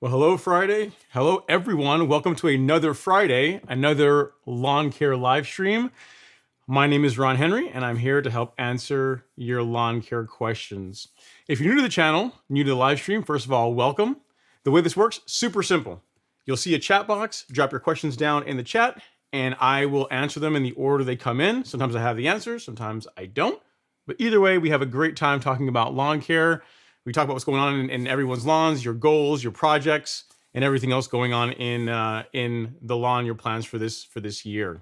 Well, hello, Friday. Hello, everyone. Welcome to another Friday, another lawn care live stream. My name is Ron Henry, and I'm here to help answer your lawn care questions. If you're new to the channel, new to the live stream, first of all, welcome. The way this works, super simple. You'll see a chat box, drop your questions down in the chat, and I will answer them in the order they come in. Sometimes I have the answers, sometimes I don't. But either way, we have a great time talking about lawn care. We talk about what's going on in everyone's lawns, your goals, your projects, and everything else going on in the lawn, your plans for this year.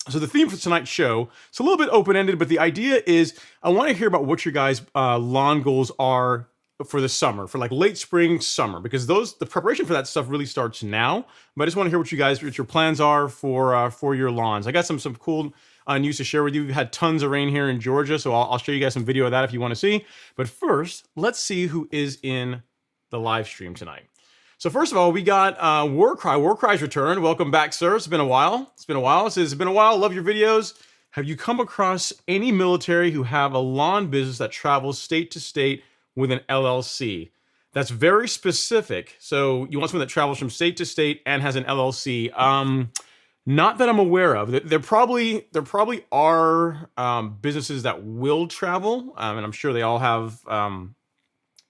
So the theme for tonight's show, it's a little bit open-ended, but the idea is I want to hear about what your guys' lawn goals are for the summer, for like late spring, summer, because the preparation for that stuff really starts now. But I just want to hear what your plans are for your lawns. I got some cool news to share with you. We've had tons of rain here in Georgia, so I'll show you guys some video of that if you want to see. But first, let's see who is in the live stream tonight. So first of all, we got Warcry. Warcry's returned. Welcome back, sir. It's been a while. It says, it's been a while. Love your videos. Have you come across any military who have a lawn business that travels state to state with an LLC? That's very specific. So you want someone that travels from state to state and has an LLC. Not that I'm aware of. There probably are businesses that will travel, and I'm sure they all have.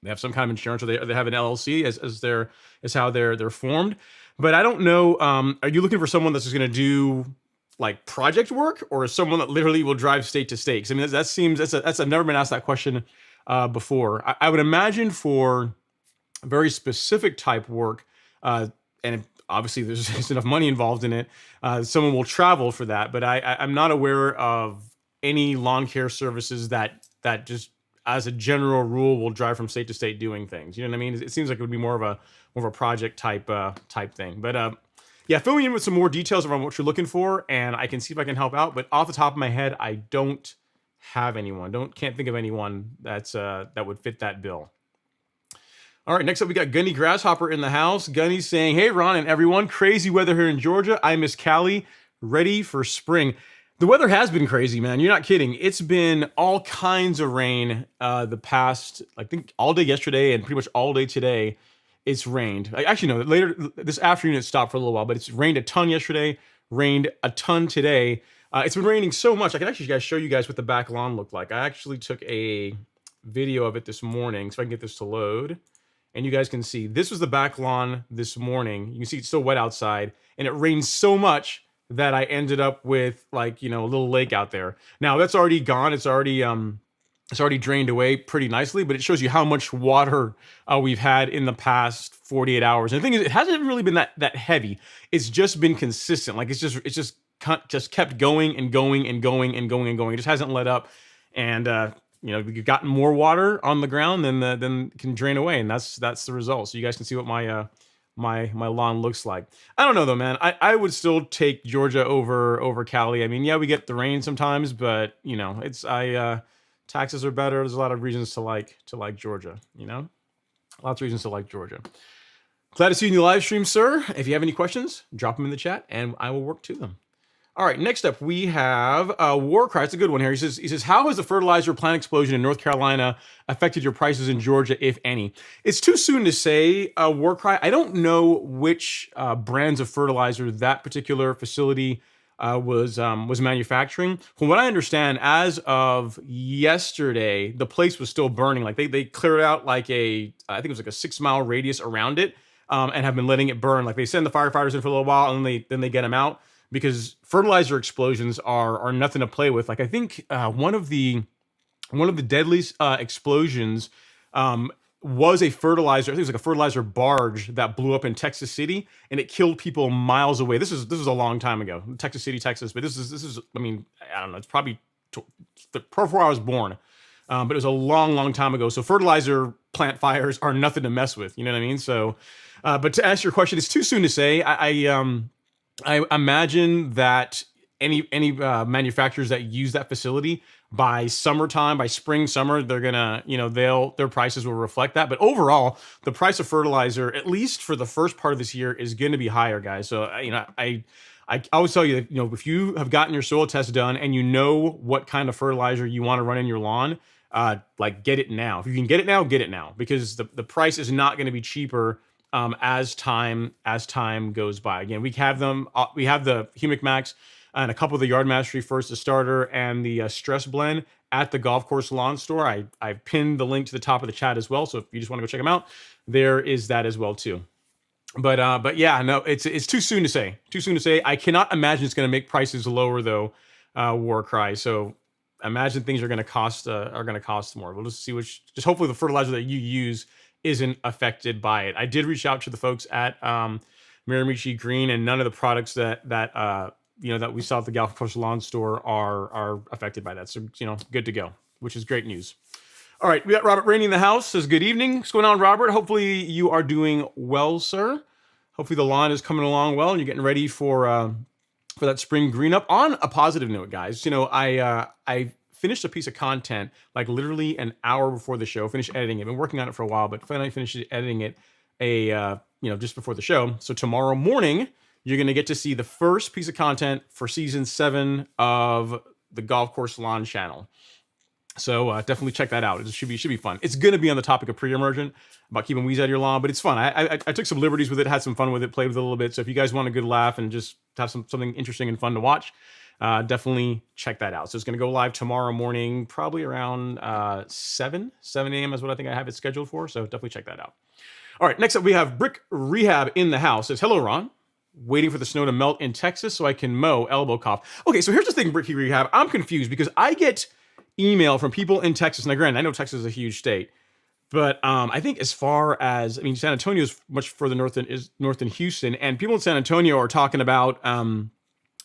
They have some kind of insurance, or they have an LLC as how they're formed. But I don't know. Are you looking for someone that's just going to do like project work, or is someone that literally will drive state to state? 'Cause I mean, I've never been asked that question before. I would imagine for very specific type work, and obviously there's enough money involved in it, someone will travel for that. But I'm not aware of any lawn care services that just as a general rule will drive from state to state doing things. You know what I mean? It seems like it would be more of a project type thing. But yeah, fill me in with some more details around what you're looking for, and I can see if I can help out. But off the top of my head, I don't have anyone. Can't think of anyone that would fit that bill. All right, next up we got Gunny Grasshopper in the house. Gunny's saying, "Hey Ron and everyone, crazy weather here in Georgia. I miss Cali, ready for spring." The weather has been crazy, man. You're not kidding. It's been all kinds of rain the past, I think, all day yesterday and pretty much all day today. It's rained. Actually, no, later this afternoon it stopped for a little while, but it's rained a ton yesterday, rained a ton today. It's been raining so much. I can actually show you guys what the back lawn looked like. I actually took a video of it this morning, so if I can get this to load. And you guys can see, this was the back lawn this morning. You can see it's still wet outside, and it rained so much that I ended up with like, a little lake out there. Now that's already gone. It's already drained away pretty nicely, but it shows you how much water we've had in the past 48 hours. And the thing is, it hasn't really been that heavy. It's just been consistent. Like it's just kept going and going and going and going and going. It just hasn't let up. And we've gotten more water on the ground than can drain away, and that's the result. So you guys can see what my lawn looks like. I don't know though, man. I would still take Georgia over Cali. I mean, yeah, we get the rain sometimes, but taxes are better. There's a lot of reasons to like Georgia. Lots of reasons to like Georgia. Glad to see you in the live stream, sir. If you have any questions, drop them in the chat, and I will work to them. All right, next up we have Warcry. It's a good one here. He says, how has the fertilizer plant explosion in North Carolina affected your prices in Georgia, if any? It's too soon to say, Warcry. I don't know which brands of fertilizer that particular facility was manufacturing. From what I understand, as of yesterday, the place was still burning. Like they cleared out I think it was like a 6-mile radius around it, and have been letting it burn. Like they send the firefighters in for a little while, and then they get them out. Because fertilizer explosions are nothing to play with. Like I think one of the deadliest explosions was a fertilizer. I think it was like a fertilizer barge that blew up in Texas City, and it killed people miles away. This is a long time ago, Texas City, Texas. But this is. I mean, I don't know. It's probably before I was born, but it was a long time ago. So fertilizer plant fires are nothing to mess with. You know what I mean? So, but to answer your question, it's too soon to say. I imagine that any manufacturers that use that facility by summertime, by spring, summer, they're gonna, their prices will reflect that. But overall, the price of fertilizer, at least for the first part of this year, is going to be higher, guys. So, I always tell you, if you have gotten your soil test done and you know what kind of fertilizer you want to run in your lawn, get it now. If you can get it now, because the price is not going to be cheaper as time goes by. Again, we have them. We have the Humic Max and a couple of the Yard Mastery First, the starter, and the Stress Blend at the Golf Course Lawn Store. I pinned the link to the top of the chat as well. So if you just want to go check them out, there is that as well too. But yeah, no, it's too soon to say. Too soon to say. I cannot imagine it's going to make prices lower though. Warcry. So imagine things are going to cost more. We'll just see just hopefully the fertilizer that you use isn't affected by it. I did reach out to the folks at Miramichi Green, and none of the products that we saw at the Golf Course Lawn Store are affected by that. So good to go, which is great news. All right, we got Robert Rainey in the house. Says good evening. What's going on, Robert? Hopefully you are doing well, sir. Hopefully the lawn is coming along well, and you're getting ready for that spring green up. On a positive note, guys, I finished a piece of content like literally an hour before the show. Finished editing it. Been working on it for a while, but finally finished editing it just before the show. So tomorrow morning, you're going to get to see the first piece of content for season 7 of the Golf Course Lawn channel. So definitely check that out. It should be fun. It's going to be on the topic of pre-emergent, about keeping weeds out of your lawn, but it's fun. I took some liberties with it, had some fun with it, played with it a little bit. So if you guys want a good laugh and just have something interesting and fun to watch, definitely check that out. So it's going to go live tomorrow morning, probably around 7 a.m. is what I think I have it scheduled for. So definitely check that out. All right, next up we have Brick Rehab in the house. It says, hello, Ron. Waiting for the snow to melt in Texas so I can mow elbow cough. Okay, so here's the thing, Brick Rehab. I'm confused because I get email from people in Texas. Now, granted, I know Texas is a huge state, but I think as far as, San Antonio is much further north than Houston, and people in San Antonio are talking about,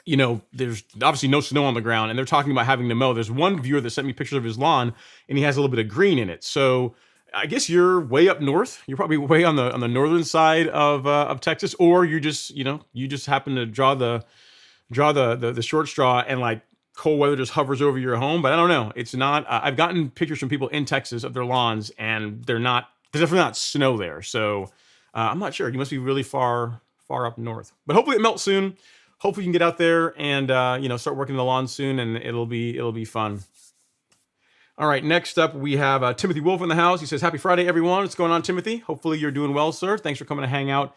there's obviously no snow on the ground, and they're talking about having to mow. There's one viewer that sent me pictures of his lawn, and he has a little bit of green in it. So I guess you're way up north. You're probably way on the northern side of Texas, or you just happen to draw the short straw, and like cold weather just hovers over your home. But I don't know. It's not. I've gotten pictures from people in Texas of their lawns, and there's definitely not snow there. So I'm not sure. You must be really far up north. But hopefully it melts soon. Hopefully you can get out there and start working the lawn soon, and it'll be fun. All right, next up we have Timothy Wolf in the house. He says, happy Friday, everyone. What's going on, Timothy? Hopefully you're doing well, sir. Thanks for coming to hang out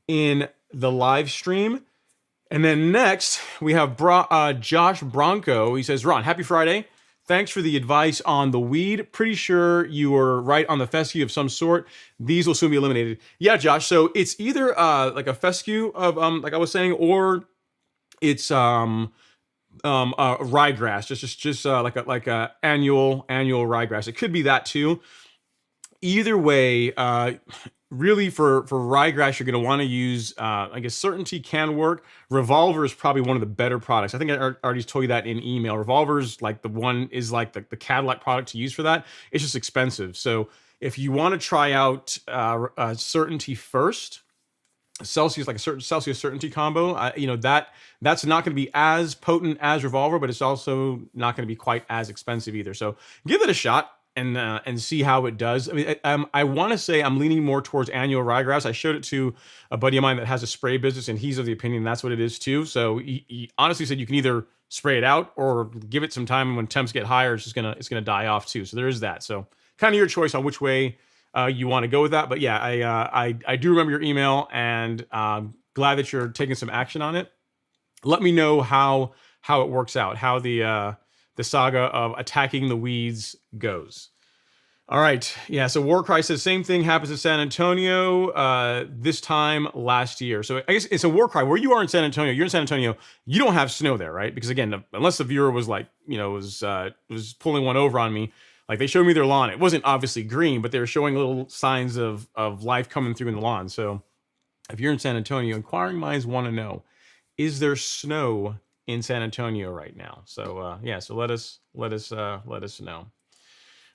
in the live stream. And then next, we have Josh Bronco. He says, Ron, happy Friday. Thanks for the advice on the weed. Pretty sure you were right on the fescue of some sort. These will soon be eliminated. Yeah, Josh. So it's either like a fescue of, like I was saying, or it's ryegrass, just like a annual ryegrass. It could be that too. Either way, really for ryegrass, you're going to want to use, I guess Certainty can work. Revolver is probably one of the better products. I think I already told you that in email. Revolver's like the Cadillac product to use for that. It's just expensive. So if you want to try out Certainty first, Celsius, like a certain Celsius Certainty combo, that's not going to be as potent as Revolver, but it's also not going to be quite as expensive either. So give it a shot and see how it does. I want to say I'm leaning more towards annual ryegrass. I showed it to a buddy of mine that has a spray business, and he's of the opinion that's what it is too. So he honestly said you can either spray it out or give it some time, and when temps get higher, it's gonna die off too. So there is that. So kind of your choice on which way you want to go with that. But yeah, I do remember your email, and glad that you're taking some action on it. Let me know how it works out, how the saga of attacking the weeds goes. All right. Yeah. So Warcry says same thing happens in San Antonio this time last year. So I guess it's a Warcry where you are in San Antonio. You're in San Antonio. You don't have snow there, right? Because again, unless the viewer was like, was pulling one over on me, like they showed me their lawn. It wasn't obviously green, but they were showing little signs of life coming through in the lawn. So if you're in San Antonio, inquiring minds want to know, is there snow in San Antonio right now? So so let us know.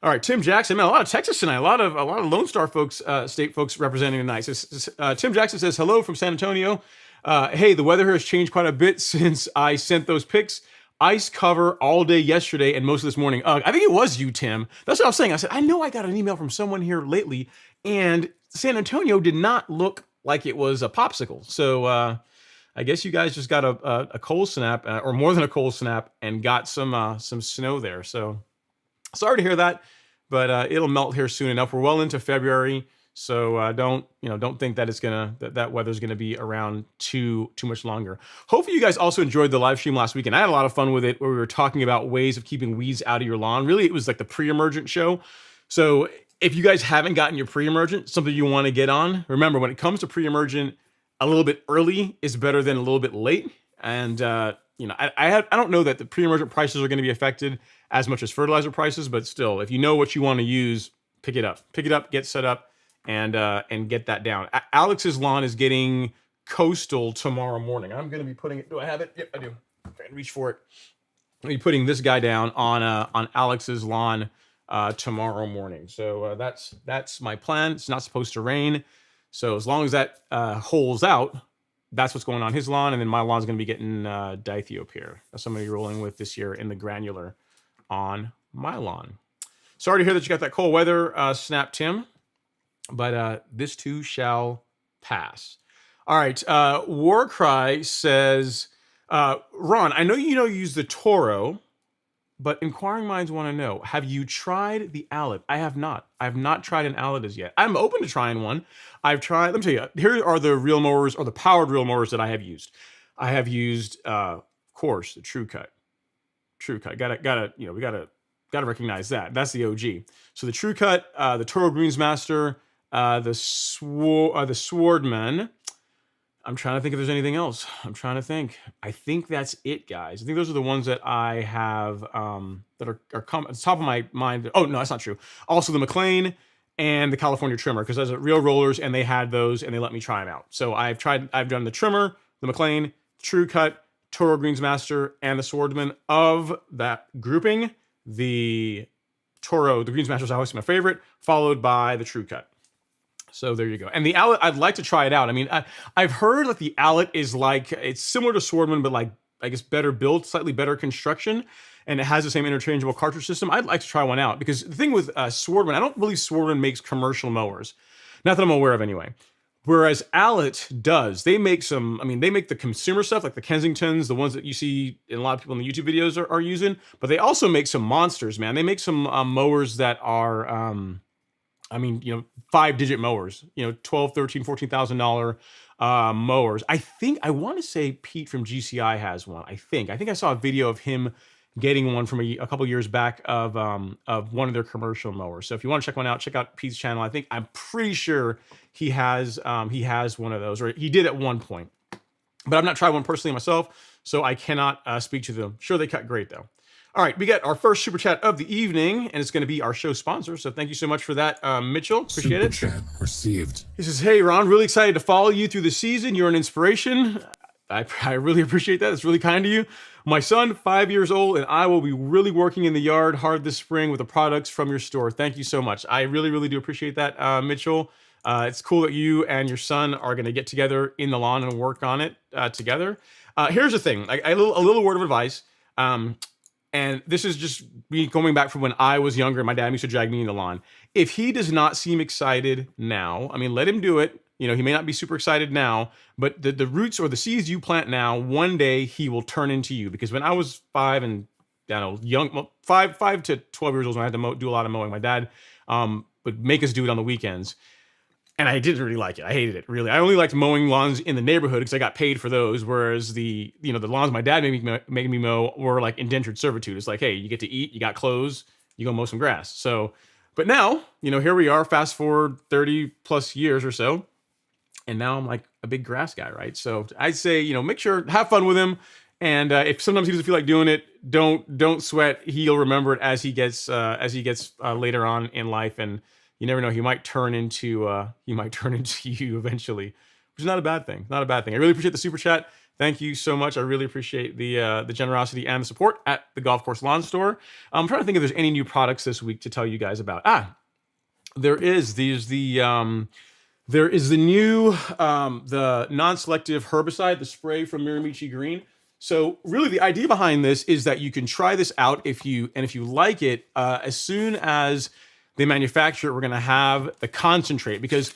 All right, Tim Jackson, man, a lot of Texas tonight, a lot of Lone Star folks, state folks representing tonight. So, Tim Jackson says hello from San Antonio. Hey, the weather here has changed quite a bit since I sent those pics. Ice cover all day yesterday and most of this morning. I think it was you, Tim. That's what I was saying. I said I know I got an email from someone here lately, and San Antonio did not look like it was a popsicle. So I guess you guys just got a cold snap, or more than a cold snap, and got some snow there. So sorry to hear that, but it'll melt here soon enough. We're well into February, So don't think that it's that weather's gonna be around too much longer. Hopefully you guys also enjoyed the live stream last week, and I had a lot of fun with it, where we were talking about ways of keeping weeds out of your lawn. Really, it was like the pre-emergent show. So if you guys haven't gotten your pre-emergent, something you want to get on, remember when it comes to pre-emergent, a little bit early is better than a little bit late. And I don't know that the pre-emergent prices are going to be affected as much as fertilizer prices, but still, if you know what you want to use, pick it up, get set up, and get that down. Alex's lawn is getting coastal tomorrow morning. I'm going to be putting it. Do I have it? Yep, I do. Try and reach for it. I'll be putting this guy down on Alex's lawn tomorrow morning. So that's my plan. It's not supposed to rain, so as long as that holds out, that's what's going on his lawn, and then my lawn's going to be getting dithiopyr. That's something you're rolling with this year in the granular on my lawn. Sorry to hear that you got that cold weather, Snap Tim, but this too shall pass. All right, Warcry says, Ron, I know you use the Toro, but inquiring minds want to know, have you tried the Allet? I have not. I have not tried an Allet as yet. I'm open to trying one. I've tried, let me tell you, here are the reel mowers, or the powered reel mowers that I have used. I have used, of course, the True Cut. We gotta recognize that. That's the OG. So the True Cut, the Toro Greensmaster, the Swordman. I'm trying to think if there's anything else. I think that's it, guys. I think those are the ones that I have that are at the top of my mind. Oh, no, that's not true. Also the McLean and the California Trimmer, because those are real rollers, and they had those, and they let me try them out. So I've done the Trimmer, the McLean, True Cut, Toro Greensmaster, and the Swordsman. Of that grouping, the Greensmaster is always my favorite, followed by the True Cut. So there you go. And the Allet, I'd like to try it out. I mean, I've heard that the Allet is it's similar to Swordman, but I guess better built, slightly better construction, and it has the same interchangeable cartridge system. I'd like to try one out, because the thing with Swordman, I don't believe Swordman makes commercial mowers. Not that I'm aware of anyway. Whereas Allet does. They make the consumer stuff, like the Kensingtons, the ones that you see in a lot of people in the YouTube videos are using, but they also make some monsters, man. They make some mowers that are, 5-digit mowers, $12,000, $13,000, $14,000 mowers. I want to say Pete from GCI has one. I think I saw a video of him getting one from a couple years back of one of their commercial mowers. So if you want to check one out, check out Pete's channel. I'm pretty sure he has one of those, or he did at one point. But I've not tried one personally myself, so I cannot speak to them. Sure, they cut great though. All right, we got our first super chat of the evening, and it's going to be our show sponsor. So thank you so much for that, Mitchell. Appreciate it. Super chat received. He says, "Hey Ron, really excited to follow you through the season. You're an inspiration. I really appreciate that. It's really kind of you. My son, 5 years old, and I will be really working in the yard hard this spring with the products from your store. Thank you so much. I really, really do appreciate that, Mitchell. It's cool that you and your son are going to get together in the lawn and work on it together. Here's the thing, a little word of advice. And this is just me going back from when I was younger and my dad used to drag me in the lawn. If he does not seem excited now, let him do it. He may not be super excited now, but the roots or the seeds you plant now, one day he will turn into you. Because when I was 5 and five to 12 years old, when I had to do a lot of mowing, my dad would make us do it on the weekends. And I didn't really like it. I hated it, really. I only liked mowing lawns in the neighborhood because I got paid for those. Whereas the lawns my dad made me mow were like indentured servitude. It's like, hey, you get to eat, you got clothes, you go mow some grass. So, but now, here we are, fast forward 30 plus years or so. And now I'm like a big grass guy, right? So I'd say, make sure, have fun with him. And if sometimes he doesn't feel like doing it, don't sweat. He'll remember it as he gets later on in life. And you never know, he might turn into you eventually, which is not a bad thing. Not a bad thing. I really appreciate the super chat. Thank you so much. I really appreciate the generosity and the support at the Golf Course Lawn Store. I'm trying to think if there's any new products this week to tell you guys about. There is. There is the new the non-selective herbicide, the spray from Miramichi Green. So really, the idea behind this is that you can try this out if you like it. As soon as they manufacture it, we're going to have the concentrate, because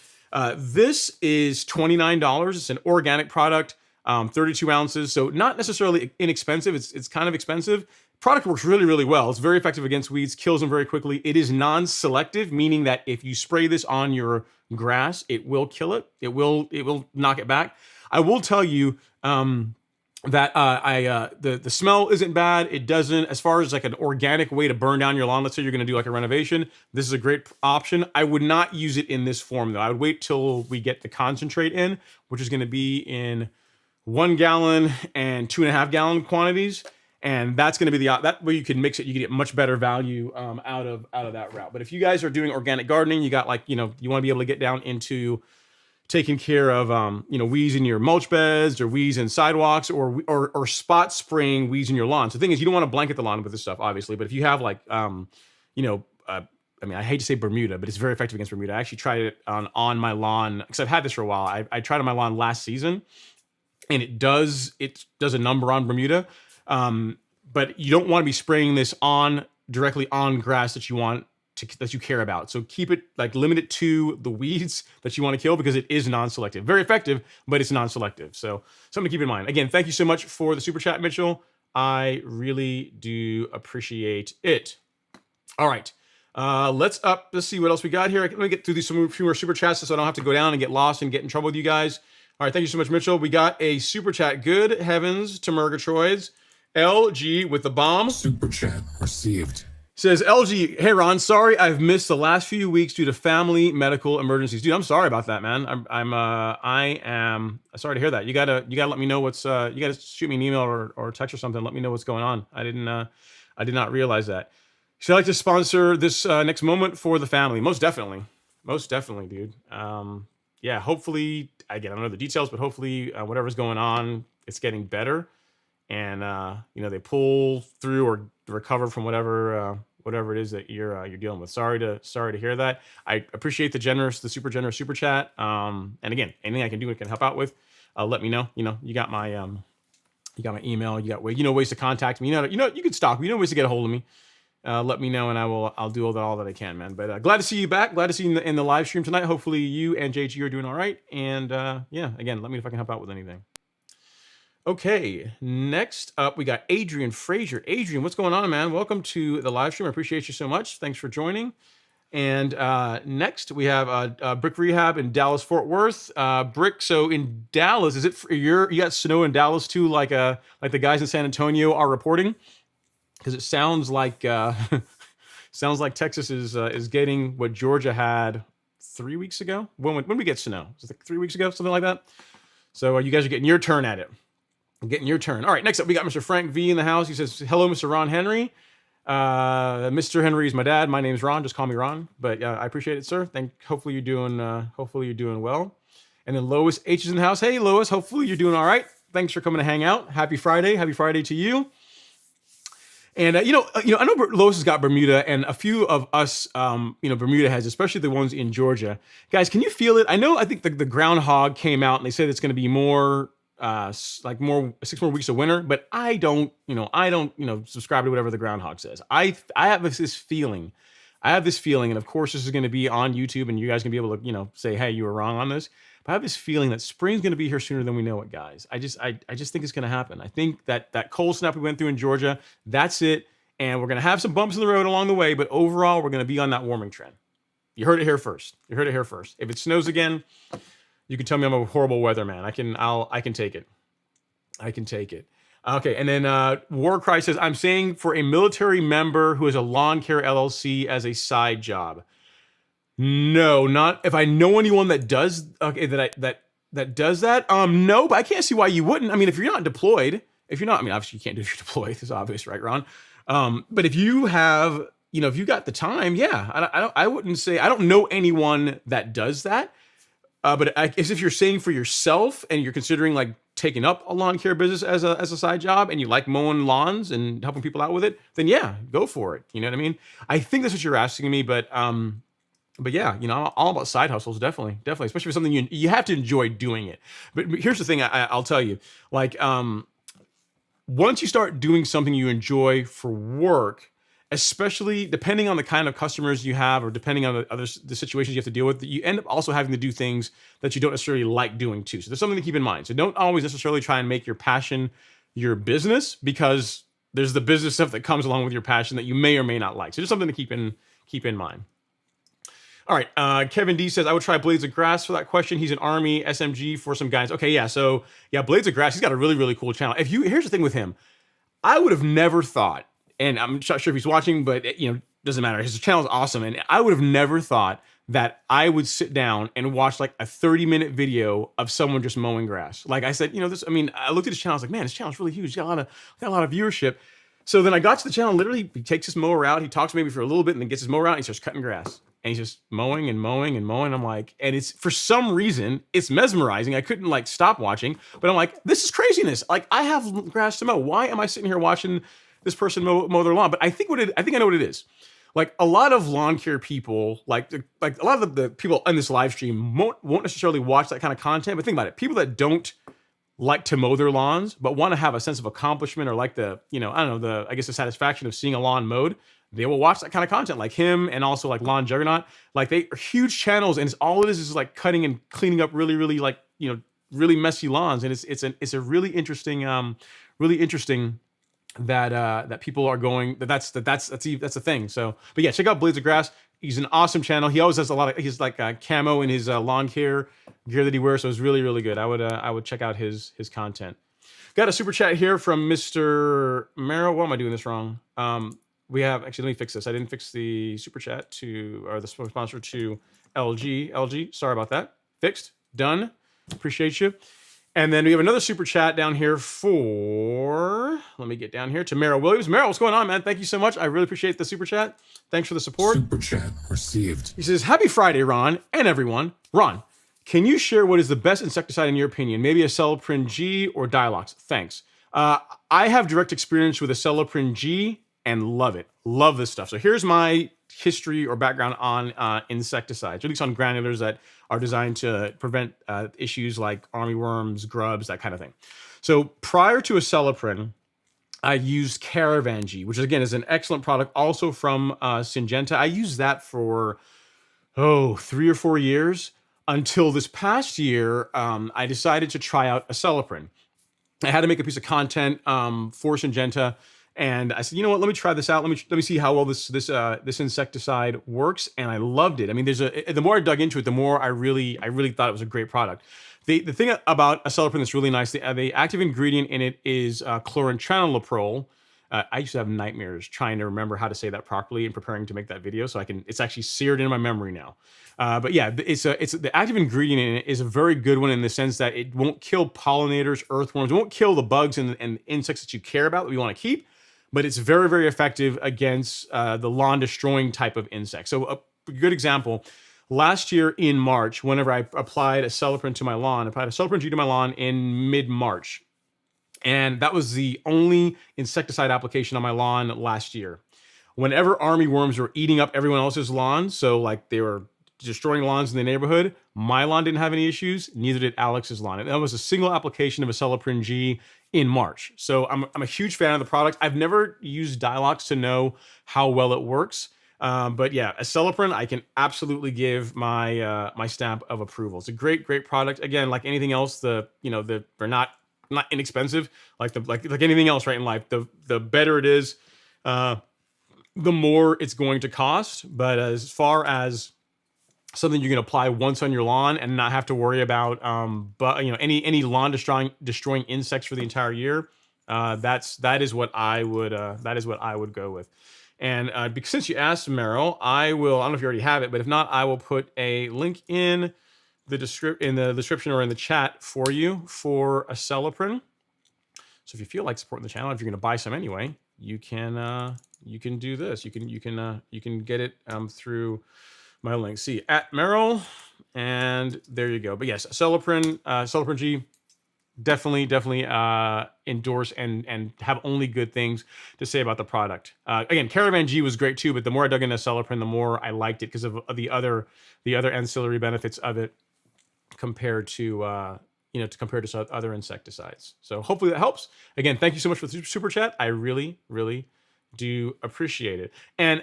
this is $29. It's an organic product, 32 ounces. So not necessarily inexpensive. It's kind of expensive. product works really, really well. It's very effective against weeds, kills them very quickly. It is non-selective, meaning that if you spray this on your grass, it will kill it. It will knock it back. I will tell you that the smell isn't bad. It doesn't, as far as like an organic way to burn down your lawn. Let's say you're going to do like a renovation. This is a great option. I would not use it in this form though. I would wait till we get the concentrate in, which is going to be in 1 gallon and 2.5 gallon quantities. And that's going to be that way you can mix it. You can get much better value out of that route. But if you guys are doing organic gardening, you got like, you want to be able to get down into taking care of weeds in your mulch beds or weeds in sidewalks or spot spraying weeds in your lawn. So the thing is, you don't want to blanket the lawn with this stuff, obviously. But if you have like I hate to say Bermuda, but it's very effective against Bermuda. I actually tried it on my lawn because I've had this for a while. I tried it on my lawn last season, and it does a number on Bermuda. But you don't want to be spraying this directly on grass that you care about. So keep it limit it to the weeds that you want to kill because it is non-selective. Very effective, but it's non-selective. So something to keep in mind. Again, thank you so much for the super chat, Mitchell. I really do appreciate it. All right. Let's see what else we got here. Let me get through some few more super chats so I don't have to go down and get lost and get in trouble with you guys. All right. Thank you so much, Mitchell. We got a super chat. Good heavens to Murgatroids. LG with the bomb. Super chat received. Says LG, hey Ron, sorry I've missed the last few weeks due to family medical emergencies. Dude, I'm sorry about that, man. I am sorry to hear that. You gotta let me know what's you gotta shoot me an email or text or something. Let me know what's going on. I did not realize that. So I'd like to sponsor this next moment for the family. Most definitely, dude. Yeah, hopefully, again, I don't know the details, but hopefully whatever's going on, it's getting better. And they pull through or recover from whatever it is that you're dealing with. Sorry to hear that. I appreciate the super generous super chat. And again, anything I can do, I can help out with. Let me know. You got my email. You got ways to contact me. You can stalk me. Ways to get a hold of me. Let me know, and I'll do all that I can, man. But glad to see you back. Glad to see you in the live stream tonight. Hopefully you and JG are doing all right. And again, let me know if I can help out with anything. Okay, next up, we got Adrian Frazier. Adrian, what's going on, man? Welcome to the live stream. I appreciate you so much. Thanks for joining. And next, we have Brick Rehab in Dallas, Fort Worth. Brick, so in Dallas, is it you got snow in Dallas too, like the guys in San Antonio are reporting? Because it sounds like Texas is getting what Georgia had 3 weeks ago. When we get snow? Was it 3 weeks ago, something like that? So you guys are getting your turn at it. Getting your turn. All right, next up, we got Mr. Frank V in the house. He says, hello, Mr. Ron Henry. Mr. Henry is my dad. My name's Ron. Just call me Ron. But I appreciate it, sir. Hopefully you're doing well. And then Lois H is in the house. Hey, Lois. Hopefully you're doing all right. Thanks for coming to hang out. Happy Friday. Happy Friday to you. And I know Lois has got Bermuda, and a few of us, Bermuda has, especially the ones in Georgia. Guys, can you feel it? I think the groundhog came out and they said it's going to be more. 6 more weeks of winter, but I don't subscribe to whatever the groundhog says. I have this feeling, and of course this is going to be on YouTube, and you guys can be able to say, hey, you were wrong on this. But I have this feeling that spring's going to be here sooner than we know it, guys. I just think it's going to happen. I think that cold snap we went through in Georgia, that's it, and we're going to have some bumps in the road along the way, but overall we're going to be on that warming trend. You heard it here first. If it snows again, you can tell me I'm a horrible weatherman. I can take it. Okay, and then Warcry says, I'm saying for a military member who has a lawn care LLC as a side job. No, not if I know anyone that does. Okay, that does that. No, but I can't see why you wouldn't. I mean, if you're not deployed, obviously you can't do it if you're deployed. It's obvious, right, Ron? But if you have, if you got the time, yeah, I wouldn't say I don't know anyone that does that. But as if you're saying for yourself and you're considering taking up a lawn care business as a side job and you like mowing lawns and helping people out with it, then yeah, go for it. You know what I mean? I think that's what you're asking me, but yeah, I'm all about side hustles, definitely, especially for something you have to enjoy doing it. But here's the thing I'll tell you, once you start doing something you enjoy for work, especially depending on the kind of customers you have or depending on the situations you have to deal with, you end up also having to do things that you don't necessarily like doing too. So there's something to keep in mind. So don't always necessarily try and make your passion your business, because there's the business stuff that comes along with your passion that you may or may not like. So just something to keep in mind. All right, Kevin D says, I would try Blades of Grass for that question. He's an Army SMG for some guys. Okay, yeah, so yeah, Blades of Grass, he's got a really, really cool channel. Here's the thing with him. I would have never thought, and I'm not sure if he's watching, but doesn't matter. His channel is awesome, and I would have never thought that I would sit down and watch like a 30-minute video of someone just mowing grass. Like I said, this. I mean, I looked at his channel. I was like, man, his channel's really huge. He's got a lot of viewership. So then I got to the channel. Literally, he takes his mower out. He talks maybe for a little bit, and then gets his mower out. And he starts cutting grass, and he's just mowing and mowing and mowing. I'm like, and it's for some reason it's mesmerizing. I couldn't like stop watching, but I'm like, this is craziness. Like I have grass to mow. Why am I sitting here watching this person mow their lawn? But I think I know what it is. Like a lot of lawn care people, like a lot of the people in this live stream won't necessarily watch that kind of content. But think about it: people that don't like to mow their lawns, but want to have a sense of accomplishment or like the satisfaction of seeing a lawn mowed, they will watch that kind of content, like him and also like Lawn Juggernaut. Like they are huge channels, and all it is like cutting and cleaning up really, really like really messy lawns, and it's a really interesting that people are going that's the thing. So, but yeah, check out Blades of Grass. He's an awesome channel. He always has he's like camo in his lawn care gear that he wears. So it's really, really good. I would check out his content. Got a super chat here from Mr. Merrill. Why am I doing this wrong? We have actually, let me fix this. I didn't fix the super chat the sponsor to LG. Sorry about that. Fixed, done. Appreciate you. And then we have another super chat down here let me get down here to Merrill Williams. Merrill, what's going on, man? Thank you so much. I really appreciate the super chat. Thanks for the support. Super chat received. He says, happy Friday, Ron, and everyone. Ron, can you share what is the best insecticide in your opinion? Maybe Acelepryn G or Dialox? Thanks. I have direct experience with Acelepryn G and love it. Love this stuff. So here's my history or background on insecticides, or at least on granulars that are designed to prevent issues like armyworms, grubs, that kind of thing. So prior to Acelepryn, I used Caravan G, which again is an excellent product, also from Syngenta. I used that for 3 or 4 years until this past year. I decided to try out Acelepryn. I had to make a piece of content for Syngenta, and I said, you know what? Let me try this out. Let me see how well this insecticide works, and I loved it. I mean, the more I dug into it, the more I really thought it was a great product. The thing about Acelepryn that's really nice, the active ingredient in it is chlorantraniliprole. I used to have nightmares trying to remember how to say that properly and preparing to make that video, so it's actually seared in my memory now. But yeah, it's the active ingredient in it is a very good one in the sense that it won't kill pollinators, earthworms, it won't kill the bugs and insects that you care about that we want to keep, but it's very, very effective against the lawn destroying type of insect. So a good example. Last year in March, whenever I applied Acelepryn to my lawn, I applied Acelepryn G to my lawn in mid-March. And that was the only insecticide application on my lawn last year. Whenever armyworms were eating up everyone else's lawn, so like they were destroying lawns in the neighborhood, my lawn didn't have any issues, neither did Alex's lawn. And that was a single application of Acelepryn G in March. So I'm a huge fan of the product. I've never used Dialox to know how well it works. But yeah, Acelepryn, I can absolutely give my my stamp of approval. It's a great product. Again, like anything else, they're not inexpensive. Like anything else, right in life, the better it is, the more it's going to cost. But as far as something you can apply once on your lawn and not have to worry about, any lawn destroying insects for the entire year, that is what I would go with. And because since you asked, Merrill, I don't know if you already have it, but if not, I will put a link in the description or in the chat for you for Acelepryn. So if you feel like supporting the channel, if you're going to buy some anyway, you can do this. You can get it through my link. See at Merrill, and there you go. But yes, Acelepryn G. Definitely endorse and have only good things to say about the product. Again, Caravan G was great too, but the more I dug into Acelepryn, the more I liked it because of the other ancillary benefits of it compared to other insecticides. So hopefully that helps. Again, thank you so much for the super chat. I really do appreciate it. And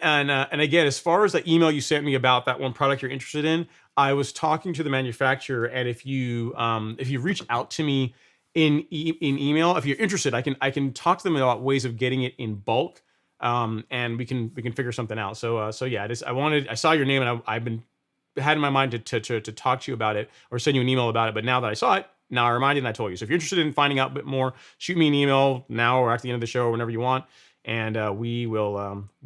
again, as far as the email you sent me about that one product you're interested in, I was talking to the manufacturer, and if you reach out to me in email. If you're interested, I can talk to them about ways of getting it in bulk, and we can figure something out. So yeah, I saw your name, and I've been had in my mind to talk to you about it or send you an email about it. But now that I saw it, now I reminded and I told you. So if you're interested in finding out a bit more, shoot me an email now or at the end of the show or whenever you want, and we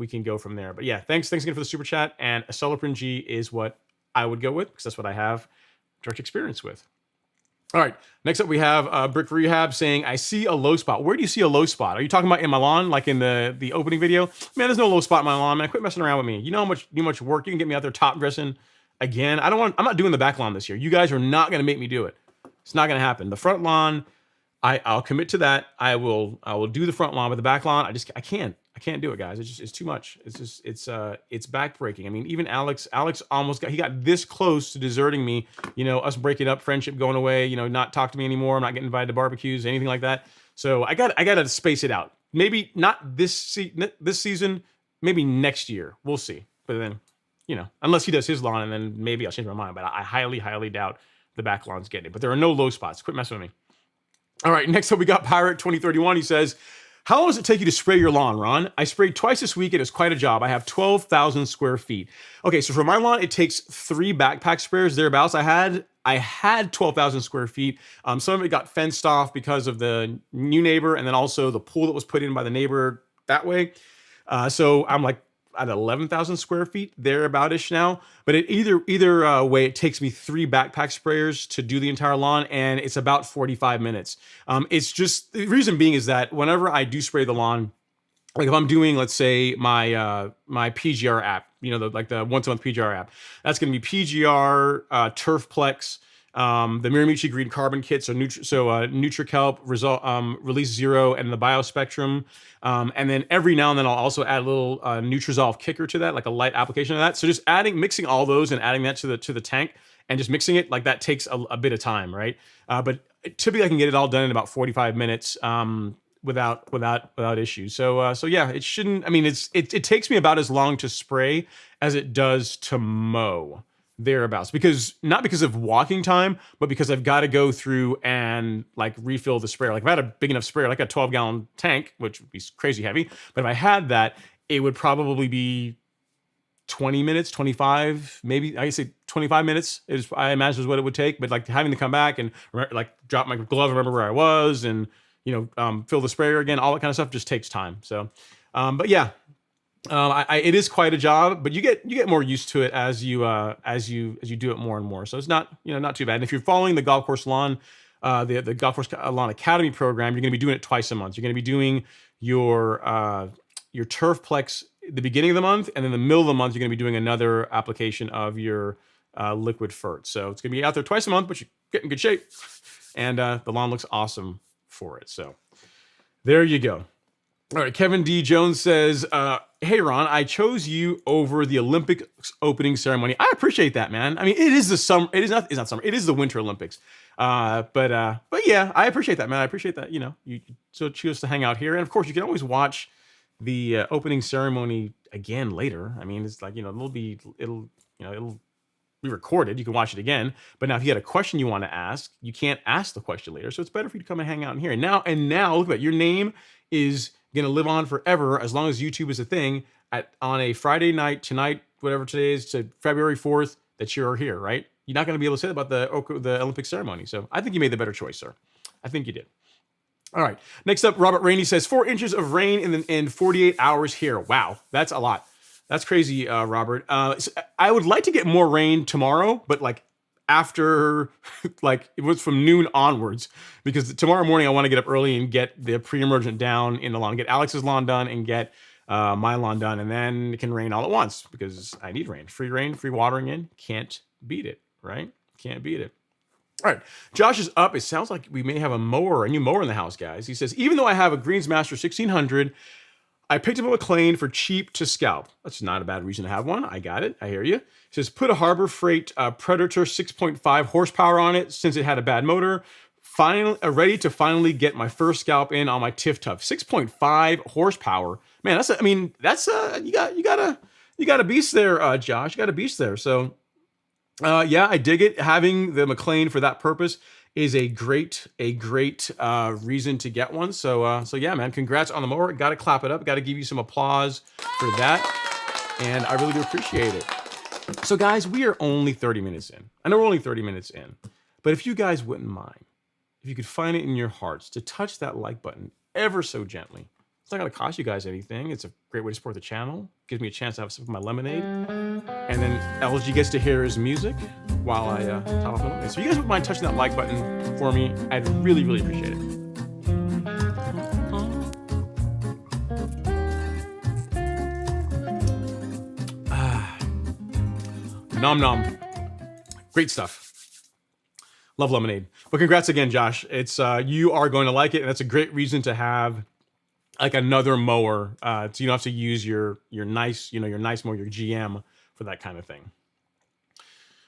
can go from there. But yeah, thanks again for the super chat. And Acelepryn G is what I would go with because that's what I have direct experience with. All right, next up we have Brick Rehab saying, I see a low spot. Where do you see a low spot? Are you talking about in my lawn, like in the opening video? Man, there's no low spot in my lawn, man. Quit messing around with me. You know how much work you can get me out there top dressing again? I'm not doing the back lawn this year. You guys are not going to make me do it. It's not going to happen. The front lawn, I'll commit to that. I will do the front lawn, but the back lawn, I can't do it, guys. It's too much. It's backbreaking. I mean, even Alex almost got this close to deserting me, us breaking up, friendship going away, not talk to me anymore. I'm not getting invited to barbecues, anything like that. So I got to space it out. Maybe not this season, maybe next year. We'll see. But then, unless he does his lawn, and then maybe I'll change my mind. But I highly, highly doubt the back lawn's getting it. But there are no low spots. Quit messing with me. All right, next up we got Pirate 2031. He says, how long does it take you to spray your lawn, Ron? I sprayed twice this week. It is quite a job. I have 12,000 square feet. Okay, so for my lawn, it takes 3 backpack sprayers thereabouts. I had 12,000 square feet. Some of it got fenced off because of the new neighbor, and then also the pool that was put in by the neighbor that way. So I'm like at 11,000 square feet thereabout-ish now. But either way, it takes me 3 backpack sprayers to do the entire lawn, and it's about 45 minutes. It's just, the reason being is that whenever I do spray the lawn, like if I'm doing, let's say my PGR app, the once a month PGR app, that's going to be PGR, Turfplex, the Miramichi Green Carbon Kit, so NutriKelp, Release Zero, and the Biospectrum. And then every now and then I'll also add a little Nutrizolve kicker to that, like a light application of that. So just mixing all those and adding that to the tank and just mixing it, like that takes a bit of time, right? But typically I can get it all done in about 45 minutes without issues. So yeah, it shouldn't. I mean, it takes me about as long to spray as it does to mow. Thereabouts, not because of walking time, but because I've got to go through and like refill the sprayer. Like if I had a big enough sprayer, like a 12-gallon tank, which would be crazy heavy, but if I had that, it would probably be 20 minutes, 25, maybe I say 25 minutes I imagine is what it would take. But like having to come back and like drop my glove, remember where I was, and fill the sprayer again, all that kind of stuff just takes time. So, but yeah. It is quite a job, but you get more used to it as you do it more and more. So it's not too bad. And if you're following the Golf Course Lawn, the Golf Course Lawn Academy program, you're going to be doing it twice a month. You're going to be doing your Turfplex the beginning of the month, and then the middle of the month you're going to be doing another application of your liquid fert. So it's going to be out there twice a month, but you get in good shape, and the lawn looks awesome for it. So there you go. All right, Kevin D. Jones says, hey, Ron, I chose you over the Olympics opening ceremony. I appreciate that, man. I mean, it is the summer. It's not summer. It is the Winter Olympics. But yeah, I appreciate that, man. I appreciate that, you so choose to hang out here. And of course, you can always watch the opening ceremony again later. I mean, it's like, it'll be recorded. You can watch it again. But now if you had a question you want to ask, you can't ask the question later. So it's better for you to come and hang out in here. And now look at that. Your name is going to live on forever as long as YouTube is a thing on a Friday night, tonight, whatever today is, to February 4th, that you're here, right? You're not going to be able to say that about the Olympic ceremony. So I think you made the better choice, sir. I think you did. All right. Next up, Robert Rainey says 4 inches of rain in 48 hours here. Wow. That's a lot. That's crazy, Robert. So I would like to get more rain tomorrow, but like after, like it was from noon onwards, because tomorrow morning I want to get up early and get the pre-emergent down in the lawn, get Alex's lawn done and get my lawn done, and then it can rain all at once because I need rain. Free watering in. Can't beat it, right? Can't beat it. All right, Josh is up. It sounds like we may have a new mower in the house, guys. He says, even though I have a Greensmaster 1600, I picked up a McLean for cheap to scalp. That's not a bad reason to have one. I got it. I hear you. He says, put a Harbor Freight Predator 6.5 horsepower on it since it had a bad motor. Ready to finally get my first scalp in on my Tiff Tuff. 6.5 horsepower. Man, you got a beast there, Josh. You got a beast there. So, yeah, I dig it. Having the McLean for that purpose is a great reason to get one. So yeah, man, congrats on the mower. Got to clap it up. Got to give you some applause for that, and I really do appreciate it. So guys, we are only 30 minutes in. I know we're only 30 minutes in, but if you guys wouldn't mind, if you could find it in your hearts to touch that like button ever so gently. It's not going to cost you guys anything. It's a great way to support the channel. Gives me a chance to have some of my lemonade. And then LG gets to hear his music while I top off my lemonade. So if you guys wouldn't mind touching that like button for me, I'd really, really appreciate it. Nom nom. Great stuff. Love lemonade. But congrats again, Josh. It's you are going to like it, and that's a great reason to have like another mower. So you don't have to use your nice, your nice mower, your GM for that kind of thing.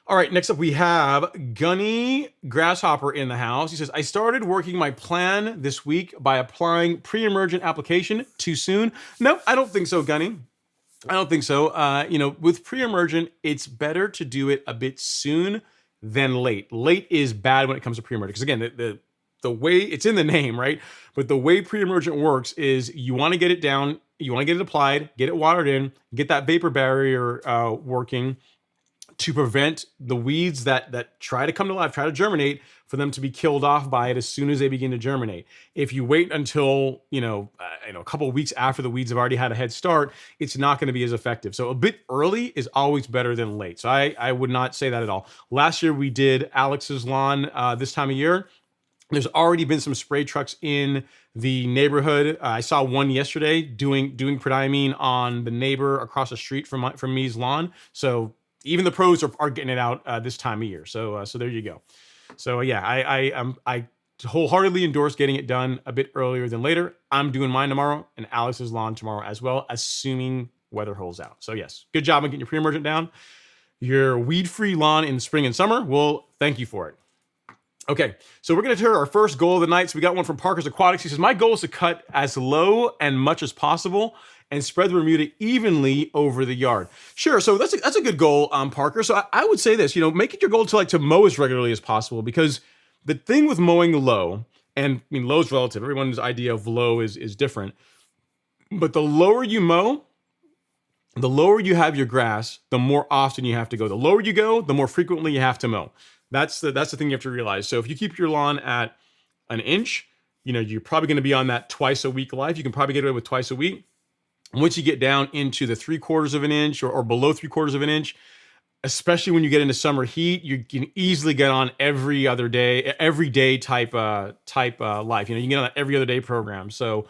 All right, next up we have Gunny Grasshopper in the house. He says, I started working my plan this week by applying pre-emergent application. Too soon? No, I don't think so, Gunny. I don't think so. With pre-emergent, it's better to do it a bit soon than late. Late is bad when it comes to pre-emergent. Because again, the way it's in the name, right? But the way pre-emergent works is you want to get it down, you want to get it applied, get it watered in, get that vapor barrier working to prevent the weeds that try to come to life, try to germinate, for them to be killed off by it as soon as they begin to germinate. If you wait until a couple of weeks after the weeds have already had a head start, it's not going to be as effective. So a bit early is always better than late. So I would not say that at all. Last year we did Alex's lawn this time of year. There's already been some spray trucks in the neighborhood. I saw one yesterday doing prodiamine on the neighbor across the street from me's lawn. So even the pros are getting it out this time of year. So there you go. So yeah, I wholeheartedly endorse getting it done a bit earlier than later. I'm doing mine tomorrow and Alex's lawn tomorrow as well, assuming weather holds out. So yes, good job on getting your pre-emergent down. Your weed-free lawn in the spring and summer, well, thank you for it. Okay, so we're going to turn our first goal of the night. So we got one from Parker's Aquatics. He says, my goal is to cut as low and much as possible and spread the Bermuda evenly over the yard. Sure, so that's a good goal, Parker. So I would say this, make it your goal to mow as regularly as possible, because the thing with mowing low, and I mean, low is relative. Everyone's idea of low is different. But the lower you mow, the lower you have your grass, the more often you have to go. The lower you go, the more frequently you have to mow. That's the thing you have to realize. So if you keep your lawn at an inch, you're probably going to be on that twice a week life. You can probably get away with twice a week. Once you get down into the 3/4 of an inch or below 3/4 of an inch, especially when you get into summer heat, you can easily get on every day type life. You can get on that every other day program. So,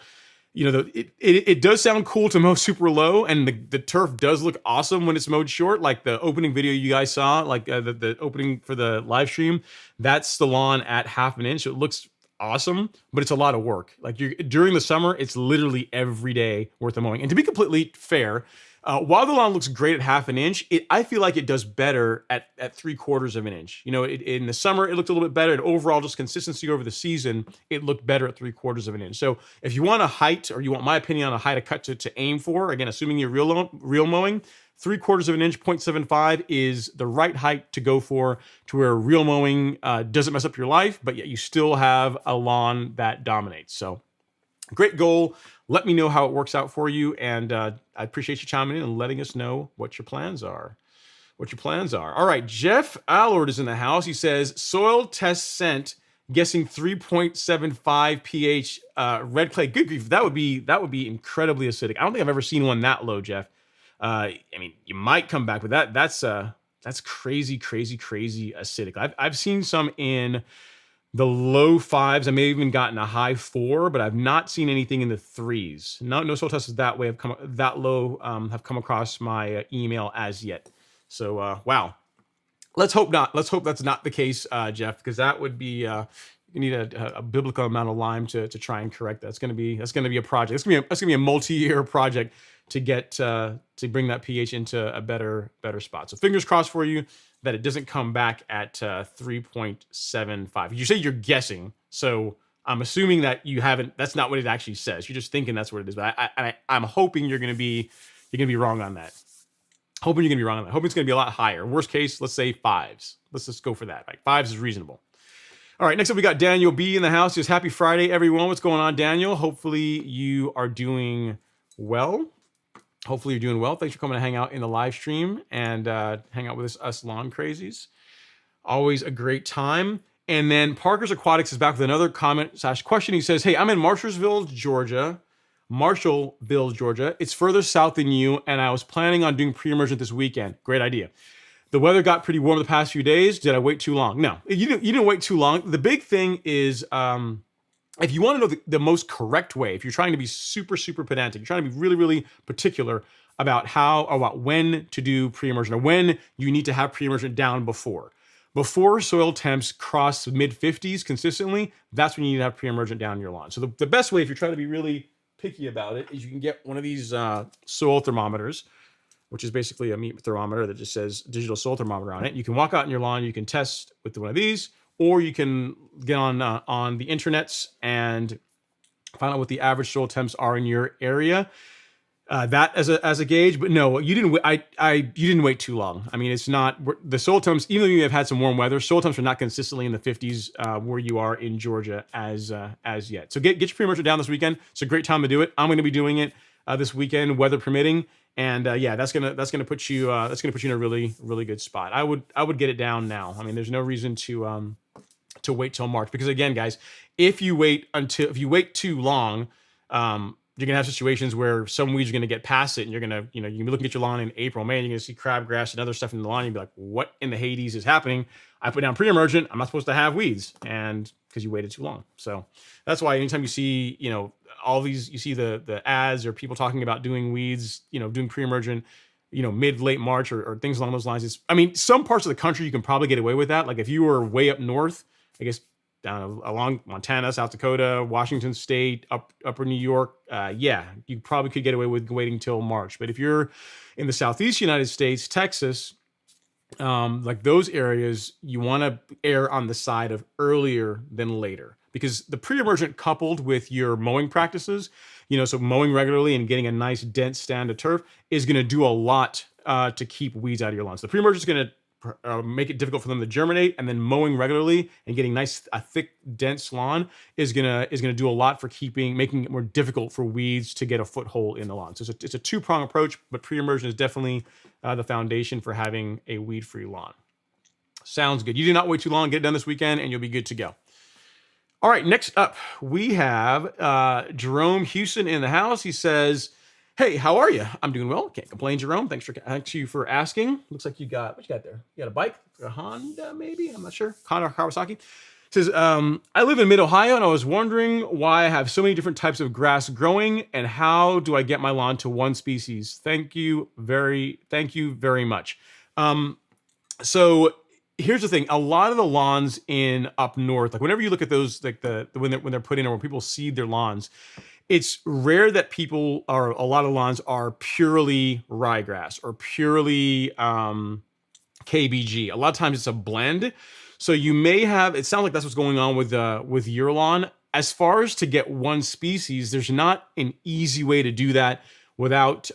it does sound cool to mow super low, and the turf does look awesome when it's mowed short. Like the opening video you guys saw, like the opening for the live stream, that's the lawn at 1/2 inch. So it looks awesome, but it's a lot of work. Like during the summer, it's literally every day worth of mowing. And to be completely fair, while the lawn looks great at 1/2 inch, I feel like it does better at 3/4 of an inch. In the summer, it looked a little bit better. And overall, just consistency over the season, it looked better at 3/4 of an inch. So if you want a height, or you want my opinion on a height of cut to aim for, again, assuming you're real mowing, 3/4 of an inch, 0.75 is the right height to go for, to where real mowing doesn't mess up your life, but yet you still have a lawn that dominates. So great goal. Let me know how it works out for you. And I appreciate you chiming in and letting us know what your plans are. All right, Jeff Allard is in the house. He says, soil test sent, guessing 3.75 pH red clay. Good grief, that would be incredibly acidic. I don't think I've ever seen one that low, Jeff. You might come back with that. That's crazy acidic. I've seen some in the low 5s. I may have even gotten a high 4, but I've not seen anything in the 3s. No soil tests that way have come across my email as yet. So wow. Let's hope not. Let's hope that's not the case, Jeff, because that would be you need a biblical amount of lime to try and correct that. That's going to be a project. That's going to be a multi-year project to get to bring that pH into a better spot. So fingers crossed for you that it doesn't come back at 3.75. You say you're guessing, so I'm assuming that you haven't. That's not what it actually says. You're just thinking that's what it is. But I'm hoping you're going to be wrong on that. Hoping it's going to be a lot higher. Worst case, let's say 5s. Let's just go for that. Right? 5s is reasonable. All right, next up we got Daniel B in the house. Just happy Friday, everyone. What's going on, Daniel? Hopefully you are doing well. Hopefully you're doing well. Thanks for coming to hang out in the live stream and hang out with us lawn crazies. Always a great time. And then Parker's Aquatics is back with another comment / question. He says, hey, I'm in Marshallville, Georgia. It's further south than you, and I was planning on doing pre-emergent this weekend. Great idea. The weather got pretty warm the past few days. Did I wait too long? No, you didn't wait too long. The big thing is, if you want to know the most correct way, if you're trying to be super, super pedantic, you're trying to be really, really particular about when to do pre-emergent or when you need to have pre-emergent down before soil temps cross mid-50s consistently, that's when you need to have pre-emergent down in your lawn. So the best way, if you're trying to be really picky about it, is you can get one of these soil thermometers, which is basically a meat thermometer that just says digital soil thermometer on it. You can walk out in your lawn, you can test with one of these, or you can get on the internets and find out what the average soil temps are in your area. That as a gauge, but no, you didn't. You didn't wait too long. I mean, it's not the soil temps. Even though you have had some warm weather, soil temps are not consistently in the 50s where you are in Georgia as yet. So get your pre-emergent down this weekend. It's a great time to do it. I'm going to be doing it this weekend, weather permitting, and that's gonna put you in a really, really good spot. I would get it down now. I mean, there's no reason to wait till March, because again, guys, if you wait too long, you're gonna have situations where some weeds are gonna get past it, and you're gonna be looking at your lawn in April, May, and you're gonna see crabgrass and other stuff in the lawn. And you'll be like, what in the Hades is happening? I put down pre-emergent. I'm not supposed to have weeds, and because you waited too long. So that's why anytime you see, all these, you see the ads or people talking about doing weeds, doing pre-emergent, mid, late March or things along those lines. Some parts of the country you can probably get away with that. Like if you were way up north, I guess, down along Montana, South Dakota, Washington State, upper New York, you probably could get away with waiting till March. But if you're in the Southeast United States, Texas, like those areas, you want to err on the side of earlier than later, because the pre-emergent coupled with your mowing practices, so mowing regularly and getting a nice dense stand of turf is going to do a lot to keep weeds out of your lawn. So the pre-emergent is going to make it difficult for them to germinate, and then mowing regularly and getting a thick, dense lawn is gonna do a lot for making it more difficult for weeds to get a foothold in the lawn. So it's a two-prong approach, but pre-emergent is definitely the foundation for having a weed-free lawn. Sounds good. You do not wait too long. Get it done this weekend, and you'll be good to go. All right, next up we have Jerome Houston in the house. He says, hey, how are you? I'm doing well. Can't complain, Jerome. Thanks you for asking. Looks like what you got there? You got a bike? A Honda, maybe? I'm not sure. Honda or Kawasaki. It says, I live in mid-Ohio, and I was wondering why I have so many different types of grass growing, and how do I get my lawn to one species? Thank you very much. So here's the thing. A lot of the lawns in up north, like whenever you look at those, like when they're put in or when people seed their lawns, it's rare that a lot of lawns are purely ryegrass or purely KBG. A lot of times it's a blend. So you may have, it sounds like that's what's going on with your lawn. As far as to get one species, there's not an easy way to do that without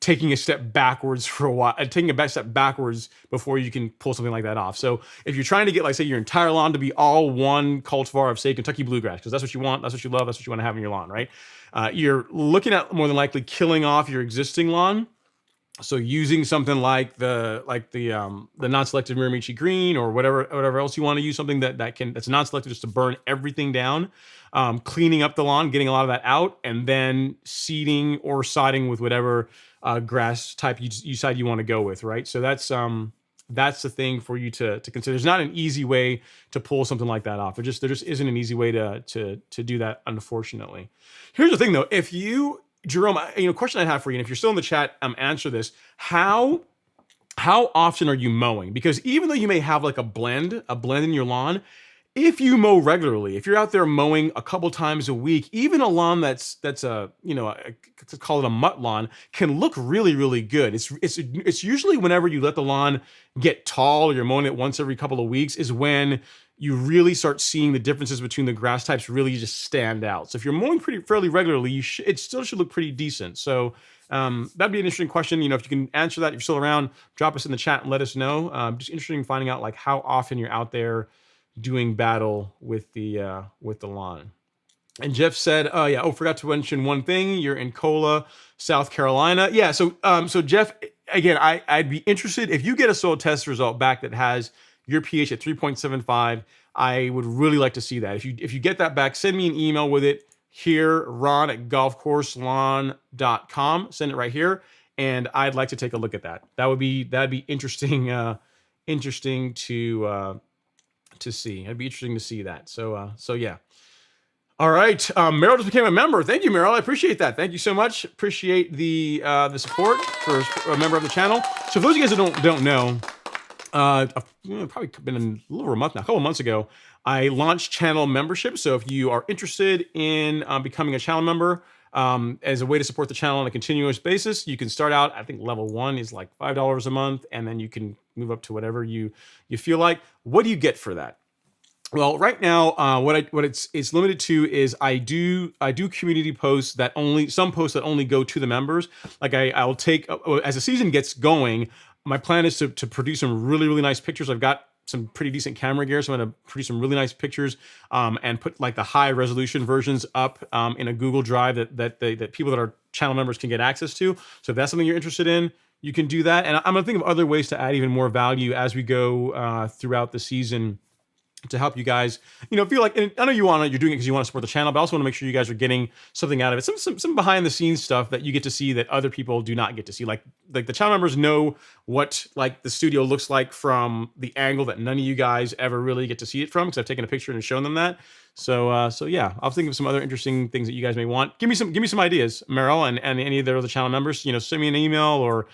taking a step backwards for a while, taking a step backwards before you can pull something like that off. So if you're trying to get, like, say, your entire lawn to be all one cultivar of, say, Kentucky bluegrass, because that's what you want, that's what you love, that's what you want to have in your lawn, right? You're looking at more than likely killing off your existing lawn. So using something like the non-selective Miramichi green or whatever else you want to use, something that's non-selective, just to burn everything down, cleaning up the lawn, getting a lot of that out, and then seeding or sodding with whatever grass type you decide you want to go with, right? So that's the thing for you to consider. There's not an easy way to pull something like that off. There just isn't an easy way to do that, unfortunately. Here's the thing, though. If you, Jerome, question I have for you, and if you're still in the chat, answer this. How often are you mowing? Because even though you may have like a blend in your lawn, if you mow regularly, if you're out there mowing a couple times a week, even a lawn that's a let's call it a mutt lawn, can look really, really good. It's usually whenever you let the lawn get tall, or you're mowing it once every couple of weeks, is when you really start seeing the differences between the grass types really just stand out. So if you're mowing fairly regularly, it still should look pretty decent. So that'd be an interesting question. If you can answer that, if you're still around, drop us in the chat and let us know. Just interesting finding out like how often you're out there doing battle with the lawn. And Jeff said, "Oh yeah, forgot to mention one thing. You're in Cola, South Carolina. Yeah. So Jeff, again, I'd be interested if you get a soil test result back that has your pH at 3.75. I would really like to see that. If you get that back, send me an email with it here, Ron at golfcourselawn.com. Send it right here, and I'd like to take a look at that. That'd be interesting. Interesting to see. It'd be interesting to see that. So yeah." All right, Meryl just became a member. Thank you, Meryl. I appreciate that. Thank you so much. Appreciate the support for a member of the channel. So for those of you guys that don't know, probably been a little over a month now, a couple months ago, I launched channel membership. So if you are interested in becoming a channel member as a way to support the channel on a continuous basis, you can start out. I think level 1 is like $5 a month, and then you can move up to whatever you feel like. What do you get for that? Well, right now, what it's limited to is I do community posts that only go to the members. Like I'll take as the season gets going. My plan is to produce some really nice pictures. I've got some pretty decent camera gear, so I'm going to produce some really nice pictures and put like the high resolution versions up in a Google Drive that people that are channel members can get access to. So if that's something you're interested in, you can do that. And I'm going to think of other ways to add even more value as we go throughout the season, to help you guys, feel like, and I know you're doing it because you want to support the channel, but I also want to make sure you guys are getting something out of it. Some behind the scenes stuff that you get to see that other people do not get to see. Like the channel members know what like the studio looks like from the angle that none of you guys ever really get to see it from, because I've taken a picture and shown them that. So yeah, I'll think of some other interesting things that you guys may want. Give me some ideas, Meryl, and any of the other channel members. Send me an email or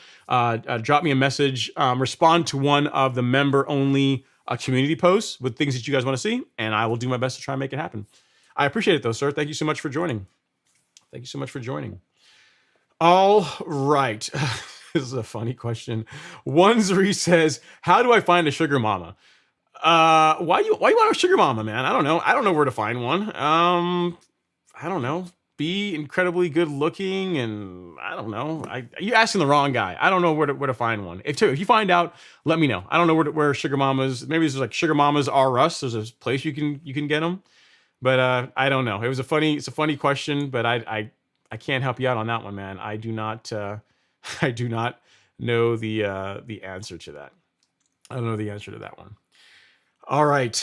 drop me a message. Respond to one of the member only community posts with things that you guys want to see, and I will do my best to try and make it happen. I appreciate it though, sir. Thank you so much for joining. All right. This is a funny question. One's says, "How do I find a sugar mama?" Why you want a sugar mama, man? I don't know where to find one. I don't know. Be incredibly good looking, and I don't know. You're asking the wrong guy. I don't know where to find one. If you find out, let me know. I don't know where sugar mamas. Maybe there's like Sugar Mamas R Us. There's a place you can get them, but I don't know. It's a funny question, but I can't help you out on that one, man. I do not know the answer to that. I don't know the answer to that one. All right.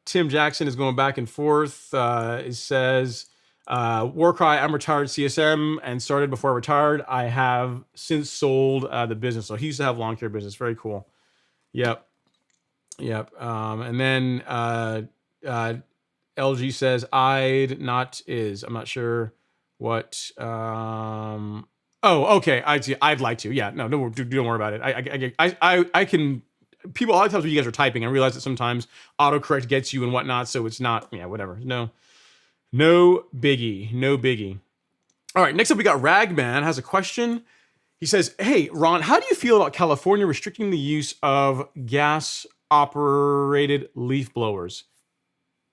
Tim Jackson is going back and forth. It says, Warcry, "I'm retired CSM and started before I retired. I have since sold the business." So he used to have lawn care business. Very cool. Yep. And then LG says, "I'd not is." I'm not sure what. Oh, okay. I'd like to. Yeah. No, don't worry about it. I can. People, a lot of times when you guys are typing, I realize that sometimes autocorrect gets you and whatnot. So it's not. Yeah. Whatever. No biggie. All right, next up we got Ragman has a question. He says, "Hey, Ron, how do you feel about California restricting the use of gas-operated leaf blowers?"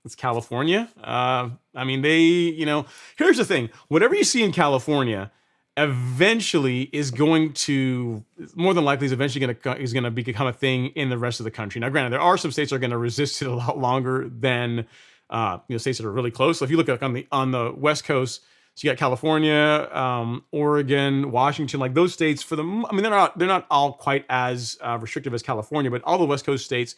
It's California. I mean, here's the thing. Whatever you see in California eventually is going to, more than likely, is going to become a thing in the rest of the country. Now, granted, there are some states that are going to resist it a lot longer than states that are really close. So if you look like on the West Coast, so you got California, Oregon, Washington, like those states. They're not all quite as restrictive as California, but all the West Coast states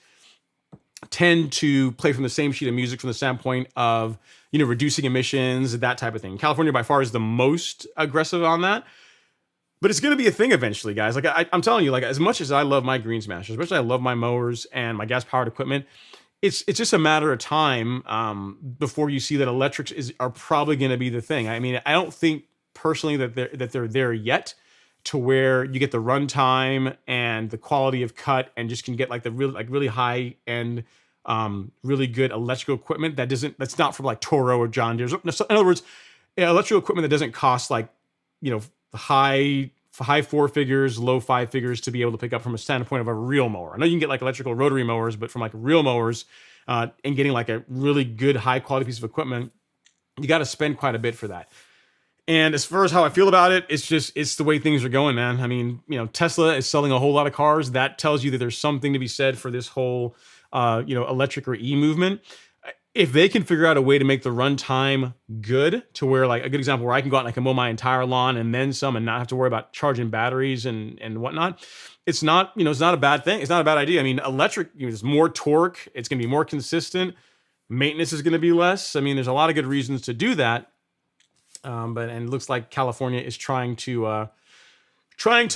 tend to play from the same sheet of music from the standpoint of reducing emissions, that type of thing. California by far is the most aggressive on that. But it's going to be a thing eventually, guys. Like I'm telling you, like as much as I love my green smashers, as much as I love my mowers and my gas powered equipment, it's just a matter of time before you see that electrics are probably going to be the thing. I mean, I don't think personally that they're there yet to where you get the runtime and the quality of cut and just can get like the really high end, really good electrical equipment that's not from like Toro or John Deere. In other words, electrical equipment that doesn't cost like high 4 figures, low 5 figures to be able to pick up from a standpoint of a real mower. I know you can get like electrical rotary mowers, but from like real mowers and getting like a really good high quality piece of equipment, you got to spend quite a bit for that. And as far as how I feel about it, it's the way things are going, man. I mean, Tesla is selling a whole lot of cars. That tells you that there's something to be said for this whole electric or e-movement. If they can figure out a way to make the runtime good to where, like a good example where I can go out and I can mow my entire lawn and then some and not have to worry about charging batteries and whatnot, it's not, it's not a bad thing. It's not a bad idea. I mean, electric, there's more torque. It's going to be more consistent. Maintenance is going to be less. I mean, there's a lot of good reasons to do that. And it looks like California is trying to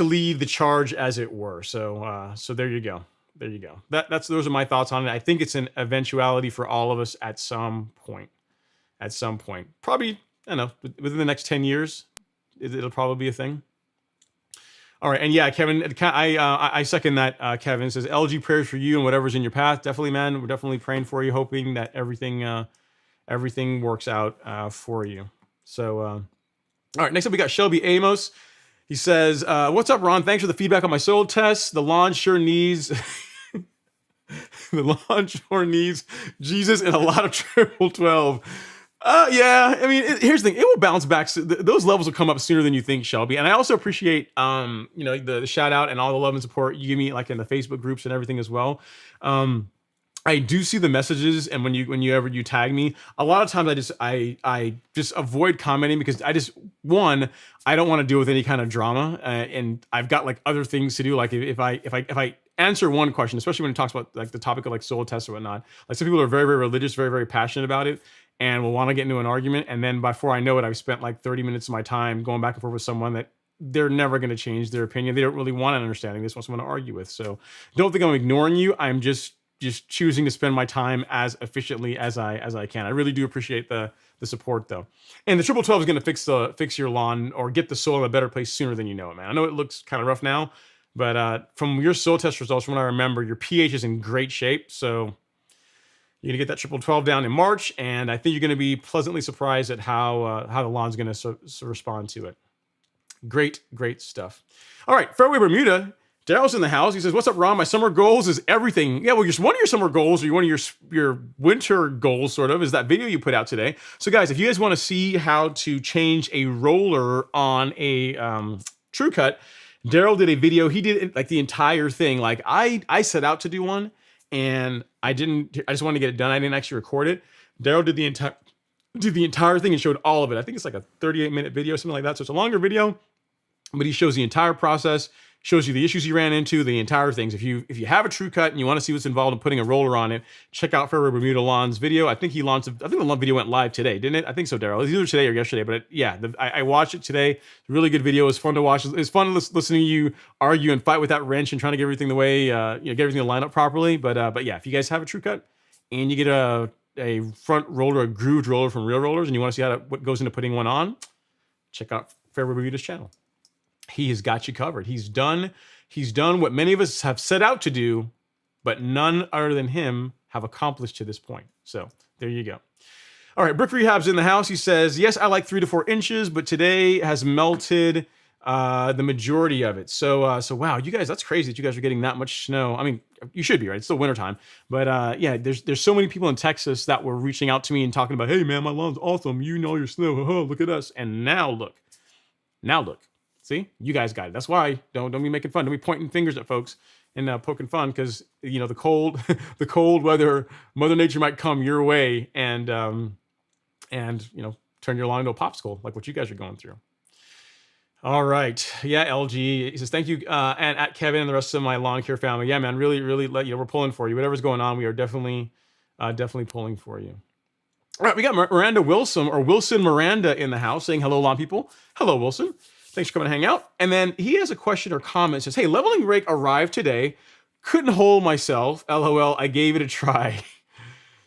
lead the charge, as it were. So there you go. There you go. Those are my thoughts on it. I think it's an eventuality for all of us at some point. At some point, probably, I don't know, within the next 10 years, it'll probably be a thing. All right, and yeah, Kevin, I second that. Kevin says LG prayers for you and whatever's in your path. Definitely, man. We're definitely praying for you, hoping that everything works out for you. So, all right, next up we got Shelby Amos. He says, "What's up, Ron? Thanks for the feedback on my soil tests. The lawn sure needs." The lawn sure needs Jesus and a lot of triple 12. Yeah, I mean, here's the thing. It will bounce back. Those levels will come up sooner than you think, Shelby. And I also appreciate, the shout out and all the love and support you give me, like in the Facebook groups and everything as well. I do see the messages, and when you tag me, a lot of times I just avoid commenting because I don't want to deal with any kind of drama, and I've got like other things to do. Like if I answer one question, especially when it talks about like the topic of like soil tests or whatnot, like some people are very, very religious, very, very passionate about it, and will want to get into an argument, and then before I know it, I've spent like 30 minutes of my time going back and forth with someone that they're never going to change their opinion. They don't really want an understanding. They just want someone to argue with. So don't think I'm ignoring you. I'm just choosing to spend my time as efficiently as I can. I really do appreciate the support though. And the triple 12 is going to fix your lawn or get the soil in a better place sooner than you know it, man. I know it looks kind of rough now, but from your soil test results, from what I remember, your pH is in great shape. So you're gonna get that triple 12 down in March, and I think you're gonna be pleasantly surprised at how the lawn's gonna respond to it. Great stuff. All right, Fairway Bermuda. Daryl's in the house. He says, "What's up, Ron? My summer goals is everything." Yeah, well, just one of your summer goals, or one of your winter goals, sort of, is that video you put out today. So, guys, if you guys want to see how to change a roller on a True Cut, Daryl did a video. He did like the entire thing. Like I set out to do one, and I just wanted to get it done. I didn't actually record it. Daryl did the entire thing and showed all of it. I think it's like a 38-minute video, something like that. So it's a longer video, but he shows the entire process, shows you the issues he ran into, the entire things. If you have a True Cut and you want to see what's involved in putting a roller on it, check out Fairway Bermuda Lawn's video. I think the video went live today, didn't it? I think so, Daryl. It was either today or yesterday, but I watched it today. Really good video. It was fun to watch. It's fun listening to you argue and fight with that wrench and trying to get everything the way, get everything to line up properly. But yeah, if you guys have a True Cut and you get a front roller, a grooved roller from Real Rollers, and you want to see what goes into putting one on, check out Fairway Bermuda's channel. He has got you covered. He's done what many of us have set out to do, but none other than him have accomplished to this point. So there you go. All right, Brick Rehab's in the house. He says, "Yes, I like 3 to 4 inches, but today has melted the majority of it." So wow, you guys, that's crazy that you guys are getting that much snow. I mean, you should be, right? It's still wintertime. But yeah, there's so many people in Texas that were reaching out to me and talking about, "Hey man, my lawn's awesome. You know your snow. Look at us." And now look. See, you guys got it. That's why don't be making fun. Don't be pointing fingers at folks and poking fun, because the cold weather, Mother Nature might come your way and turn your lawn into a popsicle like what you guys are going through. All right, yeah, LG. He says, "Thank you," and at Kevin and the rest of my lawn care family. Yeah, man, really, we're pulling for you. Whatever's going on, we are definitely pulling for you. All right, we got Miranda Wilson Miranda in the house saying, "Hello, lawn people." Hello, Wilson. Thanks for coming to hang out. And then he has a question or comment. Says, "Hey, leveling rake arrived today. Couldn't hold myself. LOL, I gave it a try.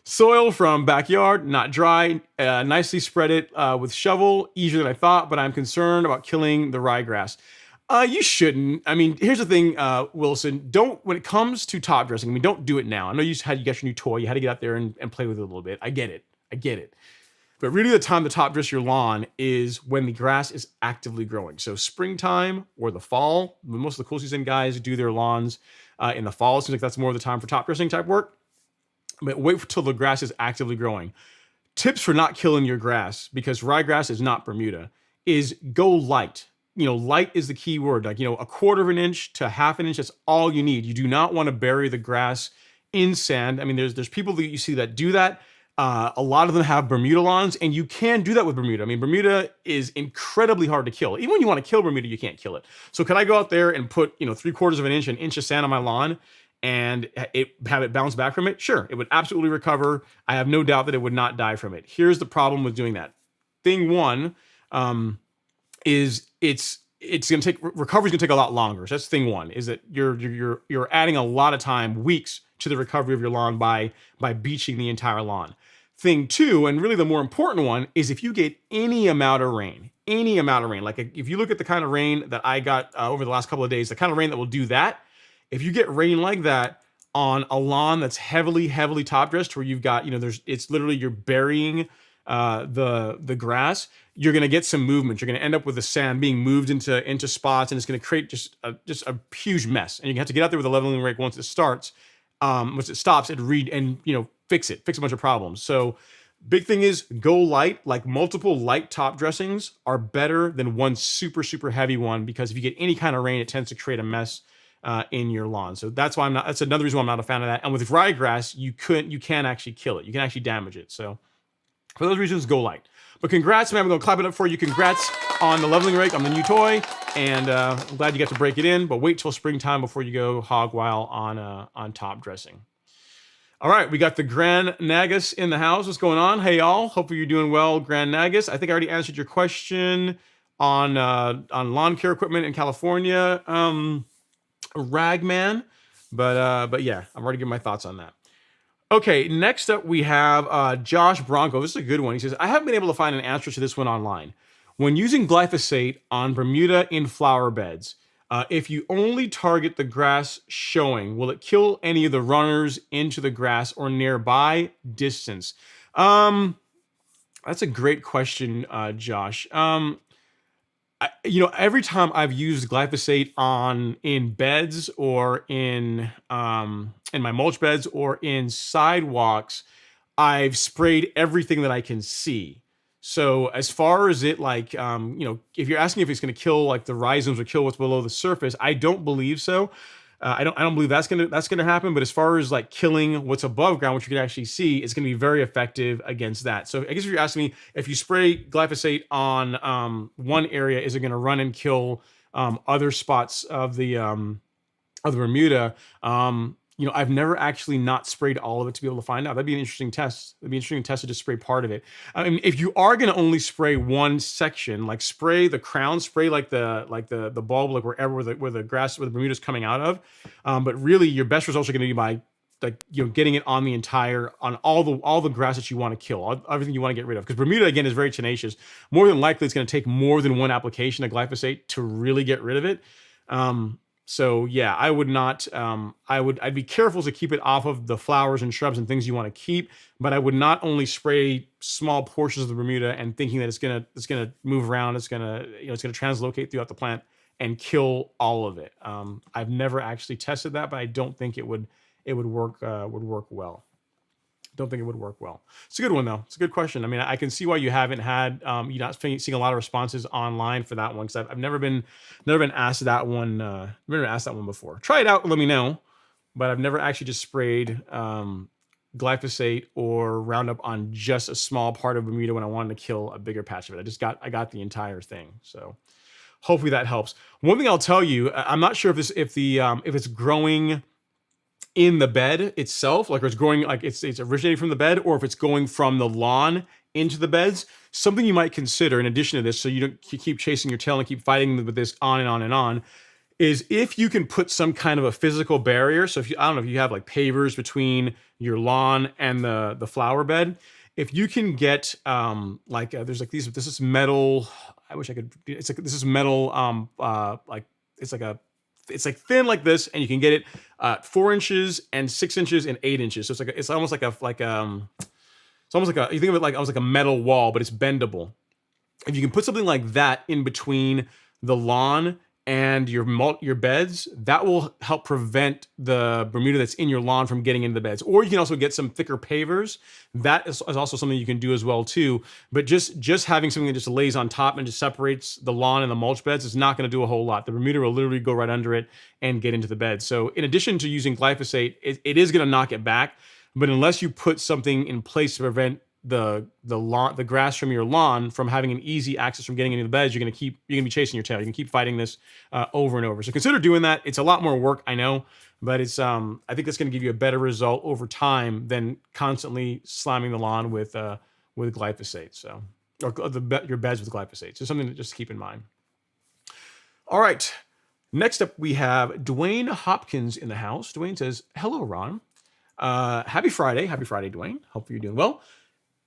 Soil from backyard, not dry. Nicely spread it with shovel. Easier than I thought, but I'm concerned about killing the ryegrass." You shouldn't. I mean, here's the thing, Wilson. When it comes to top dressing, I mean, don't do it now. I know you got your new toy. You had to get out there and play with it a little bit. I get it. But really the time to top dress your lawn is when the grass is actively growing. So springtime or the fall. Most of the cool season guys do their lawns in the fall. It seems like that's more of the time for top dressing type work. But wait till the grass is actively growing. Tips for not killing your grass, because ryegrass is not Bermuda, is go light. Light is the key word. Like, a quarter of an inch to half an inch, that's all you need. You do not want to bury the grass in sand. I mean, there's people that you see that do that. A lot of them have Bermuda lawns, and you can do that with Bermuda. I mean, Bermuda is incredibly hard to kill. Even when you want to kill Bermuda, you can't kill it. So could I go out there and put 3/4 of an inch of sand on my lawn and have it bounce back from it? Sure, it would absolutely recover. I have no doubt that it would not die from it. Here's the problem with doing that. Thing one is it's going to take recovery's going to take a lot longer. So that's thing one, is that you're adding a lot of time, weeks, to the recovery of your lawn by beaching the entire lawn. Thing two, and really the more important one, is if you get any amount of rain, like if you look at the kind of rain that I got over the last couple of days, the kind of rain that will do that, if you get rain like that on a lawn that's heavily top dressed, where you've got, it's literally you're burying the grass, you're going to get some movement. You're going to end up with the sand being moved into spots, and it's going to create just a huge mess. And you have to get out there with a leveling rake once it stops, and fix a bunch of problems. So big thing is go light. Like multiple light top dressings are better than one super heavy one, because if you get any kind of rain, it tends to create a mess in your lawn. So that's another reason why I'm not a fan of that. And with ryegrass, you can actually kill it. You can actually damage it. So for those reasons, go light. But congrats, man. We're going to clap it up for you. Congrats on the leveling rake, on the new toy. And I'm glad you got to break it in. But wait till springtime before you go hog wild on top dressing. All right, we got the Grand Nagus in the house. What's going on? Hey, y'all. Hopefully you're doing well, Grand Nagus. I think I already answered your question on lawn care equipment in California, Ragman. But yeah, I've already given my thoughts on that. Okay, next up we have Josh Bronco. This is a good one. He says, I haven't been able to find an answer to this one online. When using glyphosate on Bermuda in flower beds, if you only target the grass showing, will it kill any of the runners into the grass or nearby distance? That's a great question, Josh. Every time I've used glyphosate in beds or in my mulch beds or in sidewalks, I've sprayed everything that I can see. So as far as it, if you're asking if it's going to kill like the rhizomes or kill what's below the surface, I don't believe so. I don't believe that's gonna happen. But as far as like killing what's above ground, which you can actually see, it's gonna be very effective against that. So I guess if you're asking me, if you spray glyphosate on one area, is it gonna run and kill other spots of the Bermuda? I've never actually not sprayed all of it to be able to find out. That'd be an interesting test. It'd be an interesting test to just spray part of it. I mean, if you are going to only spray one section, like spray the crown, spray like the bulb, like where the grass, where the Bermuda's coming out of. But really, your best results are going to be by getting it on all the grass that you want to kill, everything you want to get rid of. Because Bermuda, again, is very tenacious. More than likely, it's going to take more than one application of glyphosate to really get rid of it. So yeah, I would not. I'd be careful to keep it off of the flowers and shrubs and things you want to keep. But I would not only spray small portions of the Bermuda and thinking that it's gonna move around. It's gonna translocate throughout the plant and kill all of it. I've never actually tested that, but I don't think it would work well. Don't think it would work well. It's a good one though. It's a good question. I mean, I can see why you haven't had you're not seeing a lot of responses online for that one, because I've never been asked that one. Never been asked that one before. Try it out and let me know. But I've never actually just sprayed glyphosate or Roundup on just a small part of Bermuda when I wanted to kill a bigger patch of it. I got the entire thing. So hopefully that helps. One thing I'll tell you, I'm not sure if it's growing in the bed itself, like it's growing, like it's originating from the bed, or if it's going from the lawn into the beds. Something you might consider in addition to this, so you keep chasing your tail and keep fighting with this on and on and on, is if you can put some kind of a physical barrier. So I don't know if you have like pavers between your lawn and the flower bed. If you can get there's like these, this is metal. I wish I could. This is metal. It's like thin like this, and you can get it 4 inches and 6 inches and 8 inches. So it's almost like you think of it like almost like a metal wall, but it's bendable. If you can put something like that in between the lawn and your beds, that will help prevent the Bermuda that's in your lawn from getting into the beds. Or you can also get some thicker pavers. That is also something you can do as well too. But just having something that just lays on top and just separates the lawn and the mulch beds is not going to do a whole lot. The Bermuda will literally go right under it and get into the bed. So in addition to using glyphosate, it is going to knock it back. But unless you put something in place to prevent the grass from your lawn from having an easy access from getting into the beds, you're gonna be chasing your tail. You can keep fighting this over and over. So consider doing that. It's a lot more work, I know, but it's I think that's gonna give you a better result over time than constantly slamming the lawn with glyphosate. So or your beds with glyphosate. So something to just keep in mind. All right. Next up, we have Dwayne Hopkins in the house. Dwayne says, "Hello, Ron. Happy Friday. Happy Friday, Dwayne. Hope you're doing well."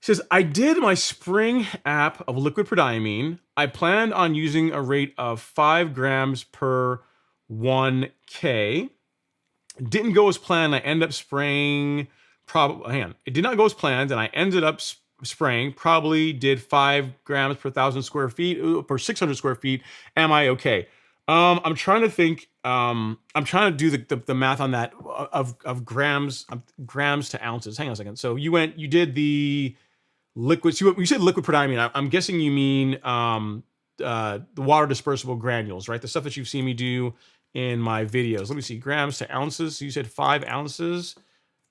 He says, "I did my spring app of liquid prodiamine. I planned on using a rate of 5 grams per 1K. Didn't go as planned. I ended up spraying, it did not go as planned, and I ended up spraying, probably did 5 grams per 1,000 square feet, per 600 square feet. Am I okay?" I'm trying to think. I'm trying to do the math on that of grams to ounces. Hang on a second. So you did the liquid. So you said liquid prodiamine. I'm guessing you mean the water dispersible granules, right? The stuff that you've seen me do in my videos. Let me see, grams to ounces. So you said 5 ounces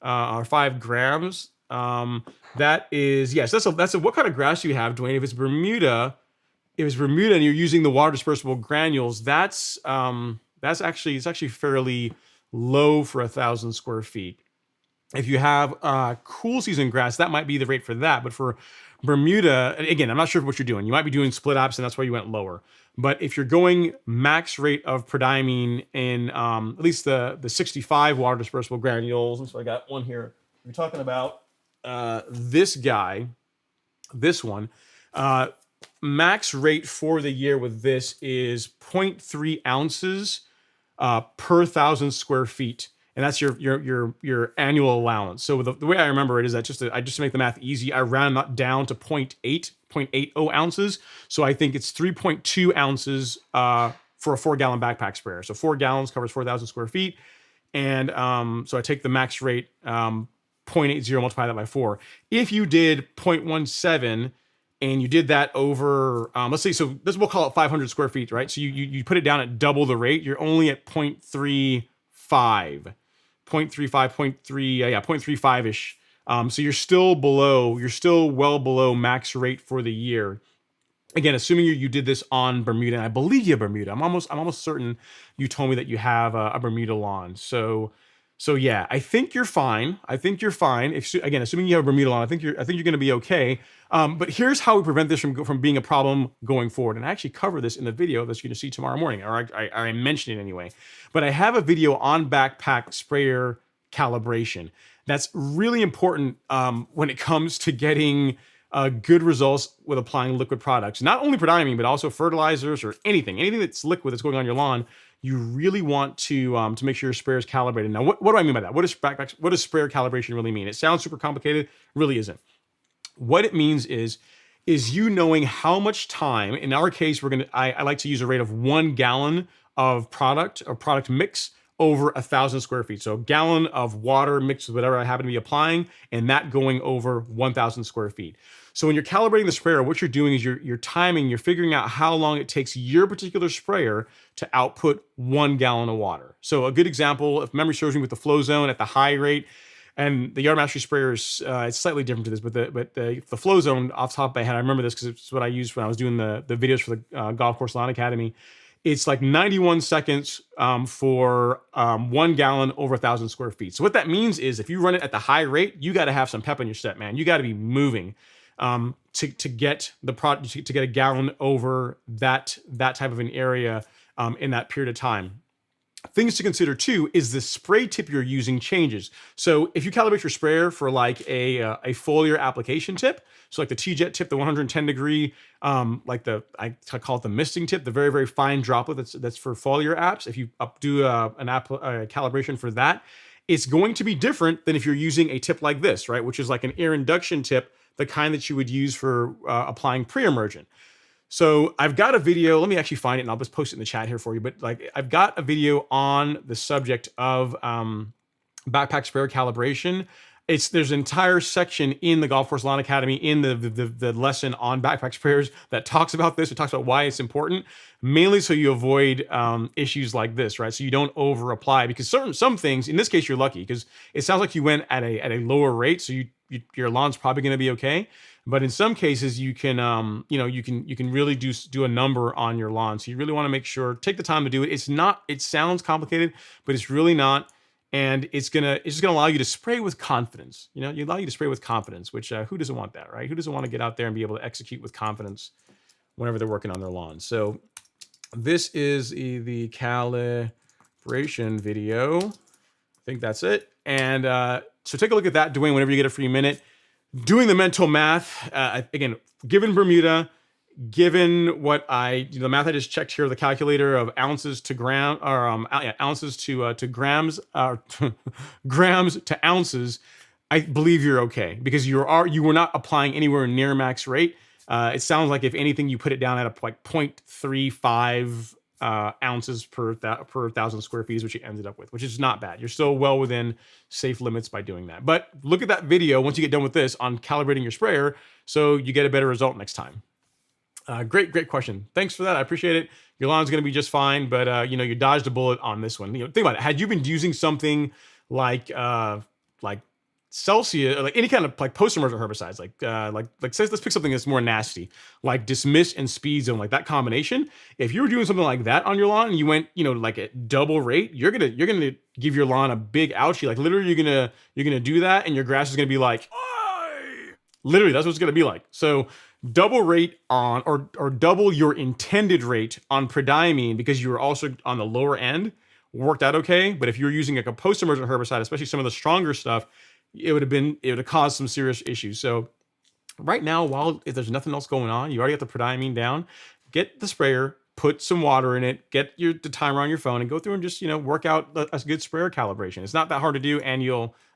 or 5 grams. That is, yes. That's a what kind of grass do you have, Dwayne? If it's Bermuda and you're using the water dispersible granules, it's actually fairly low for 1,000 square feet. If you have cool season grass, that might be the rate for that. But for Bermuda, again, I'm not sure what you're doing. You might be doing split apps, and that's why you went lower. But if you're going max rate of prodiamine in at least the 65 water dispersible granules, so I got one here. You're talking about this one. Max rate for the year with this is 0.3 ounces per 1,000 square feet. And that's your annual allowance. So the way I remember it is that just to make the math easy, I round that down to 0.80 ounces. So I think it's 3.2 ounces for a 4-gallon backpack sprayer. So 4 gallons covers 4,000 square feet. And so I take the max rate, 0.80, multiply that by 4. If you did 0.17 and you did that over, let's say, so we'll call it 500 square feet, right? So you put it down at double the rate, you're only at 0.35. 0.35-ish. So you're still well below max rate for the year. Again, assuming you did this on Bermuda, and I believe you have Bermuda. I'm almost certain you told me that you have a Bermuda lawn. So yeah, I think you're fine. Again, assuming you have a Bermuda lawn, I think you're going to be okay. But here's how we prevent this from being a problem going forward. And I actually cover this in the video that you're going to see tomorrow morning, or I mentioned it anyway. But I have a video on backpack sprayer calibration. That's really important when it comes to getting good results with applying liquid products. Not only prodiamine, but also fertilizers or anything that's liquid that's going on your lawn. You really want to make sure your sprayer is calibrated. Now, what do I mean by that? What does sprayer calibration really mean? It sounds super complicated, really isn't. What it means is you knowing how much time. In our case, I like to use a rate of 1 gallon of product or product mix over 1,000 square feet. So a gallon of water mixed with whatever I happen to be applying, and that going over 1,000 square feet. So when you're calibrating the sprayer, what you're doing is you're timing, you're figuring out how long it takes your particular sprayer to output 1 gallon of water. So a good example, if memory serves me, with the flow zone at the high rate, and the Yard Mastery sprayer is it's slightly different to this, but the flow zone, off the top of my head, I remember this because it's what I used when I was doing the videos for the Golf Course Lawn Academy. It's like 91 seconds for 1 gallon over 1,000 square feet. So what that means is if you run it at the high rate, you got to have some pep in your step, man. You got to be moving to get the product to get a gallon over that type of an area in that period of time. Things to consider too is the spray tip you're using changes. So if you calibrate your sprayer for like a foliar application tip, so like the T-Jet tip, the 110 degree, I call it the misting tip, the very, very fine droplet that's for foliar apps. If you do a calibration for that, it's going to be different than if you're using a tip like this, right? Which is like an air induction tip, the kind that you would use for applying pre-emergent. So I've got a video. Let me actually find it, and I'll just post it in the chat here for you. But like, I've got a video on the subject of backpack sprayer calibration. There's an entire section in the Golf Course Lawn Academy in the lesson on backpack sprayers that talks about this. It talks about why it's important, mainly so you avoid issues like this, right? So you don't over apply, because some things, in this case, you're lucky because it sounds like you went at a lower rate, so your lawn's probably going to be okay. But in some cases, you can you can really do a number on your lawn. So you really want to make sure, take the time to do it. It sounds complicated, but it's really not. And it's just gonna allow you to spray with confidence. You allow you to spray with confidence, which who doesn't want that, right? Who doesn't want to get out there and be able to execute with confidence whenever they're working on their lawn? So this is the calibration video. I think that's it. And so take a look at that, Dwayne, whenever you get a free minute. Doing the mental math, again, given Bermuda, given what the math I just checked here, the calculator of ounces to gram, or ounces to grams, grams to ounces, I believe you're okay, because you were not applying anywhere near max rate. It sounds like, if anything, you put it down at like 0.35 ounces per 1,000 square feet, is what you ended up with, which is not bad. You're still well within safe limits by doing that. But look at that video once you get done with this on calibrating your sprayer, so you get a better result next time. Great question. Thanks for that. I appreciate it. Your lawn's going to be just fine, but you dodged a bullet on this one. Think about it. Had you been using something like Celsius, or like any kind of like post-emergent herbicides, like say, let's pick something that's more nasty, like Dismiss and Speed Zone, like that combination. If you were doing something like that on your lawn and you went, like at double rate, you're gonna give your lawn a big ouchie. Like literally, you're gonna do that, and your grass is gonna be like, "Aye!" Literally, that's what it's gonna be like. So double rate on, or double your intended rate on prodiamine, because you were also on the lower end, worked out okay. But if you're using like a post-emergent herbicide, especially some of the stronger stuff, it would have caused some serious issues. So right now, if there's nothing else going on, you already got the prodiamine down, get the sprayer, put some water in it, get the timer on your phone, and go through and just, work out a good sprayer calibration. It's not that hard to do. And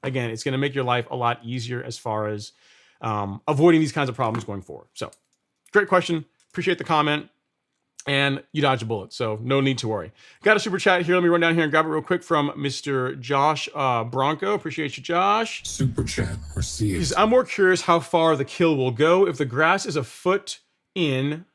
it's going to make your life a lot easier as far as avoiding these kinds of problems going forward. So great question. Appreciate the comment. And you dodged a bullet, so no need to worry. Got a super chat here. Let me run down here and grab it real quick from Mr. Josh Bronco. Appreciate you, Josh. Super chat received. I'm more curious how far the kill will go if the grass is a foot in.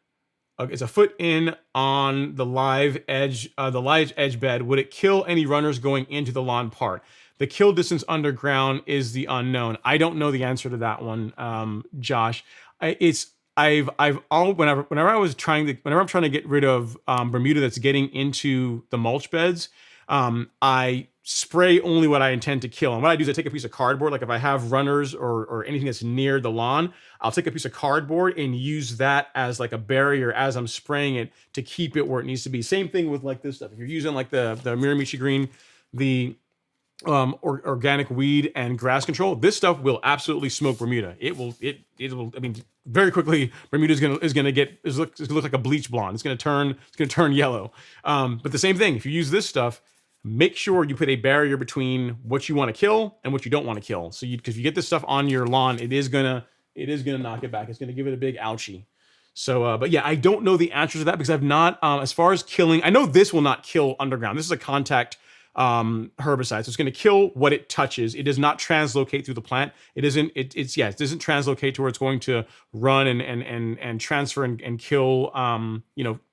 It's a foot in on the live edge bed. Would it kill any runners going into the lawn part? The kill distance underground is the unknown. I don't know the answer to that one, Josh. Whenever I'm trying to get rid of Bermuda that's getting into the mulch beds, I spray only what I intend to kill. And what I do is I take a piece of cardboard. Like if I have runners or anything that's near the lawn, I'll take a piece of cardboard and use that as like a barrier as I'm spraying it to keep it where it needs to be. Same thing with like this stuff. If you're using like the Miramichi Green, the organic weed and grass control, this stuff will absolutely smoke Bermuda. It will. I mean, very quickly, Bermuda is gonna look like a bleach blonde. It's gonna turn yellow. But the same thing, if you use this stuff, make sure you put a barrier between what you want to kill and what you don't want to kill. So because if you get this stuff on your lawn, it is gonna knock it back. It's gonna give it a big ouchie. So, but yeah, I don't know the answer to that because I've not, as far as killing, I know this will not kill underground. This is a contact herbicide, so it's going to kill what it touches. It does not translocate through the plant. It doesn't translocate to where it's going to run and transfer and kill.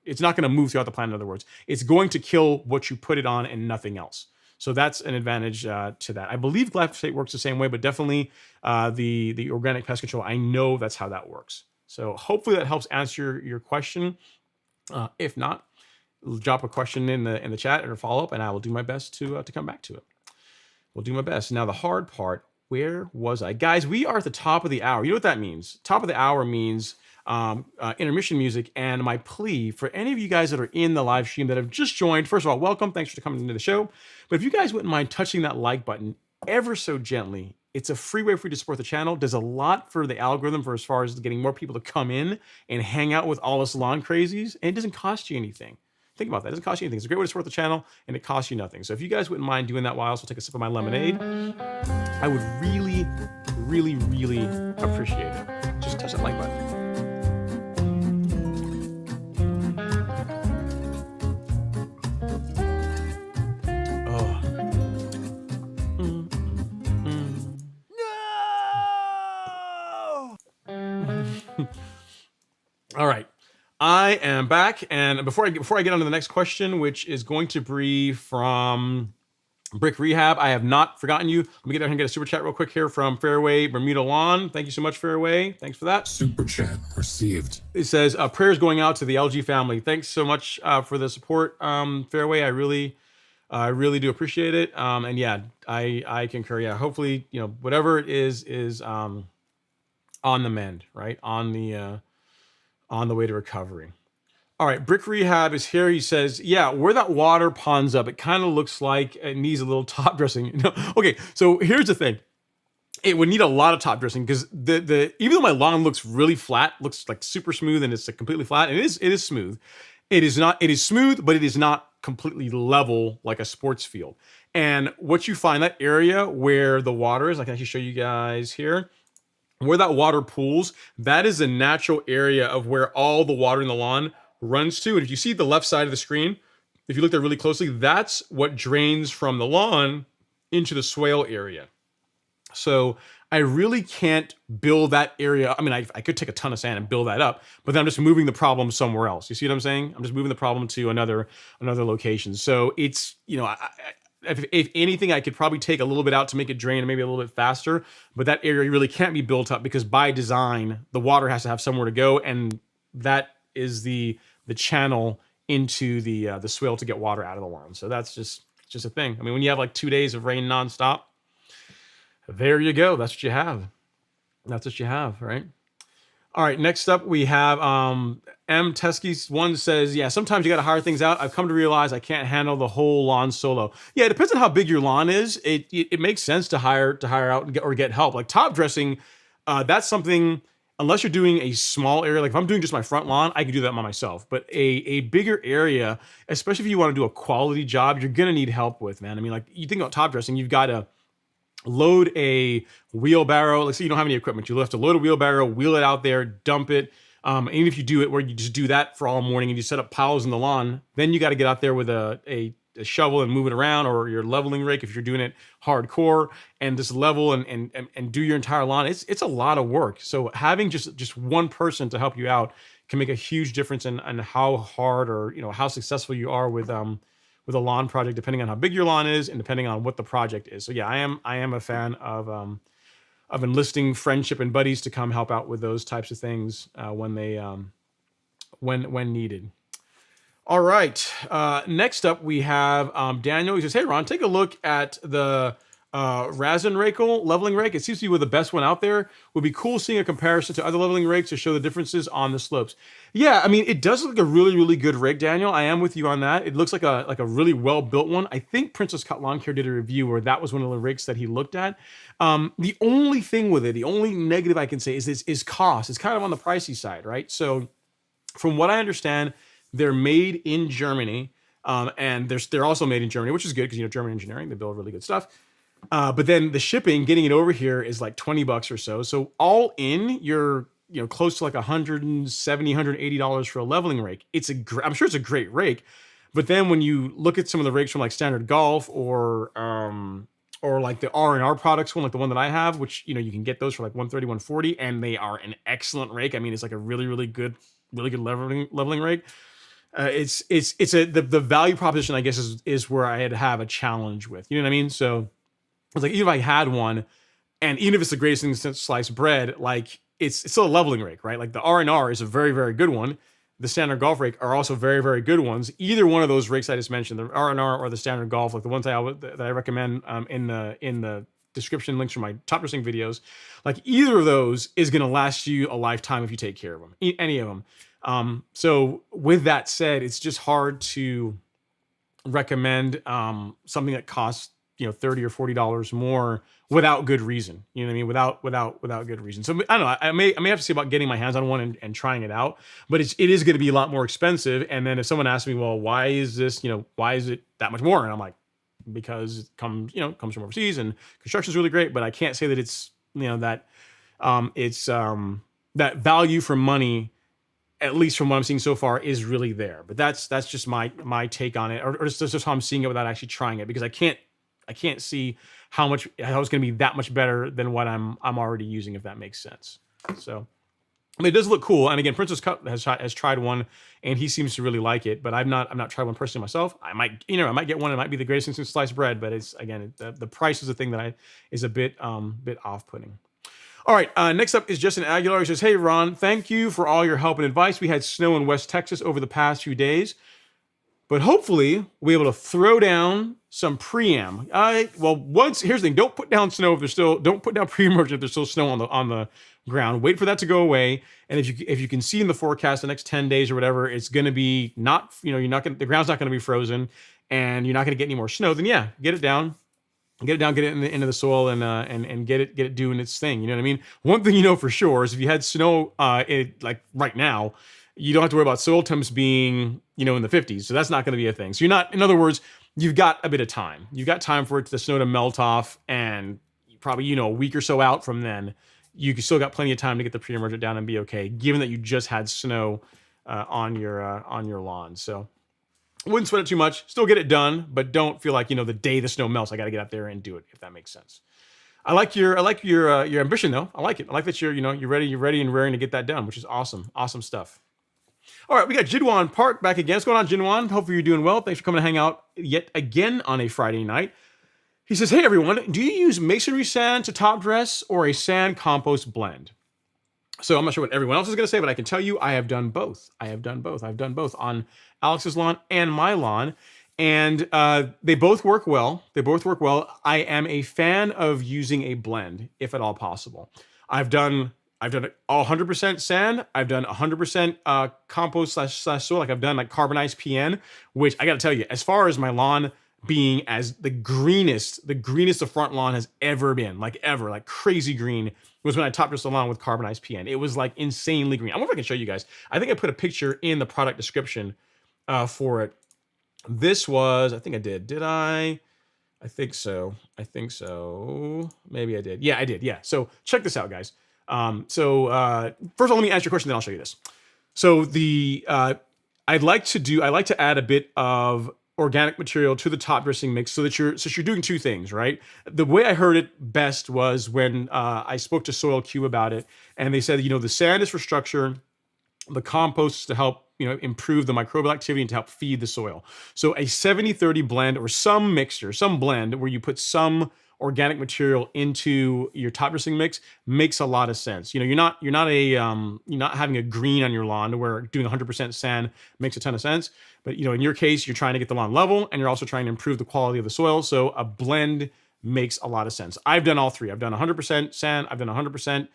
It's not going to move throughout the plant. In other words, it's going to kill what you put it on and nothing else. So that's an advantage to that. I believe glyphosate works the same way, but definitely the organic pest control, I know that's how that works. So hopefully that helps answer your question. If not, drop a question in the chat or follow up, and I will do my best to come back to it. We'll do my best. Now the hard part, where was I? Guys, we are at the top of the hour. You know what that means? Top of the hour means intermission music. And my plea for any of you guys that are in the live stream that have just joined, first of all, welcome. Thanks for coming into the show. But if you guys wouldn't mind touching that like button ever so gently, it's a free way for you to support the channel. Does a lot for the algorithm for as far as getting more people to come in and hang out with all us lawn crazies. And it doesn't cost you anything. Think about that. It doesn't cost you anything. It's a great way to support the channel, and it costs you nothing. So if you guys wouldn't mind doing that while I also take a sip of my lemonade, I would really, really, really appreciate it. Just touch that like button. All right. I am back, and before I get on to the next question, which is going to be from Brick Rehab, I have not forgotten you. Let me get down here and get a super chat real quick here from Fairway Bermuda Lawn. Thank you so much, Fairway. Thanks for that. Super chat received. It says prayers going out to the LG family. Thanks so much for the support, Fairway. I really do appreciate it. And yeah, I concur. Yeah, hopefully whatever it is on the mend, right? On the way to recovery. All right, Brick Rehab is here. He says, yeah, where that water ponds up, it kind of looks like it needs a little top dressing. Okay, so here's the thing. It would need a lot of top dressing because the even though my lawn looks really flat, looks like super smooth, and it's like completely flat, and it is smooth. It is smooth, but it is not completely level like a sports field. And what you find, that area where the water is, I can actually show you guys here, where that water pools, that is a natural area of where all the water in the lawn runs to. And if you see the left side of the screen, if you look there really closely, that's what drains from the lawn into the swale area. So I really can't build that area. I mean, I could take a ton of sand and build that up, but then I'm just moving the problem somewhere else. You see what I'm saying? I'm just moving the problem to another location. So it's, if anything, I could probably take a little bit out to make it drain maybe a little bit faster, but that area really can't be built up because by design, the water has to have somewhere to go, and that is the channel into the swale to get water out of the lawn. So that's just a thing. I mean, when you have like 2 days of rain nonstop, there you go. That's what you have. That's what you have, right? All right, next up we have M. Teskey. One says, yeah, sometimes you got to hire things out. I've come to realize I can't handle the whole lawn solo. Yeah, it depends on how big your lawn is. It makes sense to hire out or get help. Like top dressing, that's something, unless you're doing a small area, like if I'm doing just my front lawn, I can do that by myself. But a bigger area, especially if you want to do a quality job, you're going to need help with, man. I mean, like you think about top dressing, you've got to load a wheelbarrow. Let's say you don't have any equipment. You'll have to load a wheelbarrow, wheel it out there, dump it. And if you do it where you just do that for all morning and you set up piles in the lawn, then you got to get out there with a shovel and move it around, or your leveling rake if you're doing it hardcore, and just level and do your entire lawn. It's a lot of work. So having just one person to help you out can make a huge difference in how hard or how successful you are with a lawn project, depending on how big your lawn is and depending on what the project is. So yeah, I am a fan of enlisting friendship and buddies to come help out with those types of things when needed. All right. Next up, we have Daniel. He says, hey, Ron, take a look at the Rasen leveling rake. It seems to be the best one out there. Would be cool seeing a comparison to other leveling rakes to show the differences on the slopes. Yeah, I mean, it does look like a really, really good rake, Daniel. I am with you on that. It looks like a really well-built one. I think Princess Cut Lawn Care did a review where that was one of the rakes that he looked at. The only thing with it, the only negative I can say is cost. It's kind of on the pricey side, right? So from what I understand, they're made in Germany, and they're also made in Germany, which is good because German engineering, they build really good stuff. But then the shipping, getting it over here is like $20 or so. So all in, you're close to like $170, $180 for a leveling rake. I'm sure it's a great rake, but then when you look at some of the rakes from like Standard Golf or like the R&R products one, like the one that I have, which you can get those for like $130, $140, and they are an excellent rake. I mean, it's like a really, really good leveling rake. The value proposition, I guess, is where I have a challenge with. You know what I mean? So it's like, even if I had one, and even if it's the greatest thing since sliced bread, like it's still a leveling rake, right? Like the R&R is a very, very good one. The Standard Golf rake are also very, very good ones. Either one of those rakes I just mentioned, the R&R or the Standard Golf, like the ones that I recommend in the description links for my top dressing videos, like either of those is going to last you a lifetime if you take care of them, any of them. So with that said, it's just hard to recommend something that costs $30 or $40 more without good reason. You know what I mean? Without good reason. So I don't know. I may have to see about getting my hands on one and trying it out. But it is going to be a lot more expensive. And then if someone asks me, well, why is this? Why is it that much more? And I'm like, because it comes from overseas and construction is really great. But I can't say that it's that value for money, at least from what I'm seeing so far, is really there. But that's just my take on it, or just how I'm seeing it without actually trying it, because I can't see how it's going to be that much better than what I'm already using, if that makes sense. So I mean, it does look cool. And again, Princess Cut has tried one, and he seems to really like it. But I'm not tried one personally myself. I might get one. It might be the greatest thing since sliced bread. But it's again the price is the thing that is a bit off putting. All right, next up is Justin Aguilar. He says, "Hey Ron, thank you for all your help and advice. We had snow in West Texas over the past few days, but hopefully we'll be able to throw down some pre-em. Here's the thing: don't put down snow if there's still. Don't put down pre-emergent if there's still snow on the ground. Wait for that to go away. And if you can see in the forecast the next 10 days or whatever, it's going to be not the ground's not going to be frozen, and you're not going to get any more snow. Then yeah, get it down." Get it down, get it into the soil, and get it doing its thing. You know what I mean? One thing you know for sure is if you had snow, like right now, you don't have to worry about soil temps being in the 50s. So that's not going to be a thing. So you're not. In other words, you've got a bit of time. You've got time for the snow to melt off, and probably a week or so out from then, you still got plenty of time to get the pre-emergent down and be okay. Given that you just had snow on your lawn, so. Wouldn't sweat it too much. Still get it done, but don't feel like the day the snow melts, I got to get out there and do it. If that makes sense. I like your ambition though. I like it. I like that you're ready and raring to get that done, which is awesome. Awesome stuff. All right, we got Jinwan Park back again. What's going on, Jinwan? Hopefully you're doing well. Thanks for coming to hang out yet again on a Friday night. He says, "Hey everyone, do you use masonry sand to top dress or a sand compost blend?" So I'm not sure what everyone else is going to say, but I can tell you I have done both. I've done both on Alex's lawn and my lawn, and they both work well. I am a fan of using a blend, if at all possible. I've done all 100% sand. I've done 100% compost slash soil. Like I've done like carbonized PN, which I got to tell you, as far as my lawn being as the greenest the front lawn has ever been, like crazy green, was when I top dressed the lawn with carbonized PN. It was like insanely green. I wonder if I can show you guys. I think I put a picture in the product description for it. This was, I think I did. Did I? I think so. Maybe I did. Yeah, I did. Yeah. So check this out, guys. First of all, let me answer your question, then I'll show you this. So I like to add a bit of organic material to the top dressing mix so that you're doing two things, right? The way I heard it best was when I spoke to Soil Cube about it, and they said, the sand is for structure, the compost is to help improve the microbial activity and to help feed the soil. So a 70-30 blend or some blend where you put some organic material into your top dressing mix makes a lot of sense. You're not having a green on your lawn where doing 100% sand makes a ton of sense. But in your case, you're trying to get the lawn level and you're also trying to improve the quality of the soil. So a blend makes a lot of sense. I've done all three. I've done 100% sand. I've done 100%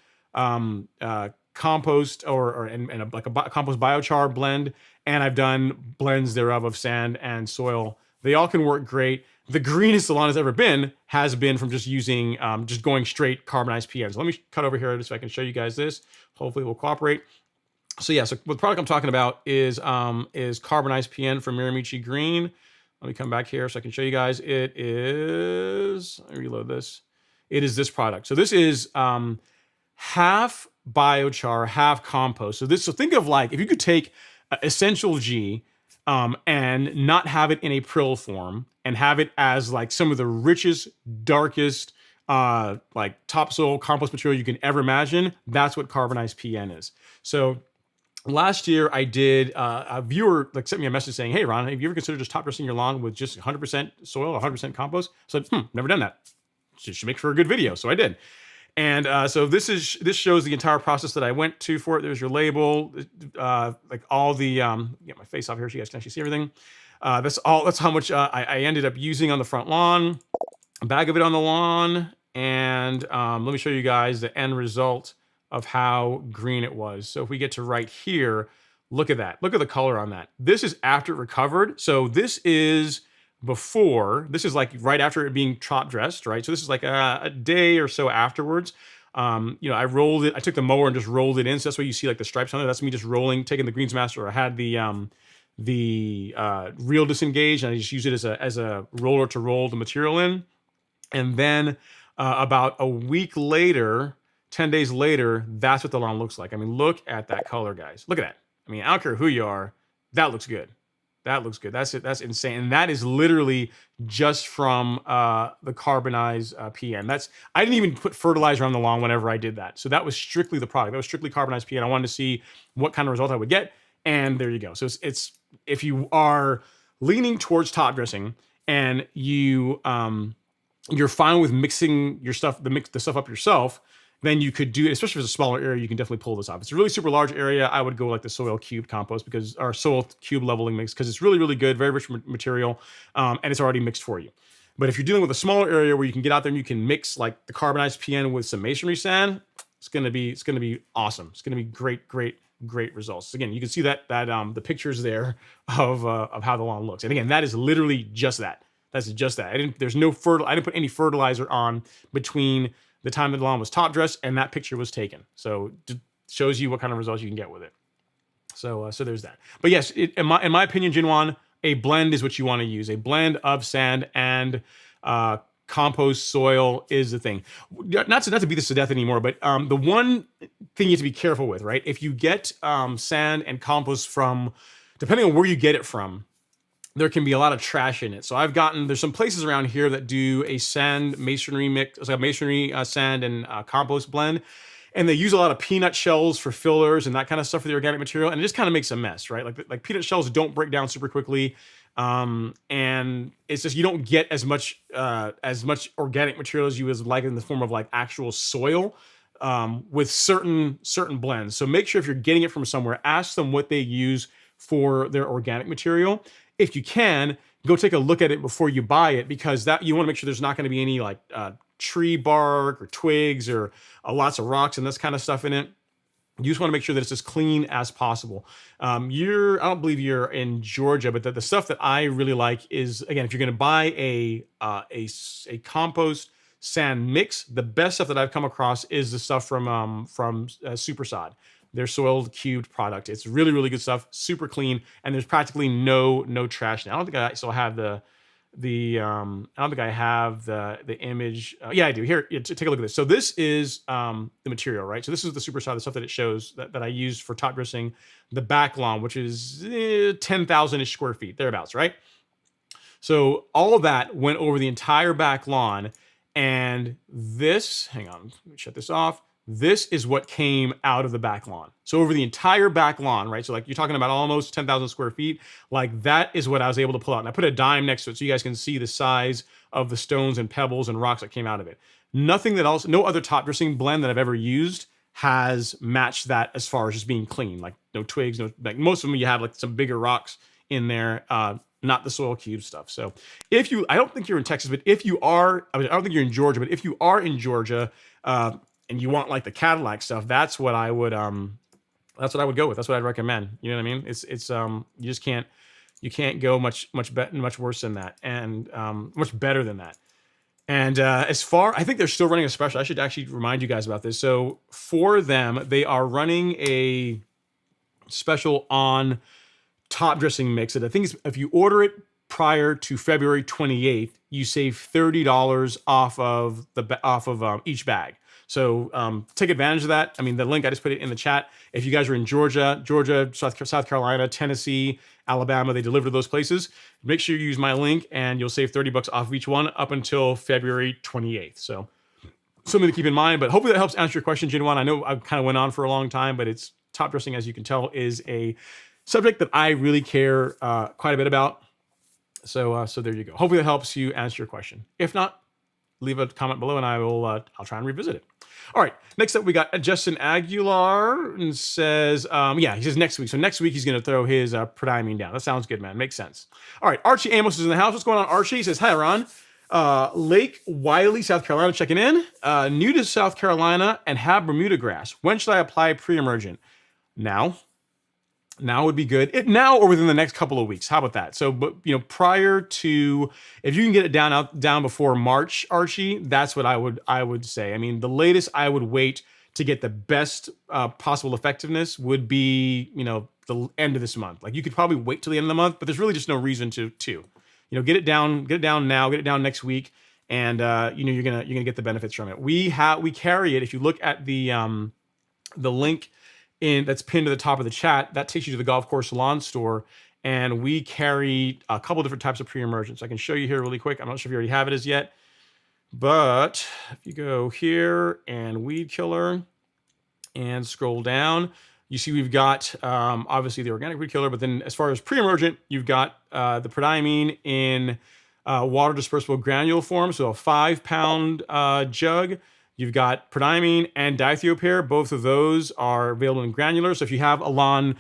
compost and like a compost biochar blend, and I've done blends thereof of sand and soil. They all can work great. The greenest the lawn has ever been has been from just using just going straight carbonized PN. So let me cut over here so I can show you guys this. Hopefully it will cooperate. So yeah, so the product I'm talking about is carbonized PN from Miramichi Green. Let me come back here so I can show you guys. It is, let me reload this. It is this product. So this is half biochar, half compost. So think of like, if you could take Essential G and not have it in a prill form and have it as like some of the richest, darkest, like topsoil compost material you can ever imagine, that's what carbonized PN is. So last year I did, a viewer like sent me a message saying, "Hey Ron, have you ever considered just top dressing your lawn with just 100% soil, 100% compost?" So never done that. Should make for a good video. So I did. And so this shows the entire process that I went to for it. There's your label, like all the get my face off here so you guys can actually see everything. That's how much I ended up using on the front lawn, a bag of it on the lawn, and let me show you guys the end result of how green it was. So if we get to right here, look at that. Look at the color on that. This is after it recovered. So this is before. This is like right after it being top dressed, right? So this is like a day or so afterwards. I rolled it. I took the mower and just rolled it in. So that's why you see like the stripes on it. That's me just rolling, taking the Greensmaster. I had the reel disengaged, and I just use it as a roller to roll the material in. And then about a week later, 10 days later, that's what the lawn looks like. I mean, look at that color, guys. Look at that. I mean, I don't care who you are. That looks good. That looks good. That's it. That's insane. And that is literally just from the carbonized PN. I didn't even put fertilizer on the lawn whenever I did that. So that was strictly the product. That was strictly carbonized PN. I wanted to see what kind of result I would get. And there you go. So it's if you are leaning towards top dressing and you're fine with mixing your stuff, the stuff up yourself, then you could do, especially if it's a smaller area, you can definitely pull this off. If it's a really super large area, I would go like the soil cube compost or soil cube leveling mix, because it's really, really good, very rich material, and it's already mixed for you. But if you're dealing with a smaller area where you can get out there and you can mix like the carbonized PN with some masonry sand, it's gonna be awesome. It's gonna be great results. Again, you can see that the pictures there of how the lawn looks. And again, that is literally just that. That's just that. I didn't put any fertilizer on between the time that the lawn was top dressed and that picture was taken. So it shows you what kind of results you can get with it. So there's that. But yes, in my opinion, Jinwan, a blend is what you want to use. A blend of sand and compost soil is the thing. Not to beat this to death anymore, but the one thing you have to be careful with, right? If you get sand and compost from, depending on where you get it from, there can be a lot of trash in it. So there's some places around here that do a sand masonry mix, like a masonry sand and compost blend. And they use a lot of peanut shells for fillers and that kind of stuff for the organic material. And it just kind of makes a mess, right? Like peanut shells don't break down super quickly. And it's just, you don't get as much organic material as you would like in the form of like actual soil with certain blends. So make sure if you're getting it from somewhere, ask them what they use for their organic material. If you can, go take a look at it before you buy it, because that you want to make sure there's not going to be any like tree bark or twigs or lots of rocks and this kind of stuff in it. You just want to make sure that it's as clean as possible. I don't believe you're in Georgia, but the stuff that I really like is, again, if you're going to buy a compost sand mix, the best stuff that I've come across is the stuff from Supersod, their soil cubed product. It's really, really good stuff, super clean, and there's practically no trash. Now, I don't think I still have I don't think I have the image. Yeah, I do. Here, take a look at this. So this is the material, right? So this is the Supersod, the stuff that it shows that I used for top dressing the back lawn, which is 10,000-ish square feet, thereabouts, right? So all of that went over the entire back lawn, and this, hang on, let me shut this off. This is what came out of the back lawn. So over the entire back lawn, right? So like you're talking about almost 10,000 square feet, like that is what I was able to pull out. And I put a dime next to it so you guys can see the size of the stones and pebbles and rocks that came out of it. No other top dressing blend that I've ever used has matched that as far as just being clean. Like no twigs, like most of them you have like some bigger rocks in there, not the soil cube stuff. So I don't think you're in Texas, but if you are, I don't think you're in Georgia, but if you are in Georgia, and you want like the Cadillac stuff, that's what I would go with. That's what I'd recommend. You know what I mean? It's you can't go much worse than that, and much better than that. And I think they're still running a special. I should actually remind you guys about this. So for them, they are running a special on top dressing mix. And I think if you order it prior to February 28th, you save $30 off of each bag. So take advantage of that. I mean, the link, I just put it in the chat. If you guys are in Georgia, South Carolina, Tennessee, Alabama, they deliver to those places. Make sure you use my link and you'll save $30 off of each one up until February 28th. So something to keep in mind, but hopefully that helps answer your question, Jinwan. I know I kind of went on for a long time, but it's top dressing, as you can tell, is a subject that I really care quite a bit about. So there you go. Hopefully that helps you answer your question. If not, leave a comment below and I'll try and revisit it. All right, next up we got Justin Aguilar, and says, he says next week. So next week he's going to throw his prodiamine down. That sounds good, man. Makes sense. All right, Archie Amos is in the house. What's going on, Archie? He says, hi, Ron. Lake Wiley, South Carolina, checking in. New to South Carolina and have Bermuda grass. When should I apply pre-emergent? Now would be good. Now or within the next couple of weeks. How about that? So, but prior to, if you can get it down before March, Archie, that's what I would say. I mean, the latest I would wait to get the best possible effectiveness would be the end of this month. Like you could probably wait till the end of the month, but there's really just no reason to get it down now, get it down next week, and you're gonna get the benefits from it. We carry it. If you look at the link that's pinned to the top of the chat, that takes you to the golf course lawn store, and we carry a couple different types of pre-emergents. I can show you here really quick. I'm not sure if you already have it as yet, but if you go here and weed killer and scroll down, you see we've got obviously the organic weed killer, but then as far as pre-emergent, you've got the prodiamine in water dispersible granule form, so a 5-pound jug. You've got prodiamine and diethiopyr. Both of those are available in granular. So if you have a lawn,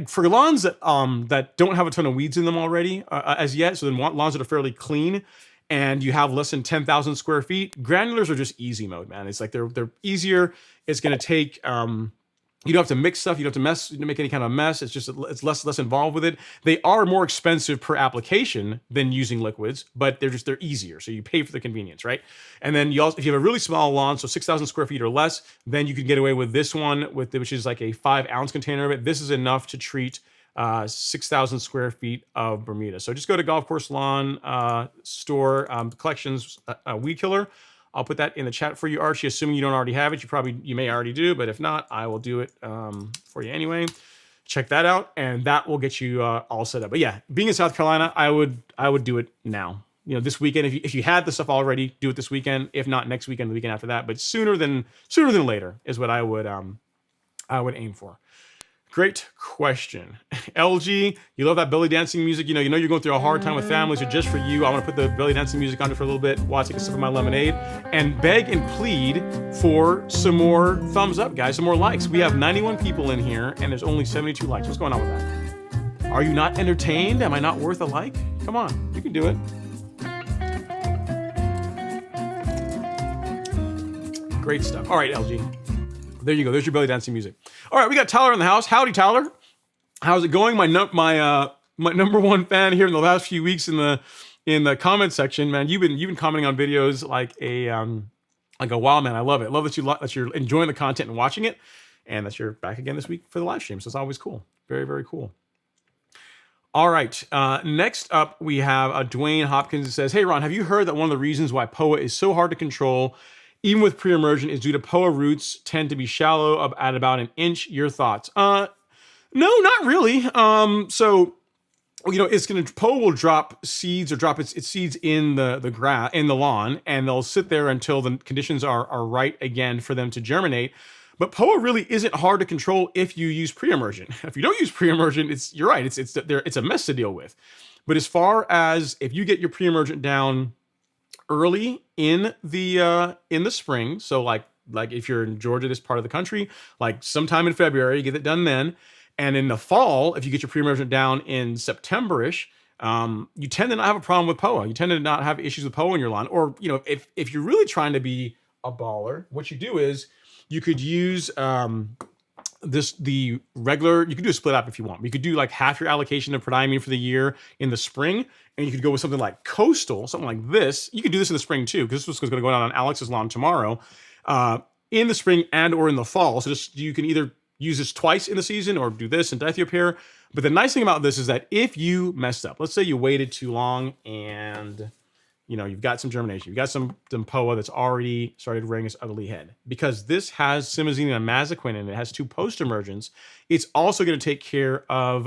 for lawns that don't have a ton of weeds in them already as yet, so then lawns that are fairly clean, and you have less than 10,000 square feet, granulars are just easy mode, man. It's like they're easier. It's going to take you don't have to mix stuff. You don't have to make any kind of mess. It's just it's less involved with it. They are more expensive per application than using liquids, but they're easier. So you pay for the convenience, right? And then you also, if you have a really small lawn, so 6,000 square feet or less, then you can get away with this one which is like a 5-ounce container of it. This is enough to treat 6,000 square feet of Bermuda. So just go to Golf Course Lawn Store Collections Weed Killer. I'll put that in the chat for you, Archie, assuming you don't already have it. You may already do, but if not, I will do it for you anyway. Check that out, and that will get you all set up. But yeah, being in South Carolina, I would do it now. You know, this weekend. If you had the stuff already, do it this weekend. If not, next weekend, the weekend after that. But sooner than later is what I would aim for. Great question. LG, you love that belly dancing music. You know you're going through a hard time with family, so just for you, I want to put the belly dancing music on it for a little bit while I take a sip of my lemonade and beg and plead for some more thumbs up, guys, some more likes. We have 91 people in here, and there's only 72 likes. What's going on with that? Are you not entertained? Am I not worth a like? Come on, you can do it. Great stuff. All right, LG. There you go. There's your belly dancing music. All right, we got Tyler in the house. Howdy, Tyler. How's it going? My number one fan here in the last few weeks in the comment section, man. You've been commenting on videos like a wow, man. I love it. Love that you're enjoying the content and watching it, and that you're back again this week for the live stream. So it's always cool. Very, very cool. All right. Next up, we have Dwayne Hopkins that says, "Hey, Ron, have you heard that one of the reasons why POA is so hard to control, even with pre-emergent, is due to POA roots tend to be shallow at about an inch? Your thoughts?" No, not really. So, POA will drop seeds or drop its seeds in the grass, in the lawn, and they'll sit there until the conditions are right again for them to germinate. But POA really isn't hard to control if you use pre-emergent. If you don't use pre-emergent, you're right. It's a mess to deal with. But as far as if you get your pre-emergent down early in the spring, so like if you're in Georgia, this part of the country, like sometime in February, you get it done then. And in the fall, if you get your pre-emergent down in September-ish, you tend to not have a problem with POA. You tend to not have issues with POA in your lawn. Or, if you're really trying to be a baller, what you do is you could use you could do a split up if you want. You could do like half your allocation of prodiamine for the year in the spring, and you could go with something like Coastal, something like this. You could do this in the spring too, because this was going to go down on Alex's lawn tomorrow, in the spring and or in the fall. So you can either use this twice in the season or do this and diethiopyr. But the nice thing about this is that if you messed up, let's say you waited too long and you've got some germination, you've got some POA that's already started rearing its ugly head. Because this has simazine and mazaquin and it has 2 post-emergents, it's also going to take care of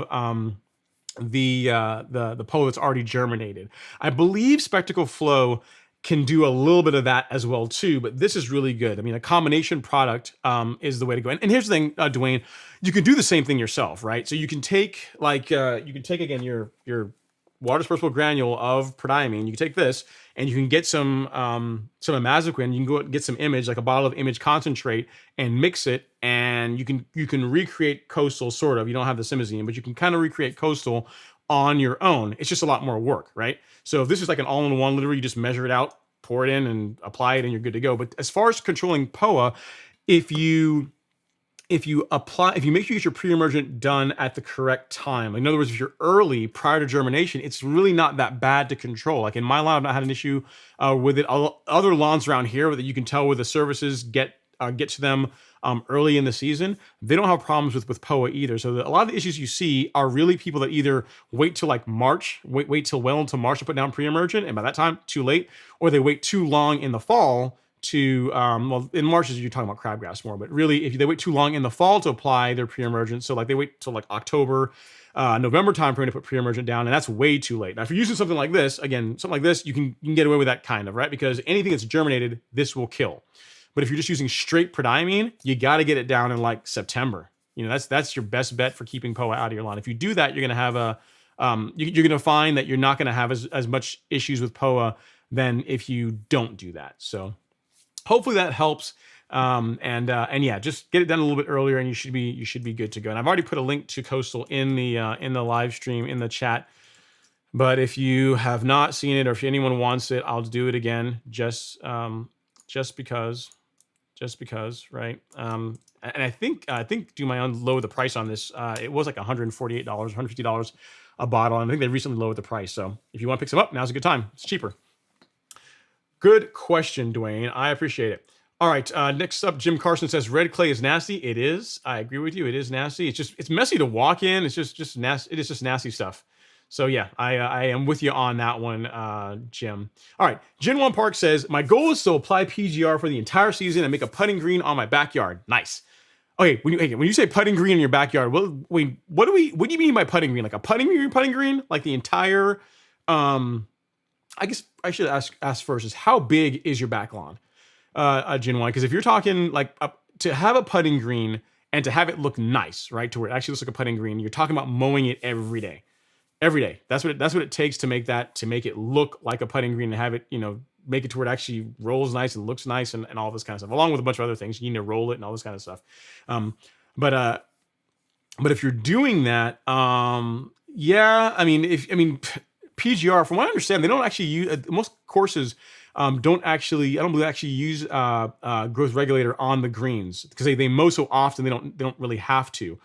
the POA that's already germinated. I believe Spectacle Flow can do a little bit of that as well too, but this is really good. I mean, a combination product is the way to go. And here's the thing, Dwayne, you can do the same thing yourself, right? So you can take again your water dispersible granule of prodiamine. You can take this and you can get some amazaquin. You can go get some image, like a bottle of image concentrate, and mix it. And you can recreate Coastal, sort of. You don't have the simazine, but you can kind of recreate Coastal on your own. It's just a lot more work, right? So if this is like an all-in-one, literally you just measure it out, pour it in, and apply it, and you're good to go. But as far as controlling POA, if you make sure you get your pre-emergent done at the correct time, like in other words, if you're early prior to germination, it's really not that bad to control. Like in my lawn, I've not had an issue with it. Other lawns around here that you can tell where the services get to them early in the season, they don't have problems with POA either. So a lot of the issues you see are really people that either wait till like March, wait till well into March to put down pre-emergent, and by that time, too late, or they wait too long in the fall to, well, in March you're talking about crabgrass more, but really if they wait too long in the fall to apply their pre-emergent, so like they wait till like October, November timeframe to put pre-emergent down, and that's way too late. Now, if you're using something like this, again, something like this, you can get away with that kind of, right? Because anything that's germinated, this will kill. But if you're just using straight prodiamine, you got to get it down in like September. That's your best bet for keeping POA out of your lawn. If you do that, you're going to have you're going to find that you're not going to have as much issues with POA than if you don't do that. So hopefully that helps. And yeah, just get it done a little bit earlier, and you should be good to go. And I've already put a link to Coastal in the live stream in the chat. But if you have not seen it, or if anyone wants it, I'll do it again, just because, right? And I think do my own lower the price on this. It was like $148, $150 a bottle, and I think they recently lowered the price. So if you want to pick some up, now's a good time. It's cheaper. Good question, Dwayne. I appreciate it. All right, next up, Jim Carson says red clay is nasty. It is. I agree with you. It is nasty. It's messy to walk in. It's just nasty. It is just nasty stuff. So yeah, I am with you on that one, Jim. All right, Jin One Park says my goal is to apply PGR for the entire season and make a putting green on my backyard. Nice. Okay, when you say putting green in your backyard, what do you mean by putting green? Like a putting green? Like the entire? I guess I should ask first is how big is your back lawn? Jin One, because if you're talking like to have a putting green and to have it look nice, right, to where it actually looks like a putting green, you're talking about mowing it every day. That's what it takes to make it look like a putting green and have it, make it to where it actually rolls nice and looks nice and all this kind of stuff, along with a bunch of other things. You need to roll it and all this kind of stuff. But if you're doing that, yeah, I mean, PGR, from what I understand, they don't actually use most courses. Don't actually use growth regulator on the greens because they mow so often they don't really have to.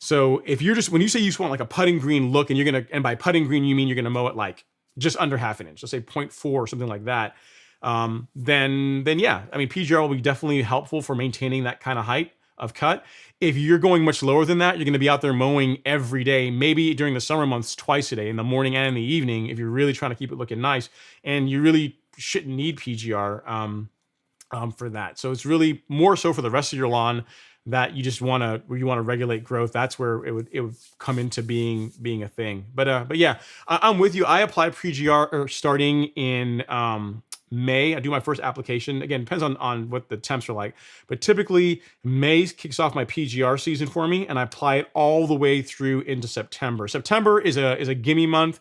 So if you're when you say you just want like a putting green look, and by putting green you mean you're gonna mow it like just under half an inch, let's say 0.4 or something like that, then yeah, I mean PGR will be definitely helpful for maintaining that kind of height of cut. If you're going much lower than that, you're going to be out there mowing every day, maybe during the summer months twice a day, in the morning and in the evening, if you're really trying to keep it looking nice. And you really shouldn't need PGR for that. So it's really more so for the rest of your lawn that you just want to regulate growth. That's where it would come into being a thing. But yeah, I'm with you. I apply PGR starting in May. I do my first application. Again, depends on what the temps are like, but typically May kicks off my PGR season for me, and I apply it all the way through into September. September is a gimme month,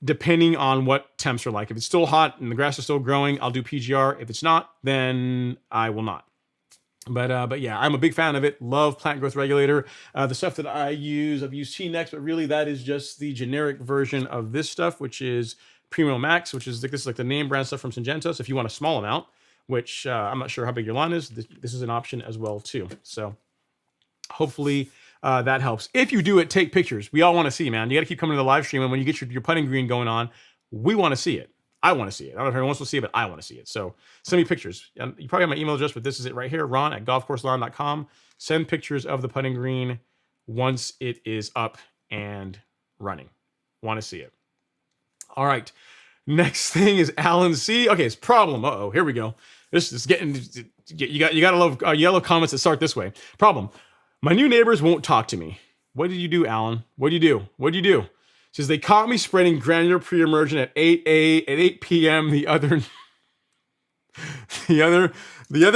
depending on what temps are like. If it's still hot and the grass is still growing, I'll do PGR. If it's not, then I will not. But yeah, I'm a big fan of it. Love plant growth regulator. The stuff that I've used T-Next, but really that is just the generic version of this stuff, which is Primo Max, which is this is like the name brand stuff from Syngenta. So if you want a small amount, which I'm not sure how big your lawn is, this is an option as well too. So hopefully that helps. If you do it, take pictures. We all want to see, man. You got to keep coming to the live stream, and when you get your putting green going on, we want to see it. I want to see it. I don't know if everyone wants to see it, but I want to see it. So send me pictures. You probably have my email address, but this is it right here, ron@golfcourselawn.com. Send pictures of the putting green once it is up and running. Want to see it. All right. Next thing is Alan C. Okay, it's problem. Uh-oh, here we go. This is getting, you got to love yellow comments that start this way. Problem. My new neighbors won't talk to me. What did you do, Alan? What did you do? Says they caught me spreading granular pre-emergent at 8 p.m. the other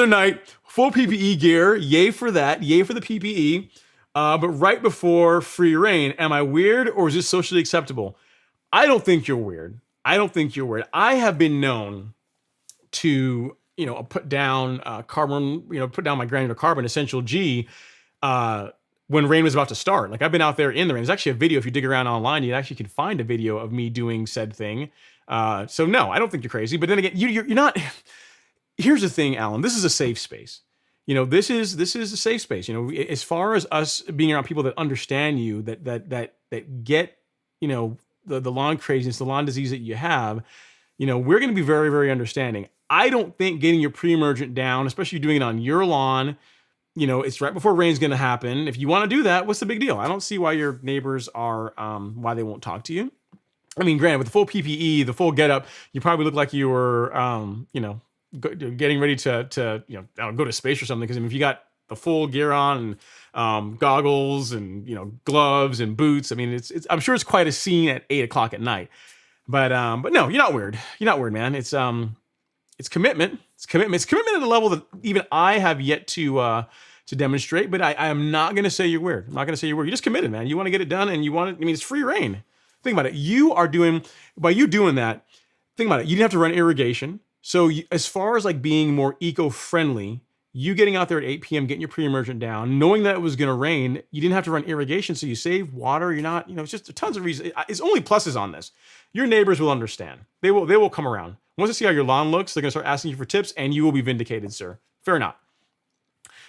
night. Full PPE gear. Yay for that. Yay for the PPE. But right before free reign. Am I weird or is this socially acceptable? I don't think you're weird. I have been known to, put down carbon, put down my granular carbon essential G when rain was about to start. Like I've been out there in the rain. There's actually a video, if you dig around online, you actually can find a video of me doing said thing. So no, I don't think you're crazy. But then again, you're not. Here's the thing, Alan. This is a safe space. This is a safe space. As far as us being around people that understand you, that get, the lawn craziness, the lawn disease that you have, we're going to be very, very understanding. I don't think getting your pre-emergent down, especially doing it on your lawn, it's right before rain's going to happen. If you want to do that, what's the big deal? I don't see why your neighbors are, why they won't talk to you. I mean, granted, with the full PPE, the full getup, you probably look like you were, getting ready to go to space or something. Because I mean, if you got the full gear on and goggles and gloves and boots, I mean, it's I'm sure it's quite a scene at 8 o'clock at night. But no, you're not weird. You're not weird, man. It's commitment. It's commitment. It's commitment at a level that even I have yet to demonstrate. But I am not going to say you're weird. I'm not going to say you're weird. You're just committed, man. You want to get it done, and you want it. I mean, it's free reign. Think about it. You are doing by you doing that. Think about it. You didn't have to run irrigation. So as far as like being more eco-friendly, you getting out there at 8 p.m., getting your pre-emergent down, knowing that it was going to rain, you didn't have to run irrigation, so you save water. You're not, it's just tons of reasons. It's only pluses on this. Your neighbors will understand. They will come around. Once they see how your lawn looks, they're going to start asking you for tips, and you will be vindicated, sir. Fair enough.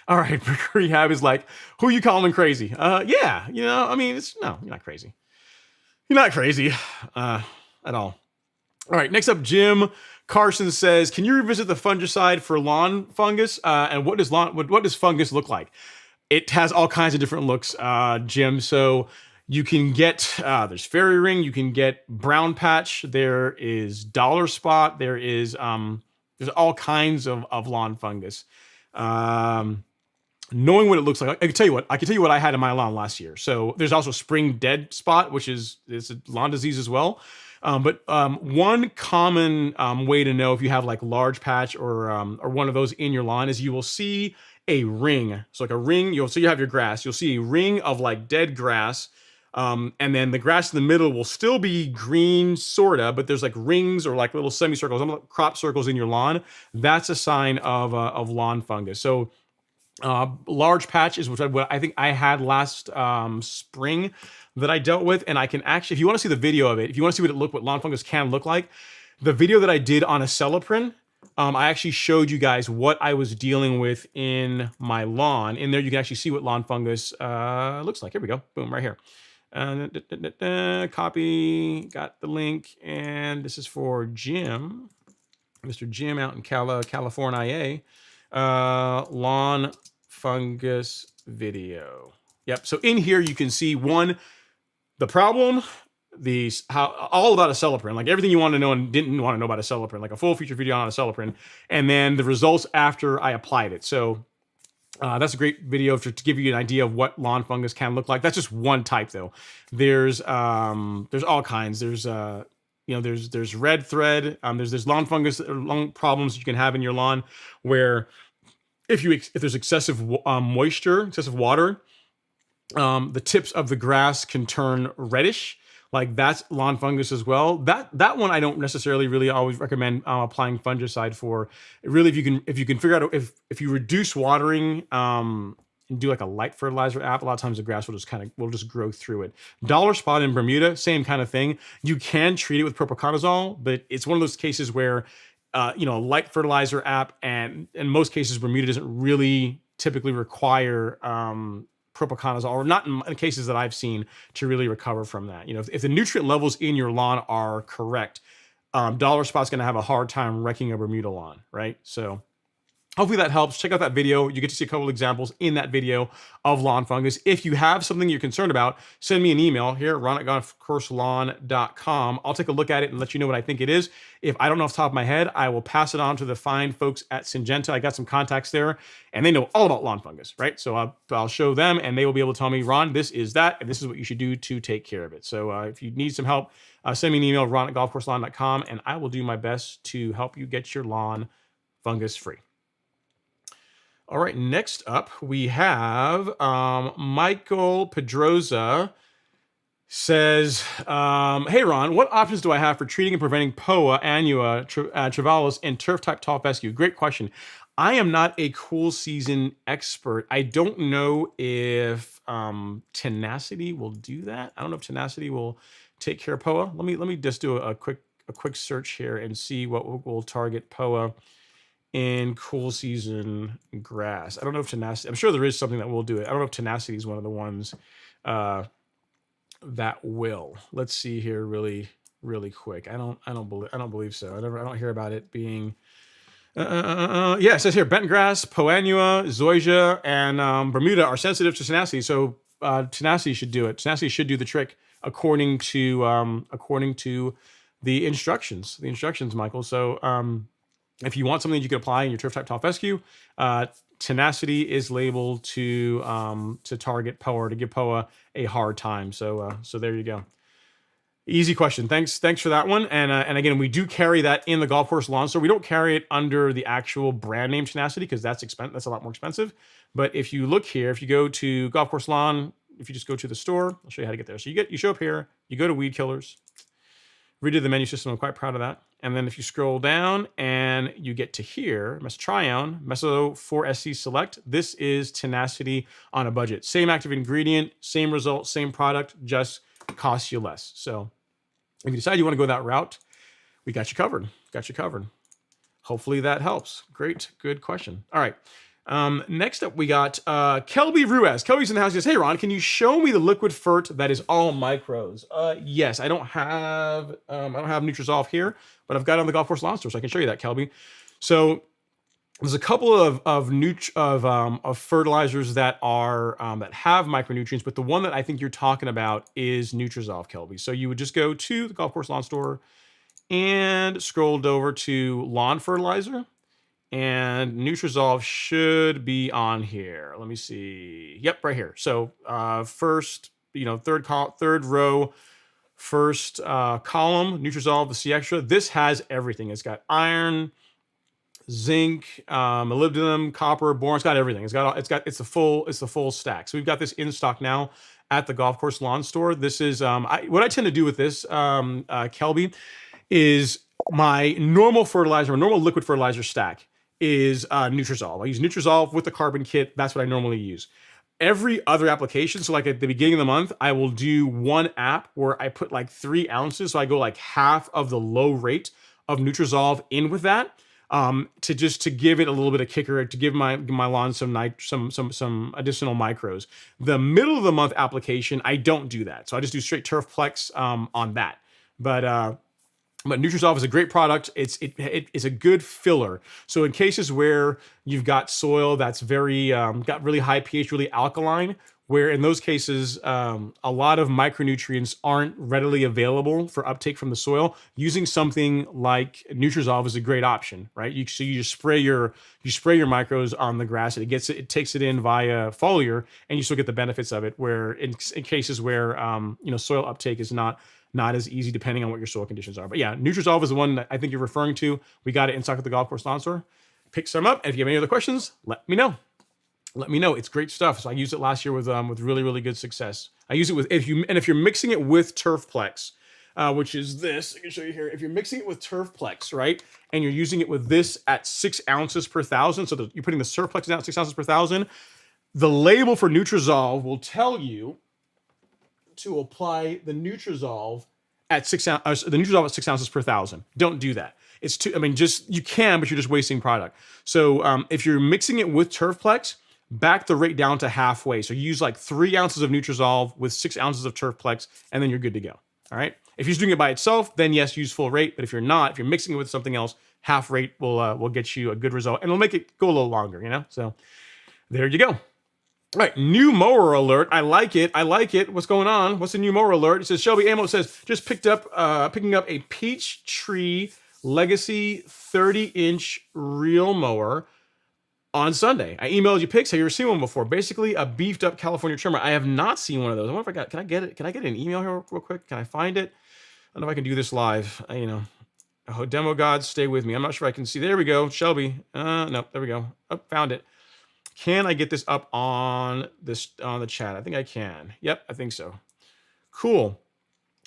All right, Brick Rehab is like, who you calling crazy? Yeah, I mean, no, you're not crazy. You're not crazy at all. All right, next up, Jim Carson says, can you revisit the fungicide for lawn fungus? And what does fungus look like? It has all kinds of different looks, Jim. So you can get, there's fairy ring, you can get brown patch, there is dollar spot, there's all kinds of lawn fungus. Knowing what it looks like, I can tell you what I had in my lawn last year. So there's also spring dead spot, which is a lawn disease as well. But one common way to know if you have like large patch or one of those in your lawn is you will see a ring. So like a ring, you have your grass. You'll see a ring of like dead grass, and then the grass in the middle will still be green, sorta, but there's like rings or like little semicircles, crop circles in your lawn. That's a sign of lawn fungus. So large patch is what I think I had last spring that I dealt with, and I can actually, if you want to see the video of it, if you want to see what lawn fungus can look like, the video that I did on Acelepryn, I actually showed you guys what I was dealing with in my lawn. In there, you can actually see what lawn fungus looks like. Here we go. Boom, right here. Copy, got the link, and this is for Jim, Mr. Jim out in California, lawn fungus video. Yep. So in here, you can see the problem, all about Acelepryn, like everything you want to know and didn't want to know about Acelepryn, like a full feature video on Acelepryn, and then the results after I applied it. So that's a great video to give you an idea of what lawn fungus can look like. That's just one type, though. There's all kinds. There's red thread. There's lawn fungus, lawn problems you can have in your lawn where if there's excessive moisture, excessive water, the tips of the grass can turn reddish. Like that's lawn fungus as well. That one I don't necessarily really always recommend applying fungicide for. Really, if you can figure out if you reduce watering and do like a light fertilizer app, a lot of times the grass will just grow through it. Dollar spot in Bermuda, same kind of thing. You can treat it with propiconazole, but it's one of those cases where a light fertilizer app, and in most cases Bermuda doesn't really typically require propiconazole, or not in cases that I've seen, to really recover from that. If the nutrient levels in your lawn are correct, dollar spot's going to have a hard time wrecking a Bermuda lawn, right? So hopefully that helps. Check out that video. You get to see a couple examples in that video of lawn fungus. If you have something you're concerned about, send me an email here at ron@golfcourselawn.com. I'll take a look at it and let you know what I think it is. If I don't know off the top of my head, I will pass it on to the fine folks at Syngenta. I got some contacts there, and they know all about lawn fungus, right? So I'll show them, and they will be able to tell me, Ron, this is that, and this is what you should do to take care of it. So if you need some help, send me an email, ron@golfcourselawn.com, and I will do my best to help you get your lawn fungus free. All right, next up we have Michael Pedroza says, hey Ron, what options do I have for treating and preventing POA, annua, travalis, and turf-type tall fescue? Great question. I am not a cool season expert. I don't know if tenacity will do that. I don't know if tenacity will take care of POA. Let me just do a quick search here and see what will target POA in cool season grass. I don't know if tenacity, I'm sure there is something that will do it. I don't know if tenacity is one of the ones that will. Let's see here really quick. I don't believe so. I don't hear about it being yeah, it says here bent grass, Poannua, zoysia, and Bermuda are sensitive to tenacity. So tenacity should do it. Tenacity should do the trick according to the instructions, Michael. So If you want something that you can apply in your turf type top fescue, tenacity is labeled to target POA, to give POA a hard time. So there you go. Easy question. Thanks for that one. And again, we do carry that in the golf course lawn store. We don't carry it under the actual brand name tenacity because that's a lot more expensive. But if you look here, if you go to golf course lawn, if you just go to the store, I'll show you how to get there. So you show up here, you go to weed killers, redid the menu system. I'm quite proud of that. And then if you scroll down and you get to here, Mesotrione, Meso 4SC Select, this is tenacity on a budget. Same active ingredient, same result, same product, just costs you less. So if you decide you want to go that route, we got you covered. Hopefully that helps. Great, good question. All right. Next up, we got Kelby Ruiz. Kelby's in the house. He says, "Hey Ron, can you show me the liquid fert that is all micros?" Yes, I don't have Nutrizolve here, but I've got it on the golf course lawn store, so I can show you that, Kelby. So there's a couple of fertilizers that are that have micronutrients, but the one that I think you're talking about is Nutrizolve, Kelby. So you would just go to the golf course lawn store and scrolled over to lawn fertilizer. And Nutrizolve should be on here. Let me see. Yep, right here. So first, third row, first column, Nutrizolve, the C Extra. This has everything. It's got iron, zinc, molybdenum, copper, boron. It's got everything. It's the full stack. So we've got this in stock now at the golf course lawn store. This is what I tend to do with this, Kelby, is my normal fertilizer, my normal liquid fertilizer stack is Nutrizolve. I use Nutrizolve with the carbon kit. That's what I normally use. Every other application, so like at the beginning of the month, I will do one app where I put like 3 ounces. So I go like half of the low rate of Nutrizolve in with that to give it a little bit of kicker, to give my lawn some additional micros. The middle of the month application, I don't do that. So I just do straight Turfplex on that. But Nutrizolve is a great product. It's a good filler. So in cases where you've got soil that's very got really high pH, really alkaline, where in those cases a lot of micronutrients aren't readily available for uptake from the soil, using something like Nutrizolve is a great option, right? You just spray your micros on the grass, and it takes it in via foliar, and you still get the benefits of it. Where in cases where soil uptake is not as easy depending on what your soil conditions are. But yeah, Nutrizolve is the one that I think you're referring to. We got it in stock at the golf course lawn store. Pick some up. And if you have any other questions, let me know. It's great stuff. So I used it last year with really, really good success. I use it with, if you're mixing it with Turfplex, which is this, I can show you here. If you're mixing it with Turfplex, right, and you're using it with this at 6 ounces per thousand, so you're putting the Turfplex down at 6 ounces per thousand, the label for Nutrizolve will tell you to apply the Nutrizolve at 6 ounces per thousand. Don't do that. It's too. I mean, you can, but you're just wasting product. So if you're mixing it with Turfplex, back the rate down to halfway. So you use like 3 ounces of Nutrizolve with 6 ounces of Turfplex, and then you're good to go. All right. If you're doing it by itself, then yes, use full rate. But if you're mixing it with something else, half rate will get you a good result, and it'll make it go a little longer. So there you go. All right, new mower alert. I like it. What's going on? What's the new mower alert? It says Shelby Ammo says just picking up a Peachtree Legacy 30-inch reel mower on Sunday. I emailed you pics. Have you ever seen one before? Basically, a beefed up California trimmer. I have not seen one of those. I wonder if can I get it? Can I get an email here real quick? Can I find it? I don't know if I can do this live. Demo gods, stay with me. I'm not sure I can see. There we go, Shelby. No, there we go. Oh, found it. Can I get this up on the chat? I think I can. Yep, I think so. Cool.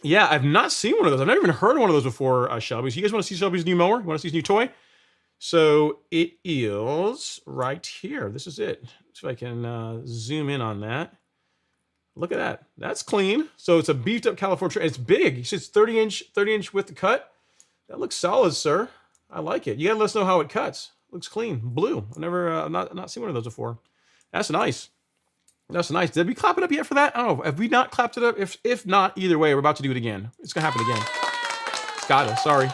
Yeah, I've not seen one of those. I've never even heard of one of those before, Shelby. So you guys want to see Shelby's new mower? You want to see his new toy? So it is right here. This is it. So I can zoom in on that. Look at that. That's clean. So it's a beefed up California. It's big. It's 30 inch with the cut. That looks solid, sir. I like it. You gotta let us know how it cuts. Looks clean, blue. I've never, not seen one of those before. That's nice. That's nice. Did we clap it up yet for that? I don't know. Have we not clapped it up? If not, either way, we're about to do it again. It's gonna happen again. It's gotta. Sorry.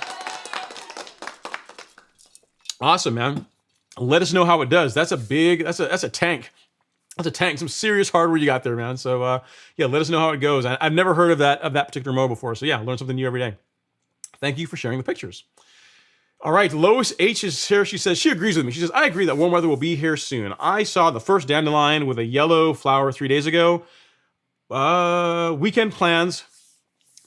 Awesome, man. Let us know how it does. That's a tank. That's a tank. Some serious hardware you got there, man. So yeah, let us know how it goes. I've never heard of that particular mower before. So yeah, learn something new every day. Thank you for sharing the pictures. All right, Lois H is here. She says she agrees with me. She says, I agree that warm weather will be here soon. I saw the first dandelion with a yellow flower 3 days ago. Weekend plans.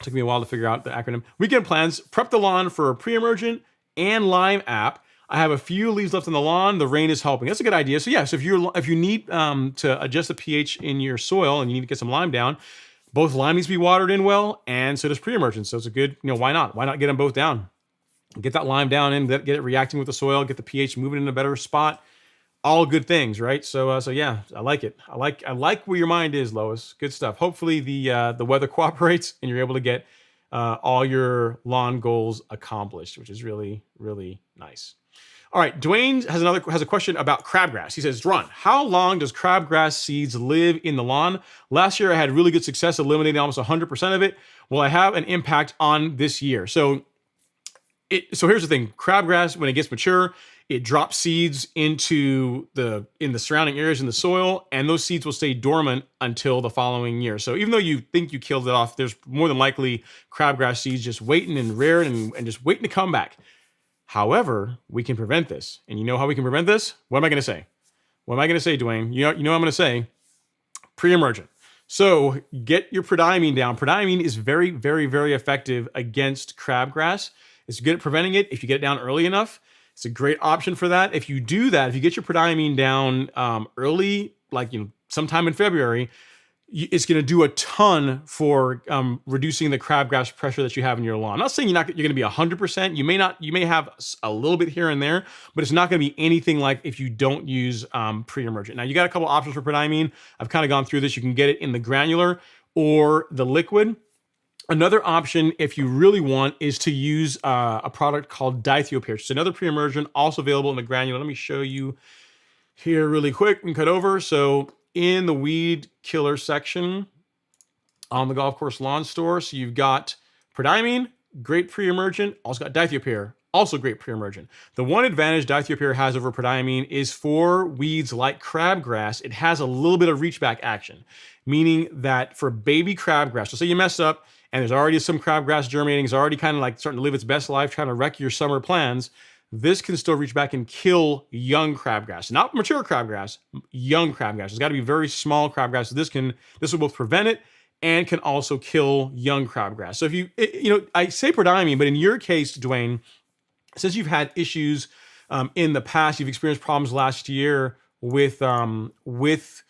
Took me a while to figure out the acronym. Weekend plans. Prep the lawn for a pre-emergent and lime app. I have a few leaves left on the lawn. The rain is helping. That's a good idea. So yeah, so if you need to adjust the pH in your soil and you need to get some lime down, both lime needs to be watered in well, and so does pre-emergent. So it's a good, why not? Why not get them both down? Get that lime down in, get it reacting with the soil, get the pH moving in a better spot. All good things, right? So yeah, I like it. I like where your mind is, Lois. Good stuff. Hopefully the weather cooperates and you're able to get all your lawn goals accomplished, which is really, really nice. All right, Dwayne has a question about crabgrass. He says, Ron, how long does crabgrass seeds live in the lawn? Last year I had really good success eliminating almost 100% of it. Will I have an impact on this year? So here's the thing. Crabgrass, when it gets mature, it drops seeds in the surrounding areas in the soil, and those seeds will stay dormant until the following year. So even though you think you killed it off, there's more than likely crabgrass seeds just waiting and rearing and just waiting to come back. However, we can prevent this. And you know how we can prevent this? What am I going to say? What am I going to say, Dwayne? You know what I'm going to say? Pre-emergent. So get your prodiamine down. Prodiamine is very, very, very effective against crabgrass. It's good at preventing it if you get it down early enough. It's a great option for that. If you do that, if you get your prodiamine down early, like sometime in February, it's going to do a ton for reducing the crabgrass pressure that you have in your lawn. I'm not saying you're going to be 100%. You may have a little bit here and there, but it's not going to be anything like if you don't use pre-emergent. Now you got a couple options for prodiamine. I've kind of gone through this. You can get it in the granular or the liquid. Another option, if you really want, is to use a product called dithiopyr. It's another pre-emergent, also available in the granular. Let me show you here really quick and cut over. So in the weed killer section on the golf course lawn store, so you've got prodiamine, great pre-emergent, also got dithiopyr, also great pre-emergent. The one advantage dithiopyr has over prodiamine is for weeds like crabgrass, it has a little bit of reach back action, meaning that for baby crabgrass, so say you mess up and there's already some crabgrass germinating, it's already kind of like starting to live its best life, trying to wreck your summer plans, this can still reach back and kill young crabgrass. Not mature crabgrass, young crabgrass. It's got to be very small crabgrass. So this will both prevent it and can also kill young crabgrass. So if I say prodiamine, but in your case, Dwayne, since you've had issues in the past, you've experienced problems last year with crabgrass,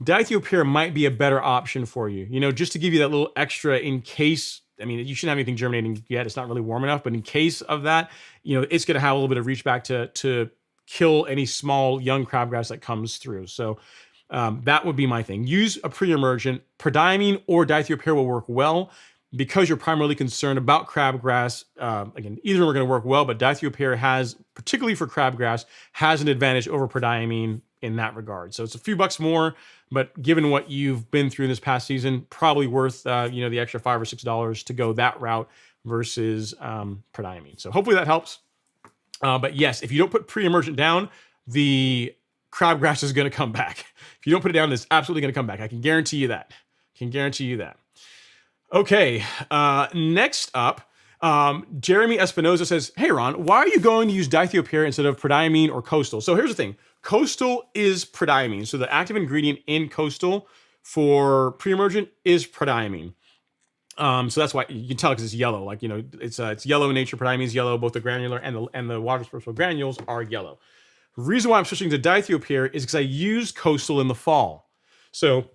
dithiopyr might be a better option for you. Just to give you that little extra in case. I mean, you shouldn't have anything germinating yet. It's not really warm enough, but in case of that, it's going to have a little bit of reach back to kill any small young crabgrass that comes through. So that would be my thing. Use a pre-emergent. Prodiamine or dithiopyr will work well because you're primarily concerned about crabgrass. Again, either of them are going to work well, but dithiopyr has, particularly for crabgrass, has an advantage over prodiamine in that regard. So it's a few bucks more, but given what you've been through this past season, probably worth the extra $5 or $6 to go that route versus prodiamine. So hopefully that helps. But yes, if you don't put pre-emergent down, the crabgrass is going to come back. If you don't put it down, it's absolutely going to come back. I can guarantee you that. Okay, next up, Jeremy Espinoza says, hey Ron, why are you going to use dithiopyr instead of prodiamine or coastal? So here's the thing. Coastal is prodiamine. So the active ingredient in coastal for pre-emergent is prodiamine. So that's why you can tell because it's yellow. It's yellow in nature. Prodiamine is yellow. Both the granular and the water dispersible granules are yellow. The reason why I'm switching to dithiopyr is because I used coastal in the fall. So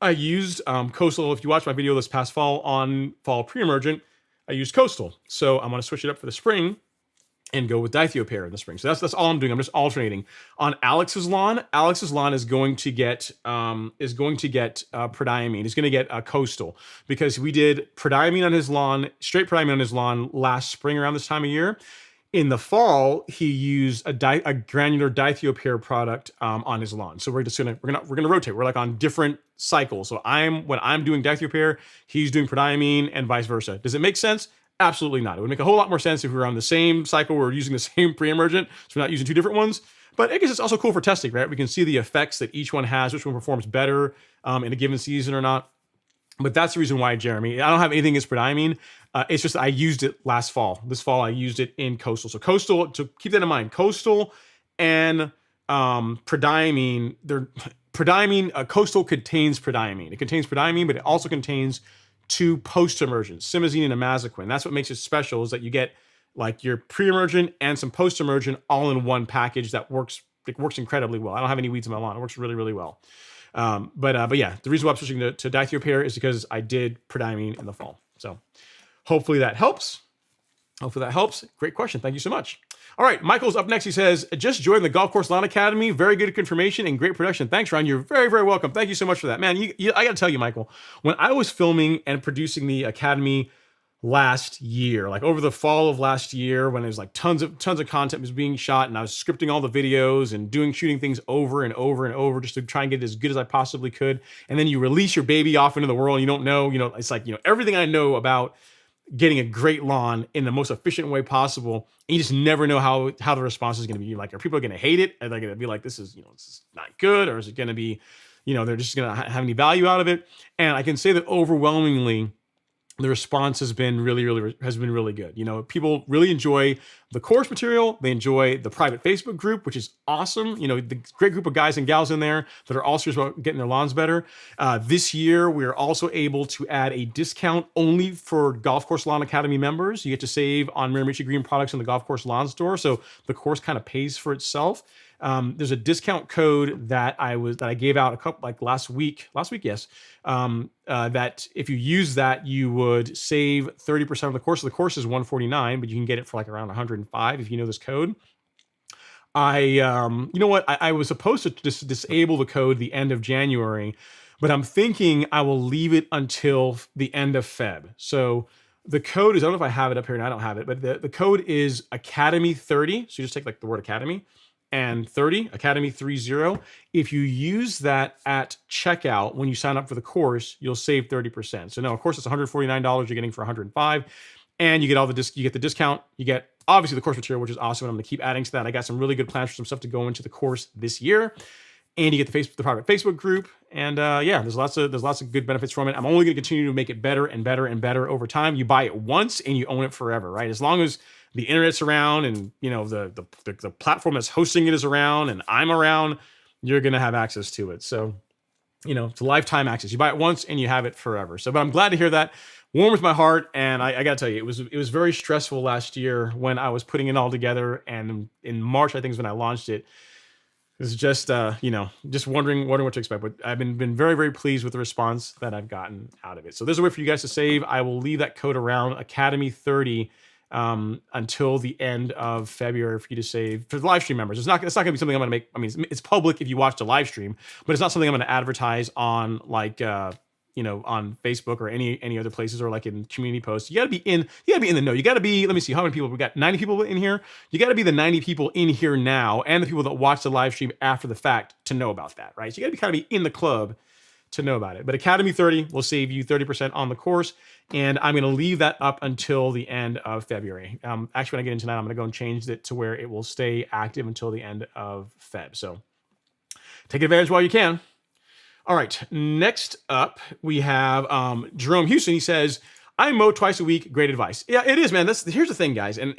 I used coastal. If you watched my video this past fall on fall pre-emergent, I used coastal. So I'm going to switch it up for the spring and go with dithiopyr in the spring. So that's all I'm doing. I'm just alternating. On Alex's lawn is going to get prodiamine. He's going to get coastal because we did prodiamine on his lawn, straight prodiamine on his lawn last spring around this time of year. In the fall, he used a granular dithiopyr product on his lawn. So we're gonna rotate. We're like on different cycles. So when I'm doing dithiopyr, he's doing prodiamine, and vice versa. Does it make sense? Absolutely not. It would make a whole lot more sense if we were on the same cycle. We're using the same pre-emergent, so we're not using two different ones. But I guess it's also cool for testing, right? We can see the effects that each one has, which one performs better in a given season or not. But that's the reason why, Jeremy. I don't have anything against prodiamine. It's just I used it last fall. This fall I used it in coastal. So coastal, so keep that in mind. Coastal and prodiamine. Coastal contains prodiamine. It contains prodiamine, but it also contains two post-emergent, simazine and imazaquin. That's what makes it special, is that you get like your pre-emergent and some post-emergent all in one package that works. It works incredibly well. I don't have any weeds in my lawn. It works really, really well. But yeah, the reason why I'm switching to diethyropair is because I did prodiamine in the fall. So hopefully that helps. Great question. Thank you so much. All right, Michael's up next. He says, just joined the Golf Course Lawn Academy. Very good information and great production. Thanks, Ron. You're very, very welcome. Thank you so much for that. Man, I got to tell you, Michael, when I was filming and producing the Academy last year, like over the fall of last year, when it was like tons of content was being shot, and I was scripting all the videos and shooting things over and over and over just to try and get it as good as I possibly could. And then you release your baby off into the world, and you don't know, it's like, everything I know about getting a great lawn in the most efficient way possible. And you just never know how the response is going to be. Like, are people going to hate it? Are they going to be like, this is not good? Or is it going to be, they're just going to have any value out of it? And I can say that overwhelmingly, the response has been really good. People really enjoy the course material. They enjoy the private Facebook group, which is awesome. The great group of guys and gals in there that are all serious about getting their lawns better. This year, we're also able to add a discount only for Golf Course Lawn Academy members. You get to save on Miramichi Green products in the Golf Course Lawn Store. So the course kind of pays for itself. There's a discount code that I gave out a couple, like last week, yes. That if you use that, you would save 30% of the course. So the course is $149, but you can get it for like around $105 if you know this code. I was supposed to just disable the code the end of January, but I'm thinking I will leave it until the end of Feb. So the code is, I don't know if I have it up here, and I don't have it, but the code is Academy 30. So you just take like the word Academy and 30, Academy 30. If you use that at checkout, when you sign up for the course, you'll save 30%. So now, of course, it's $149 you're getting for $105, and you get you get the discount. You get obviously the course material, which is awesome. And I'm going to keep adding to that. I got some really good plans for some stuff to go into the course this year, and you get the private Facebook group. And there's lots of good benefits from it. I'm only going to continue to make it better and better and better over time. You buy it once and you own it forever, right? As long as the internet's around, and the platform that's hosting it is around, and I'm around, you're gonna have access to it. So, it's a lifetime access. You buy it once and you have it forever. So, but I'm glad to hear that. Warms my heart, and I gotta tell you, it was very stressful last year when I was putting it all together. And in March, I think is when I launched it. It was just just wondering what to expect. But I've been very, very pleased with the response that I've gotten out of it. So there's a way for you guys to save. I will leave that code around, Academy 30. Until the end of February for you to save for the live stream members. It's not going to be something I'm going to make. I mean, it's public if you watch the live stream, but it's not something I'm going to advertise on on Facebook or any other places, or like in community posts. You got to be in the know. You got to be, let me see how many people we got. 90 people in here. You got to be the 90 people in here now, and the people that watch the live stream after the fact to know about that, right? So you got to kind of be in the club to know about it. But Academy 30 will save you 30% on the course, and I'm going to leave that up until the end of February. Actually, when I get into that, I'm going to go and change it to where it will stay active until the end of Feb. So take advantage while you can. All right, next up, we have Jerome Houston. He says, I mow twice a week. Great advice. Yeah, it is, man. Here's the thing, guys. And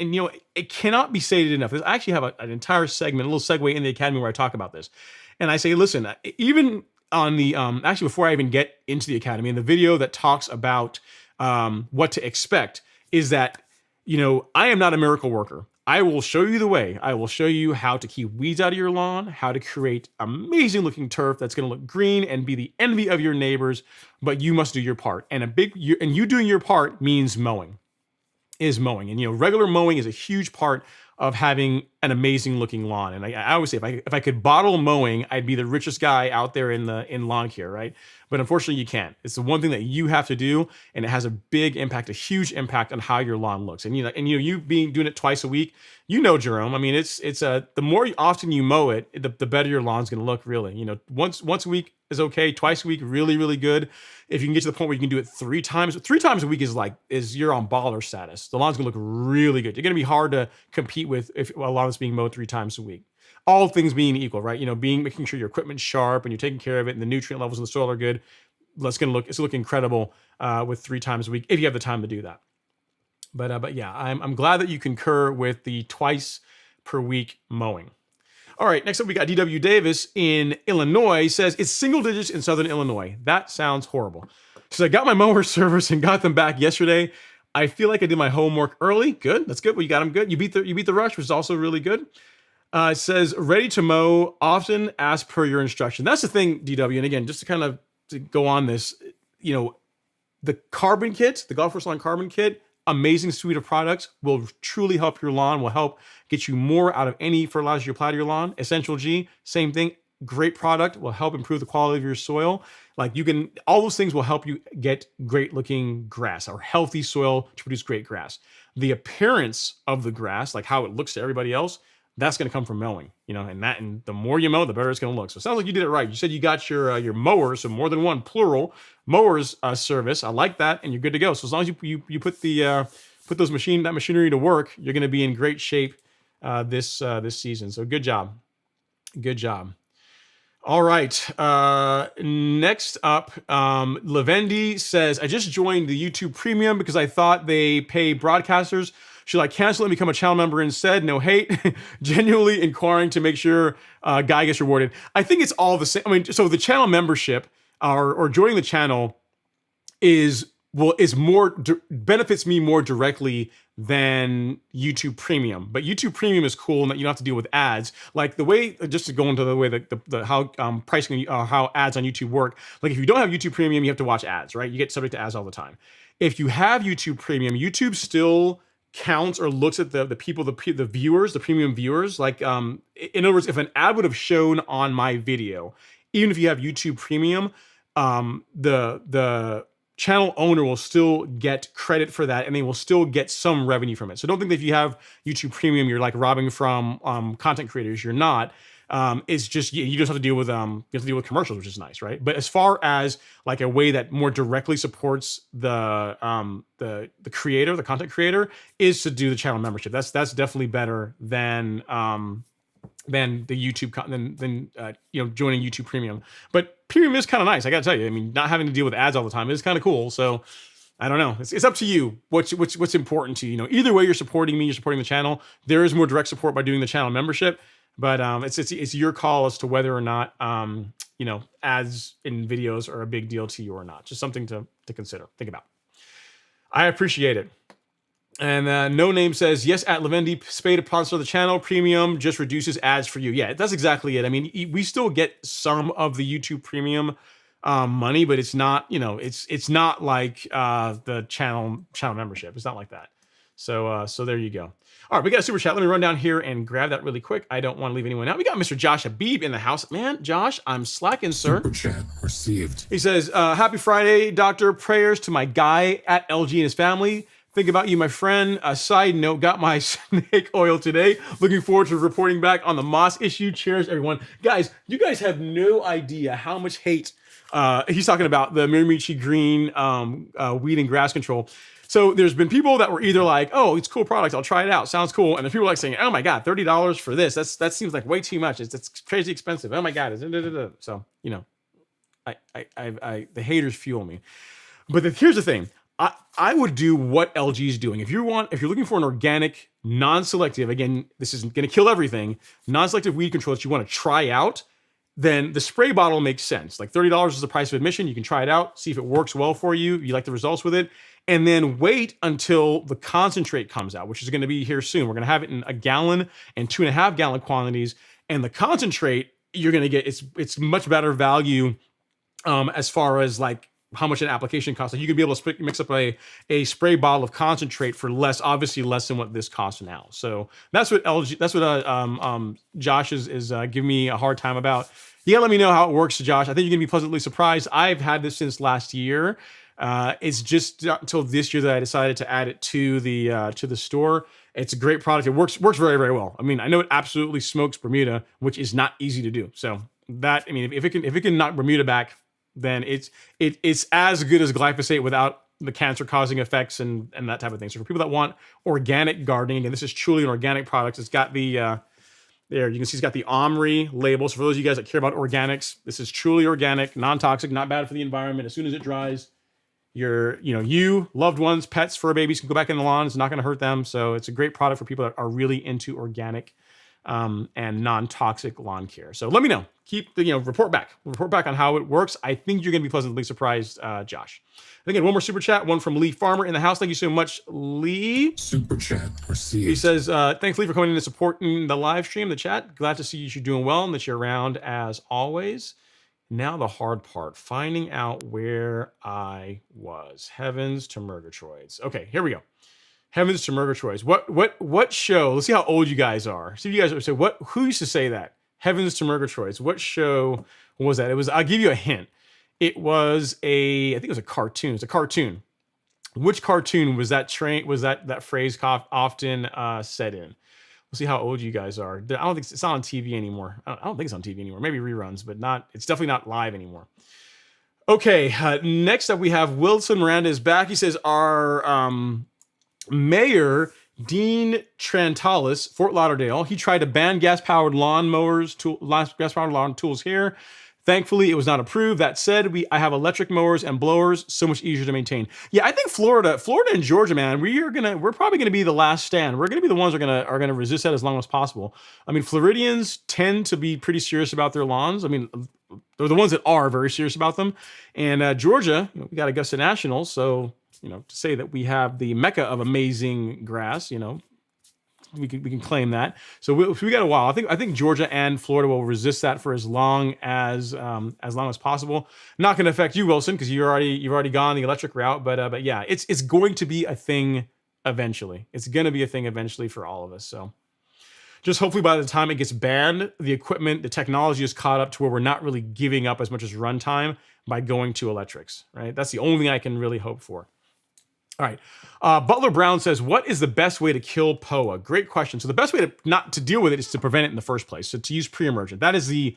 it cannot be stated enough. I actually have an entire segment, a little segue in the Academy where I talk about this. And I say, listen, even on the, actually before I even get into the Academy, in the video that talks about what to expect, is that, I am not a miracle worker. I will show you the way. I will show you how to keep weeds out of your lawn, how to create amazing looking turf that's going to look green and be the envy of your neighbors, but you must do your part. And you doing your part means mowing. And regular mowing is a huge part of having an amazing looking lawn. And I always say, if I could bottle mowing, I'd be the richest guy out there in lawn care, right? But unfortunately, you can't. It's the one thing that you have to do, and it has a big impact, a huge impact on how your lawn looks. And you doing it twice a week, Jerome. I mean, it's the more often you mow it, the better your lawn's going to look. Really, once a week is okay. Twice a week, really, really good. If you can get to the point where you can do it 3 times a week is you're on baller status. The lawn's gonna look really good. You're gonna be hard to compete with if a lawn is being mowed 3 times a week. All things being equal, right? Making sure your equipment's sharp and you're taking care of it, and the nutrient levels in the soil are good. it's look incredible with 3 times a week if you have the time to do that. But yeah, I'm glad that you concur with the twice per week mowing. All right, next up we got DW Davis in Illinois. Says it's single digits in Southern Illinois. That sounds horrible. So I got my mower service and got them back yesterday. I feel like I did my homework early. Good, that's good. Well, you got them good. You beat the rush, which is also really good. It says ready to mow often as per your instruction. That's the thing, DW. And again, just to kind of to go on this, the carbon kit, the Golf Force Lawn carbon kit, amazing suite of products, will truly help your lawn, will help get you more out of any fertilizer you apply to your lawn. Essential G, same thing. Great product, will help improve the quality of your soil. Like all those things will help you get great looking grass or healthy soil to produce great grass. The appearance of the grass, like how it looks to everybody else, that's going to come from mowing, and the more you mow, the better it's going to look. So it sounds like you did it right. You said you got your mower, so more than one plural mowers service. I like that, and you're good to go. So as long as you put that machinery to work, you're going to be in great shape this season. So good job. All right. Next up, Lavendi says, I just joined the YouTube Premium because I thought they pay broadcasters. Should I cancel and become a channel member instead? No hate. Genuinely inquiring to make sure Guy gets rewarded. I think it's all the same. I mean, so the channel membership or joining the channel benefits me more directly than YouTube Premium. But YouTube Premium is cool in that you don't have to deal with ads. Like the way, just to go into the way that how pricing, how ads on YouTube work. Like if you don't have YouTube Premium, you have to watch ads, right? You get subject to ads all the time. If you have YouTube Premium, YouTube still counts or looks at the people, the viewers, the premium viewers. Like in other words, if an ad would have shown on my video, even if you have YouTube Premium, the channel owner will still get credit for that, and they will still get some revenue from it. So don't think that if you have YouTube Premium, you're like robbing from content creators. You're not. It's just you just have to deal with commercials, which is nice, right? But as far as like a way that more directly supports the creator, the content creator, is to do the channel membership. That's definitely better than the YouTube than joining YouTube Premium. But Premium is kind of nice, I gotta tell you. I mean, not having to deal with ads all the time is kind of cool. So I don't know. It's up to you. What's important to you. Either way, you're supporting me. You're supporting the channel. There is more direct support by doing the channel membership. But it's your call as to whether or not ads in videos are a big deal to you or not. Just something to consider, think about. I appreciate it. And No Name says, yes, at Lavendi, Spade a sponsor of the channel. Premium just reduces ads for you. Yeah, that's exactly it. I mean, we still get some of the YouTube Premium money, but it's not it's not like the channel membership. It's not like that. So there you go. All right, we got a super chat. Let me run down here and grab that really quick. I don't want to leave anyone out. We got Mr. Josh Habib in the house. Man, Josh, I'm slacking, sir. Super chat received. He says, happy Friday, doctor. Prayers to my guy at LG and his family. Think about you, my friend. A side note, got my snake oil today. Looking forward to reporting back on the moss issue. Cheers, everyone. Guys, you guys have no idea how much hate he's talking about the Miramichi Green weed and grass control. So there's been people that were either like, oh, it's a cool product, I'll try it out, sounds cool. And there's people like saying, oh my God, $30 for this. That seems like way too much. It's crazy expensive. Oh my God. So, the haters fuel me. But here's the thing. I would do what LG is doing. If you're looking for an organic, non-selective, again, this isn't going to kill everything, non-selective weed control that you want to try out, then the spray bottle makes sense. Like $30 is the price of admission. You can try it out, see if it works well for you. You like the results with it. And then wait until the concentrate comes out, which is going to be here soon. We're going to have it in 1 gallon and 2.5 gallon quantities. And the concentrate, you're going to get, it's much better value as far as like how much an application costs. Like you could be able to mix up a spray bottle of concentrate for obviously less than what this costs now. So that's what Josh is giving me a hard time about. You gotta let me know how it works, Josh. I think you're gonna be pleasantly surprised. I've had this since last year. It's just until this year that I decided to add it to the store. It's a great product. It works very, very well. I mean, I know it absolutely smokes Bermuda, which is not easy to do. So that, I mean, if it can knock Bermuda back, then it's as good as glyphosate without the cancer-causing effects and that type of thing. So for people that want organic gardening, and this is truly an organic product, it's got the There, you can see it's got the OMRI label. So for those of you guys that care about organics, this is truly organic, non-toxic, not bad for the environment. As soon as it dries, you, loved ones, pets, fur babies can go back in the lawn. It's not going to hurt them. So it's a great product for people that are really into organic and non-toxic lawn care. So let me know. Report back on how it works. I think you're going to be pleasantly surprised, Josh. And again, one more super chat, one from Lee Farmer in the house. Thank you so much, Lee. Super chat received. He says, thanks, Lee, for coming in and supporting the live stream, the chat. Glad to see you doing well and that you're around as always. Now the hard part, finding out where I was. Heavens to Murgatroyds. Okay, here we go. Heavens to Murgatroyds. What show? Let's see how old you guys are. See if you guys would say who used to say that? Heavens to Murgatroyds. What show was that? I'll give you a hint. It was I think it was a cartoon. It's a cartoon. Which cartoon was that that phrase often said in? We'll see how old you guys are. I don't think it's not on TV anymore. I don't think it's on TV anymore. Maybe reruns, but it's definitely not live anymore. Okay, next up we have Wilson Miranda is back. He says our Mayor Dean Trantalis, Fort Lauderdale, he tried to ban gas-powered lawn tools here. Thankfully, it was not approved. That said, I have electric mowers and blowers, so much easier to maintain. Yeah, I think Florida and Georgia, man, we're probably gonna be the last stand. We're gonna be the ones that are gonna resist that as long as possible. I mean, Floridians tend to be pretty serious about their lawns. I mean, they're the ones that are very serious about them. And Georgia, we got Augusta National, so to say that we have the mecca of amazing grass, we can claim that. So we got a while. I think Georgia and Florida will resist that for as long as possible. Not going to affect you, Wilson, because you've already gone the electric route. But yeah, it's going to be a thing eventually. It's going to be a thing eventually for all of us. So just hopefully by the time it gets banned, the equipment, the technology is caught up to where we're not really giving up as much as runtime by going to electrics. Right? That's the only thing I can really hope for. All right. Butler Brown says, what is the best way to kill POA? Great question. So the best way to deal with it is to prevent it in the first place. So to use pre-emergent. That is the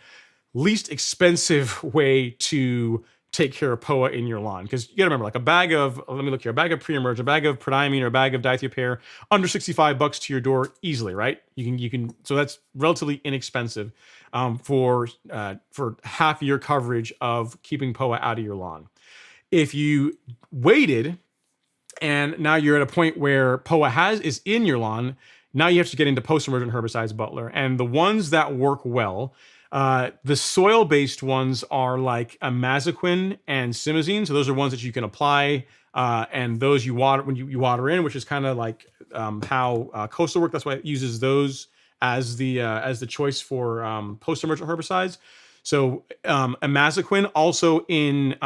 least expensive way to take care of POA in your lawn. Because you got to remember, like a bag of pre-emergent, a bag of prodiamine, or a bag of dithiopyr, under $65 to your door easily, right? You can. So that's relatively inexpensive for half year coverage of keeping POA out of your lawn. If you waited, and now you're at a point where POA is in your lawn, now you have to get into post-emergent herbicides, Butler. And the ones that work well, the soil-based ones are like amazoquin and simazine. So those are ones that you can apply, and those you water when you water in, which is kind of like how coastal work. That's why it uses those as the choice for post-emergent herbicides. So amazoquin also in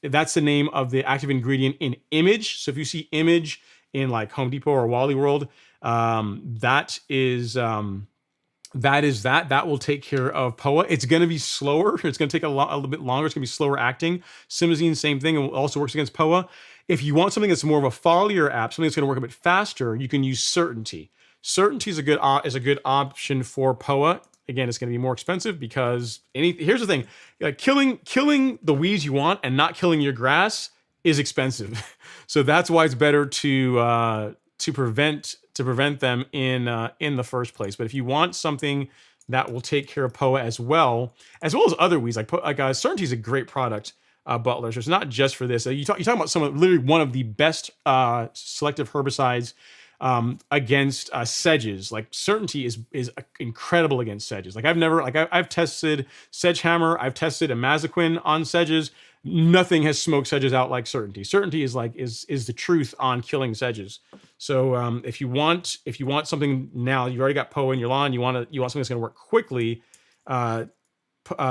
that's the name of the active ingredient in Image. So if you see Image in like Home Depot or Wally World, that will take care of POA. It's going to be slower. It's going to take a little bit longer. It's going to be slower acting. Simazine, same thing. It also works against POA. If you want something that's more of a foliar app, something that's going to work a bit faster, you can use Certainty. Certainty is a good option for POA. Again, it's going to be more expensive because here's the thing: killing the weeds you want and not killing your grass is expensive. So that's why it's better to prevent them in the first place. But if you want something that will take care of POA as well as other weeds, like Certainty is a great product, Butler. So it's not just for this. You're talking about literally one of the best selective herbicides against sedges. Like Certainty is incredible against sedges. Like I've tested Sedgehammer, I've tested amazoquin on sedges. Nothing has smoked sedges out like Certainty. Certainty is the truth on killing sedges. So if you want something now, you've already got POA in your lawn, you want something that's going to work quickly.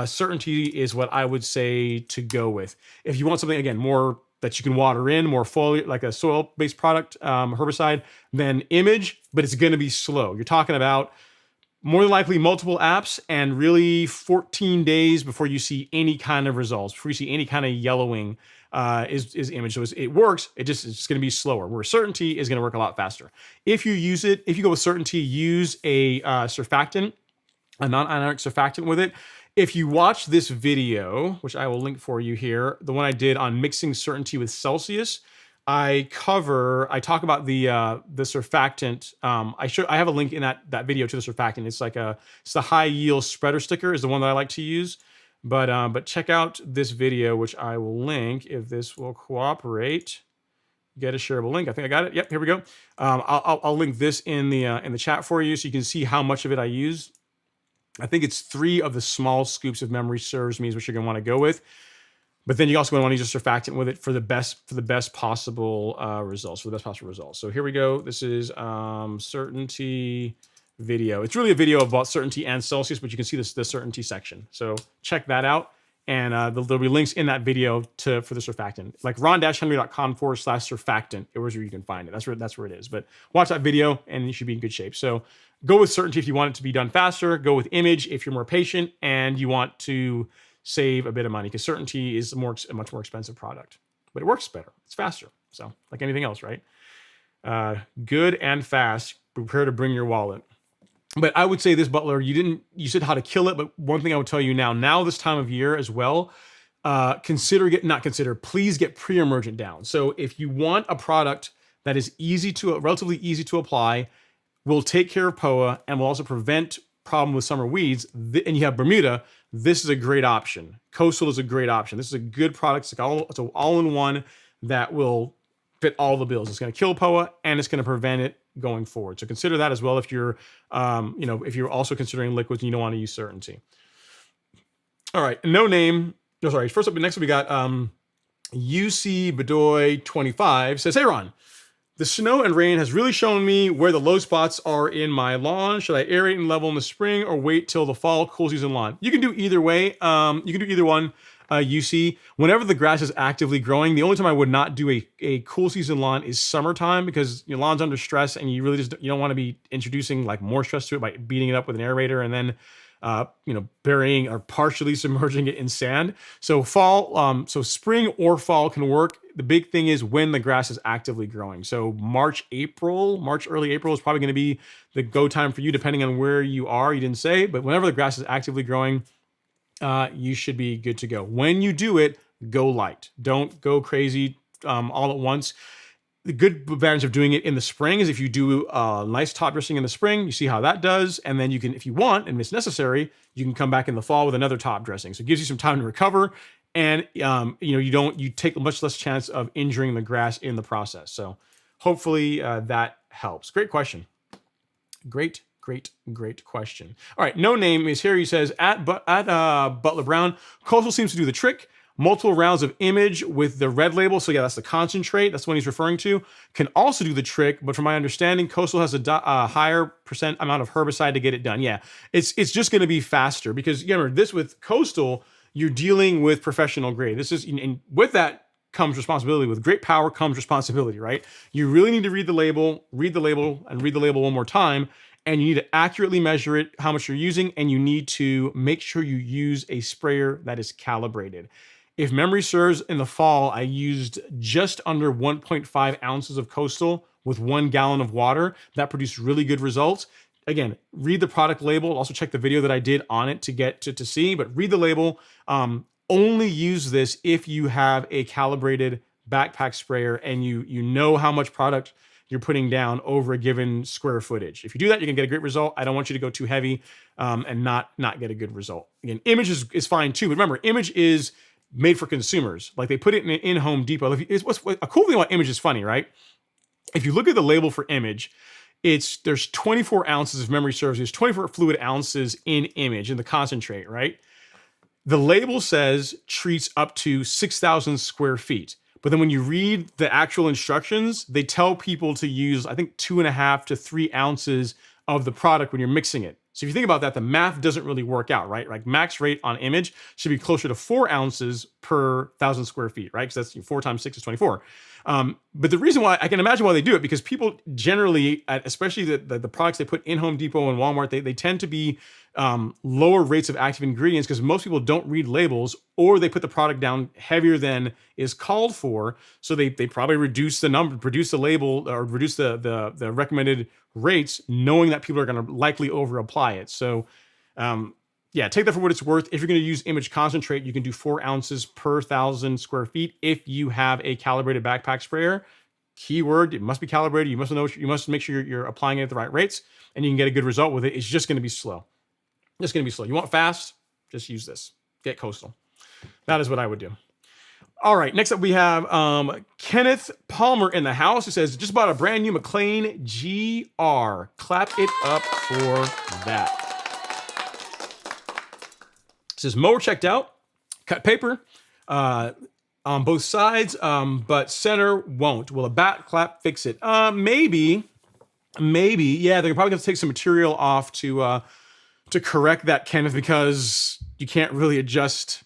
Certainty is what I would say to go with. If you want something again more that you can water in, more foliar, like a soil-based product, herbicide, then Image, but it's going to be slow. You're talking about more than likely multiple apps and really 14 days before you see any kind of results, before you see any kind of yellowing is Image. So it works, it's just going to be slower, where Certainty is going to work a lot faster. If you go with Certainty, use a surfactant, a non-ionic surfactant with it. If you watch this video, which I will link for you here, the one I did on mixing Certainty with Celsius, I talk about the surfactant. I have a link in that video to the surfactant. It's the high yield spreader sticker is the one that I like to use. But check out this video, which I will link if this will cooperate. Get a shareable link. I think I got it. Yep, here we go. I'll link this in the chat for you so you can see how much of it I use. I think it's 3 of the small scoops, if memory serves me, is what you're going to want to go with. But then you also want to use a surfactant with it for the best possible results. So here we go. This is certainty video. It's really a video about certainty and Celsius, but you can see the certainty section. So check that out. And there'll be links in that video for the surfactant, like ron-henry.com/surfactant. It was where you can find it. That's where it is. But watch that video, and you should be in good shape. So go with certainty if you want it to be done faster. Go with image if you're more patient and you want to save a bit of money, because certainty is a much more expensive product, but it works better. It's faster. So like anything else, right? Good and fast. Prepare to bring your wallet. But I would say this, Butler, you said how to kill it, but one thing I would tell you now this time of year as well, please get pre-emergent down. So if you want a product that is relatively easy to apply, will take care of POA, and will also prevent problem with summer weeds, and you have Bermuda, this is a great option. Coastal is a great option. This is a good product. It's an all-in-one that will fit all the bills. It's going to kill POA, and it's going to prevent it going forward. So consider that as well if you're, if you're also considering liquids and you don't want to use certainty. All right, next up we got UC Bedoy 25 says, "Hey Ron, the snow and rain has really shown me where the low spots are in my lawn. Should I aerate and level in the spring or wait till the fall cool season lawn?" You can do either way. You can do either one. UC, whenever the grass is actively growing, the only time I would not do a cool season lawn is summertime, because your lawn's under stress and you really you don't want to be introducing like more stress to it by beating it up with an aerator and then burying or partially submerging it in sand. So spring or fall can work. The big thing is when the grass is actively growing. So March, early April is probably going to be the go time for you, depending on where you are. You didn't say, but whenever the grass is actively growing, you should be good to go. When you do it, go light. Don't go crazy all at once. The good advantage of doing it in the spring is if you do a nice top dressing in the spring, you see how that does, and then you can, if you want and it's necessary, you can come back in the fall with another top dressing. So it gives you some time to recover, and you take a much less chance of injuring the grass in the process. So hopefully that helps. Great question. Great question. All right, no name is here. He says at Butler Brown, Coastal seems to do the trick. Multiple rounds of image with the red label. So yeah, that's the concentrate. That's what he's referring to. Can also do the trick, but from my understanding, Coastal has a higher percent amount of herbicide to get it done. Yeah, it's just going to be faster, because remember this with Coastal, you're dealing with professional grade. And with that comes responsibility. With great power comes responsibility, right? You really need to read the label, and read the label one more time. And you need to accurately measure it, how much you're using, and you need to make sure you use a sprayer that is calibrated. If memory serves, in the fall, I used just under 1.5 ounces of Coastal with 1 gallon of water. That produced really good results. Again, read the product label. Also check the video that I did on it to get to see, but read the label. Only use this if you have a calibrated backpack sprayer and you know how much product you're putting down over a given square footage. If you do that, you can get a great result. I don't want you to go too heavy and not get a good result. Again, image is fine too, but remember, image is made for consumers. Like they put it in Home Depot. What's a cool thing about image is funny, right? If you look at the label for image, there's 24 ounces, if memory serves. There's 24 fluid ounces in image in the concentrate, right? The label says treats up to 6,000 square feet. But then when you read the actual instructions, they tell people to use, I think, 2.5 to 3 ounces of the product when you're mixing it. So if you think about that, the math doesn't really work out, right? Like max rate on image should be closer to 4 ounces per 1,000 square feet, right? Because that's 4 times 6 is 24. But the reason why, I can imagine why they do it, because people generally, especially the products they put in Home Depot and Walmart, they tend to be lower rates of active ingredients, because most people don't read labels, or they put the product down heavier than is called for. So they probably reduce the label, or reduce the recommended rates, knowing that people are going to likely over apply it. So yeah, take that for what it's worth. If you're going to use image concentrate, you can do 4 ounces per 1,000 square feet. If you have a calibrated backpack sprayer, keyword, it must be calibrated. You must know, you must make sure you're applying it at the right rates, and you can get a good result with it. It's just going to be slow. It's going to be slow. You want fast? Just use this. Get coastal. That is what I would do. All right, next up we have Kenneth Palmer in the house, who says, just bought a brand new McLean GR. Clap it up for that. It says, mower checked out, cut paper on both sides, but center won't. Will a bat clap fix it? Maybe. Yeah, they're probably going to take some material off to correct that, Kenneth, because you can't really adjust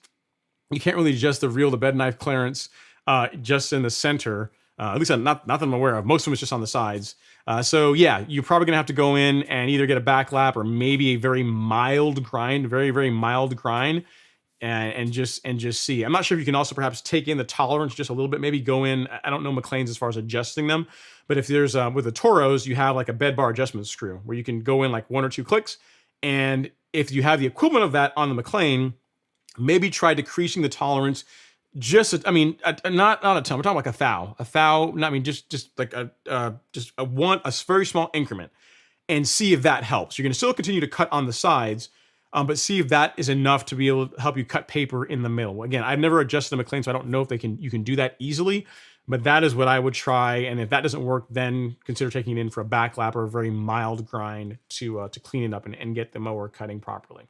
the reel to bed knife clearance just in the center. At least not that I'm aware of. Most of them is just on the sides. So yeah, you're probably gonna have to go in and either get a back lap or maybe a very mild grind, very mild grind, and just see. I'm not sure if you can also perhaps take in the tolerance just a little bit. Maybe go in. I don't know McLean's as far as adjusting them, but if there's with the Toros, you have like a bed bar adjustment screw where you can go in like 1 or 2 clicks, and if you have the equivalent of that on the McLean, maybe try decreasing the tolerance. Not a ton. We're talking like a thou. I mean, just like a very small increment, and see if that helps. You're going to still continue to cut on the sides, but see if that is enough to be able to help you cut paper in the middle. Again, I've never adjusted the McLean, so I don't know if you can do that easily. But that is what I would try, and if that doesn't work, then consider taking it in for a back lap or a very mild grind to clean it up and get the mower cutting properly.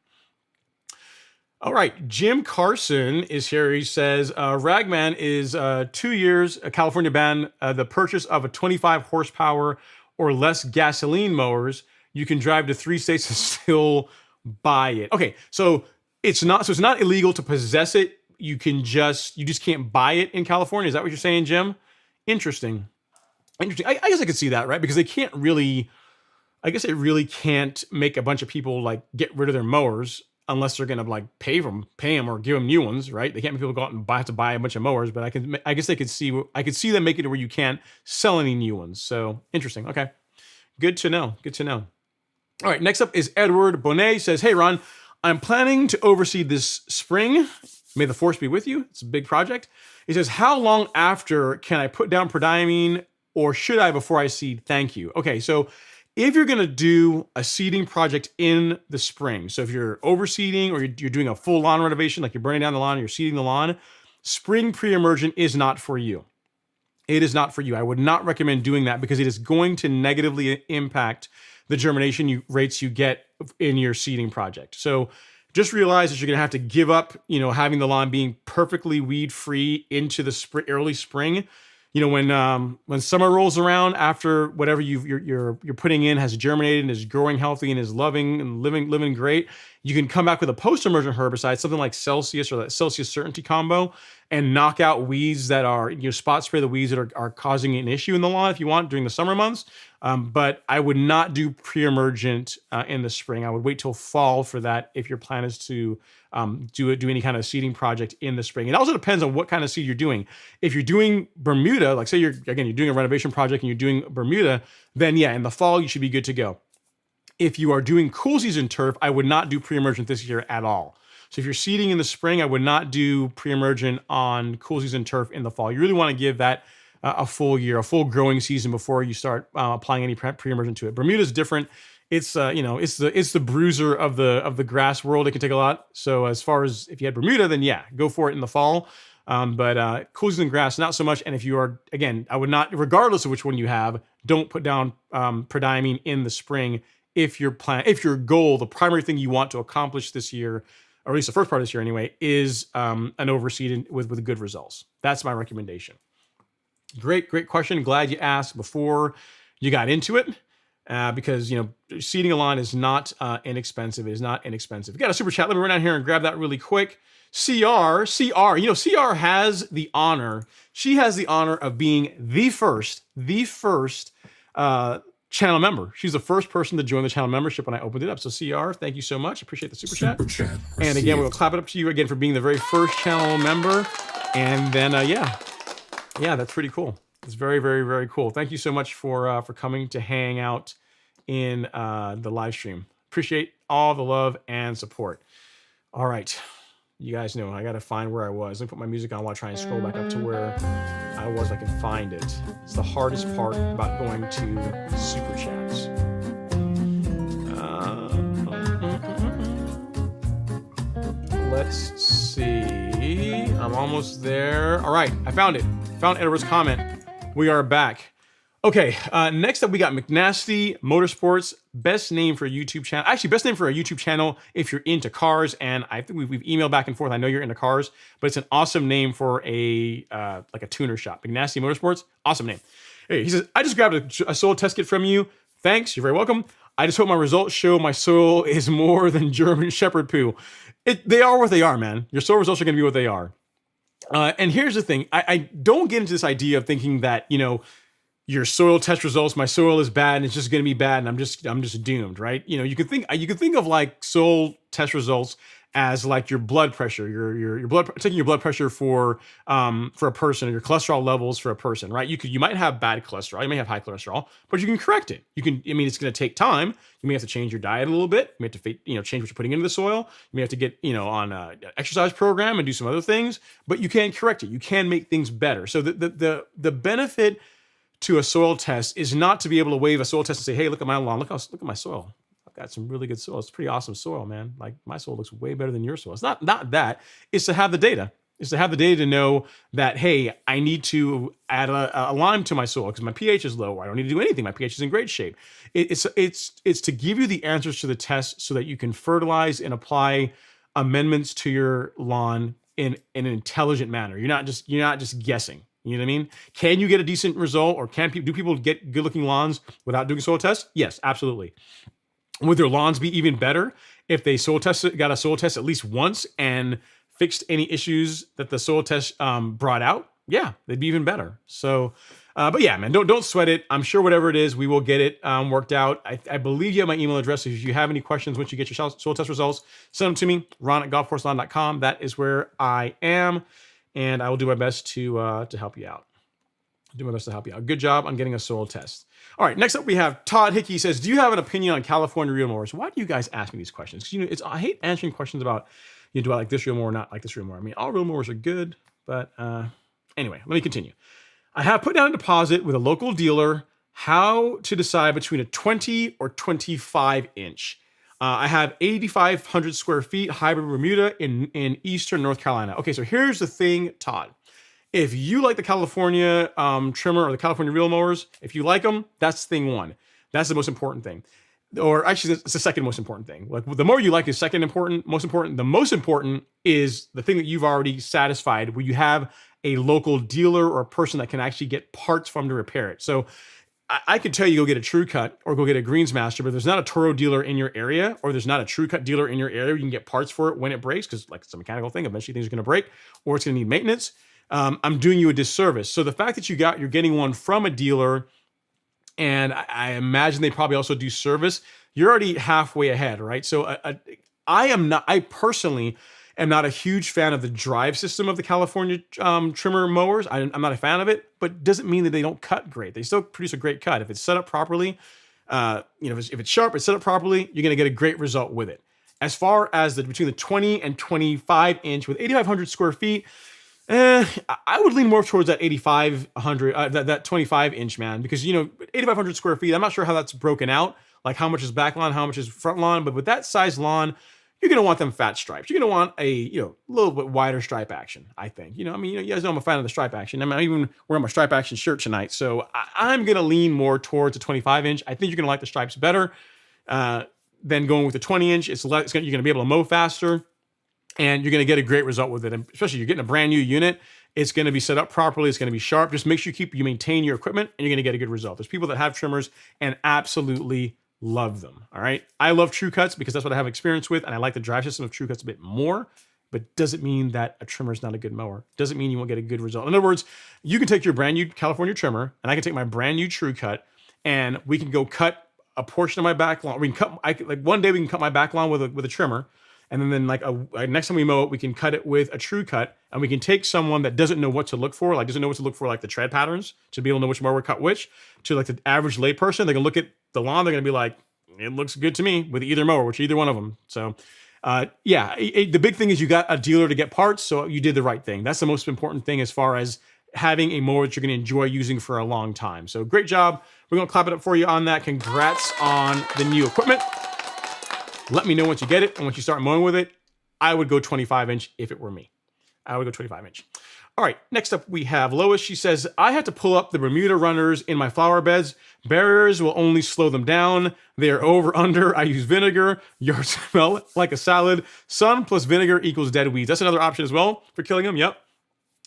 All right, Jim Carson is here. He says, Ragman is 2 years, a California ban, the purchase of a 25 horsepower or less gasoline mowers. You can drive to 3 states and still buy it. Okay, so it's not illegal to possess it. You just can't buy it in California. Is that what you're saying, Jim? Interesting. I guess I could see that, right? Because they really can't make a bunch of people like get rid of their mowers unless they're going to like pay them or give them new ones, right? They can't make people go out and have to buy a bunch of mowers, but I could see them making it where you can't sell any new ones. So interesting. Okay. Good to know. All right. Next up is Edward Bonet. Says, hey, Ron, I'm planning to overseed this spring. May the force be with you. It's a big project. He says, how long after can I put down prodiamine, or should I before I seed? Thank you. Okay. So if you're going to do a seeding project in the spring, so if you're overseeding or you're doing a full lawn renovation, like you're burning down the lawn, or you're seeding the lawn, spring pre-emergent is not for you. It is not for you. I would not recommend doing that because it is going to negatively impact the germination rates you get in your seeding project. So just realize that you're going to have to give up, having the lawn being perfectly weed free into the early spring. When summer rolls around, after whatever you're putting in has germinated and is growing healthy and is loving and living great, you can come back with a post-emergent herbicide, something like Celsius or that Celsius Certainty combo, and knock out weeds that are, spot spray the weeds that are causing an issue in the lawn if you want during the summer months. But I would not do pre-emergent in the spring. I would wait till fall for that if your plan is to do any kind of seeding project in the spring. It also depends on what kind of seed you're doing. If you're doing Bermuda, like say you're doing a renovation project and you're doing Bermuda, then yeah, in the fall you should be good to go. If you are doing cool season turf, I would not do pre-emergent this year at all. So if you're seeding in the spring, I would not do pre-emergent on cool season turf in the fall. You really want to give that a full year, a full growing season before you start applying any pre-emergent to it. Bermuda is different. It's it's the bruiser of the grass world. It can take a lot. So as far as if you had Bermuda, then yeah, go for it in the fall. But cool season grass, not so much. And if you are, again, I would not, regardless of which one you have, don't put down prodiamine in the spring. If your goal, the primary thing you want to accomplish this year, or at least the first part of this year anyway, is an overseed with good results. That's my recommendation. Great question. Glad you asked before you got into it, because seeding a lawn is not inexpensive. It is not inexpensive. We got a super chat. Let me run down here and grab that really quick. CR, CR has the honor. She has the honor of being the first channel member. She's the first person to join the channel membership when I opened it up. So CR, thank you so much. Appreciate the super chat. And again, we'll clap it up to you again for being the very first channel member. And then, yeah, that's pretty cool. It's very, very, very cool. Thank you so much for coming to hang out in the live stream. Appreciate all the love and support. All right. You guys know I got to find where I was. Let me put my music on while I try and scroll back up to where I was. I can find it. It's the hardest part about going to Super Chats. Let's see. I'm almost there. All right. I found it. Found Edward's comment. We are back. Okay, next up we got McNasty Motorsports. Best name for a YouTube channel. Actually, best name for a YouTube channel if you're into cars. And I think we've emailed back and forth. I know you're into cars, but it's an awesome name for a like a tuner shop. McNasty Motorsports, awesome name. Hey, he says, I just grabbed a soil test kit from you. Thanks, you're very welcome. I just hope my results show my soil is more than German Shepherd poo. They are what they are, man. Your soil results are going to be what they are. And here's the thing. I don't get into this idea of thinking that, you know, your soil test results, my soil is bad and it's just going to be bad and I'm just doomed, right? You know, you could think of like soil test results as like your blood pressure, your blood, taking your blood pressure for a person, or your cholesterol levels for a person, right? You might have bad cholesterol, you may have high cholesterol, but you can correct it. It's going to take time. You may have to change your diet a little bit. You may have to, change what you're putting into the soil. You may have to get, on an exercise program and do some other things, but you can correct it. You can make things better. So the benefit to a soil test is not to be able to wave a soil test and say, hey, look at my lawn, look at my soil. I've got some really good soil. It's pretty awesome soil, man. Like my soil looks way better than your soil. It's not that. It's to have the data. It's to have the data to know that, hey, I need to add a lime to my soil because my pH is low. Or I don't need to do anything. My pH is in great shape. It's to give you the answers to the test so that you can fertilize and apply amendments to your lawn in an intelligent manner. You're not just guessing. You know what I mean? Can you get a decent result, or do people get good-looking lawns without doing soil tests? Yes, absolutely. Would their lawns be even better if they got a soil test at least once and fixed any issues that the soil test brought out? Yeah, they'd be even better. So, but yeah, man, don't sweat it. I'm sure whatever it is, we will get it worked out. I believe you have my email address. So if you have any questions once you get your soil test results, send them to me, ron@golfcourselawn.com. That is where I am. And I will do my best to help you out. Good job on getting a soil test. All right, next up we have Todd Hickey. He says, do you have an opinion on California reel mowers? Why do you guys ask me these questions? Because I hate answering questions about, do I like this reel mower or not like this reel mower? I mean, all reel mowers are good, but anyway, let me continue. I have put down a deposit with a local dealer how to decide between a 20 or 25 inch. I have 8,500 square feet hybrid Bermuda in eastern North Carolina. Okay, so here's the thing, Todd. If you like the California trimmer or the California reel mowers, if you like them, that's thing one. That's the most important thing. Or actually, it's the second most important thing. Like the more you like is second important, most important. The most important is the thing that you've already satisfied, where you have a local dealer or a person that can actually get parts from to repair it. So I could tell you go get a True Cut or go get a Greensmaster, but there's not a Toro dealer in your area, or there's not a True Cut dealer in your area. You can get parts for it when it breaks, because like it's a mechanical thing. Eventually things are going to break, or it's going to need maintenance. I'm doing you a disservice. So the fact that you're getting one from a dealer, and I imagine they probably also do service, you're already halfway ahead, right? So I personally am not a huge fan of the drive system of the California trimmer mowers. I'm not a fan of it, but doesn't mean that they don't cut great. They still produce a great cut. If it's set up properly, if it's sharp, it's set up properly, you're going to get a great result with it. As far as between the 20 and 25 inch with 8,500 square feet, I would lean more towards that 8,500, that 25 inch, man, because 8,500 square feet, I'm not sure how that's broken out, like how much is back lawn, how much is front lawn, but with that size lawn, you're going to want them fat stripes. You're going to want a, little bit wider stripe action, I think. You guys know I'm a fan of the stripe action. I'm even wearing my stripe action shirt tonight. So I'm going to lean more towards a 25 inch. I think you're going to like the stripes better than going with the 20 inch. You're going to be able to mow faster, and you're going to get a great result with it. And especially you're getting a brand new unit. It's going to be set up properly. It's going to be sharp. Just make sure you maintain your equipment, and you're going to get a good result. There's people that have trimmers and absolutely love them. All right. I love True Cuts because that's what I have experience with. And I like the drive system of True Cuts a bit more, but doesn't mean that a trimmer is not a good mower. Doesn't mean you won't get a good result. In other words, you can take your brand new California trimmer, and I can take my brand new True Cut, and we can go cut a portion of my back lawn. We can one day we can cut my back lawn with a trimmer. And then next time we mow it, we can cut it with a True Cut, and we can take someone that doesn't know what to look for, like the tread patterns to be able to know which mower cut which, to like the average layperson. They can look at the lawn. They're going to be like, it looks good to me with either mower, either one of them. So The big thing is you got a dealer to get parts, so you did the right thing. That's the most important thing as far as having a mower that you're going to enjoy using for a long time. So great job. We're going to clap it up for you on that. Congrats on the new equipment. Let me know once you get it, and once you start mowing with it, I would go 25-inch if it were me. I would go 25-inch. All right, next up we have Lois. She says, I had to pull up the Bermuda runners in my flower beds. Barriers will only slow them down. They are over under. I use vinegar. Yours smell like a salad. Sun plus vinegar equals dead weeds. That's another option as well for killing them. Yep.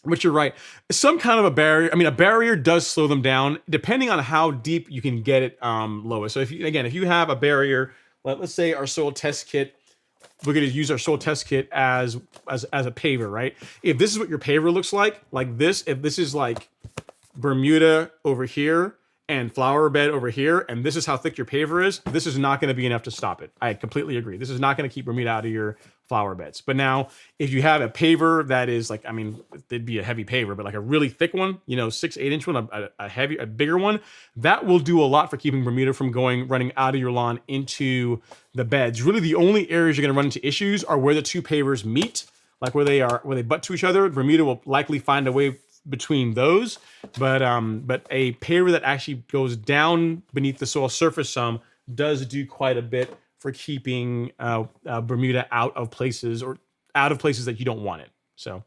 But you're right. Some kind of a barrier. I mean, a barrier does slow them down depending on how deep you can get it, Lois. So if you have a barrier, let's say our soil test kit, we're going to use our soil test kit as a paver, right? If this is what your paver looks like this, if this is like Bermuda over here and flower bed over here, and this is how thick your paver is, this is not going to be enough to stop it. I completely agree. This is not going to keep Bermuda out of your flower beds. But now, if you have a paver that is like, I mean, it'd be a heavy paver, but like a really thick one, 6-8 inch one, a bigger one, that will do a lot for keeping Bermuda from running out of your lawn into the beds. Really, the only areas you're going to run into issues are where the two pavers meet, like where they butt to each other. Bermuda will likely find a way between those, but a paver that actually goes down beneath the soil surface some does do quite a bit for keeping Bermuda out of places that you don't want it. So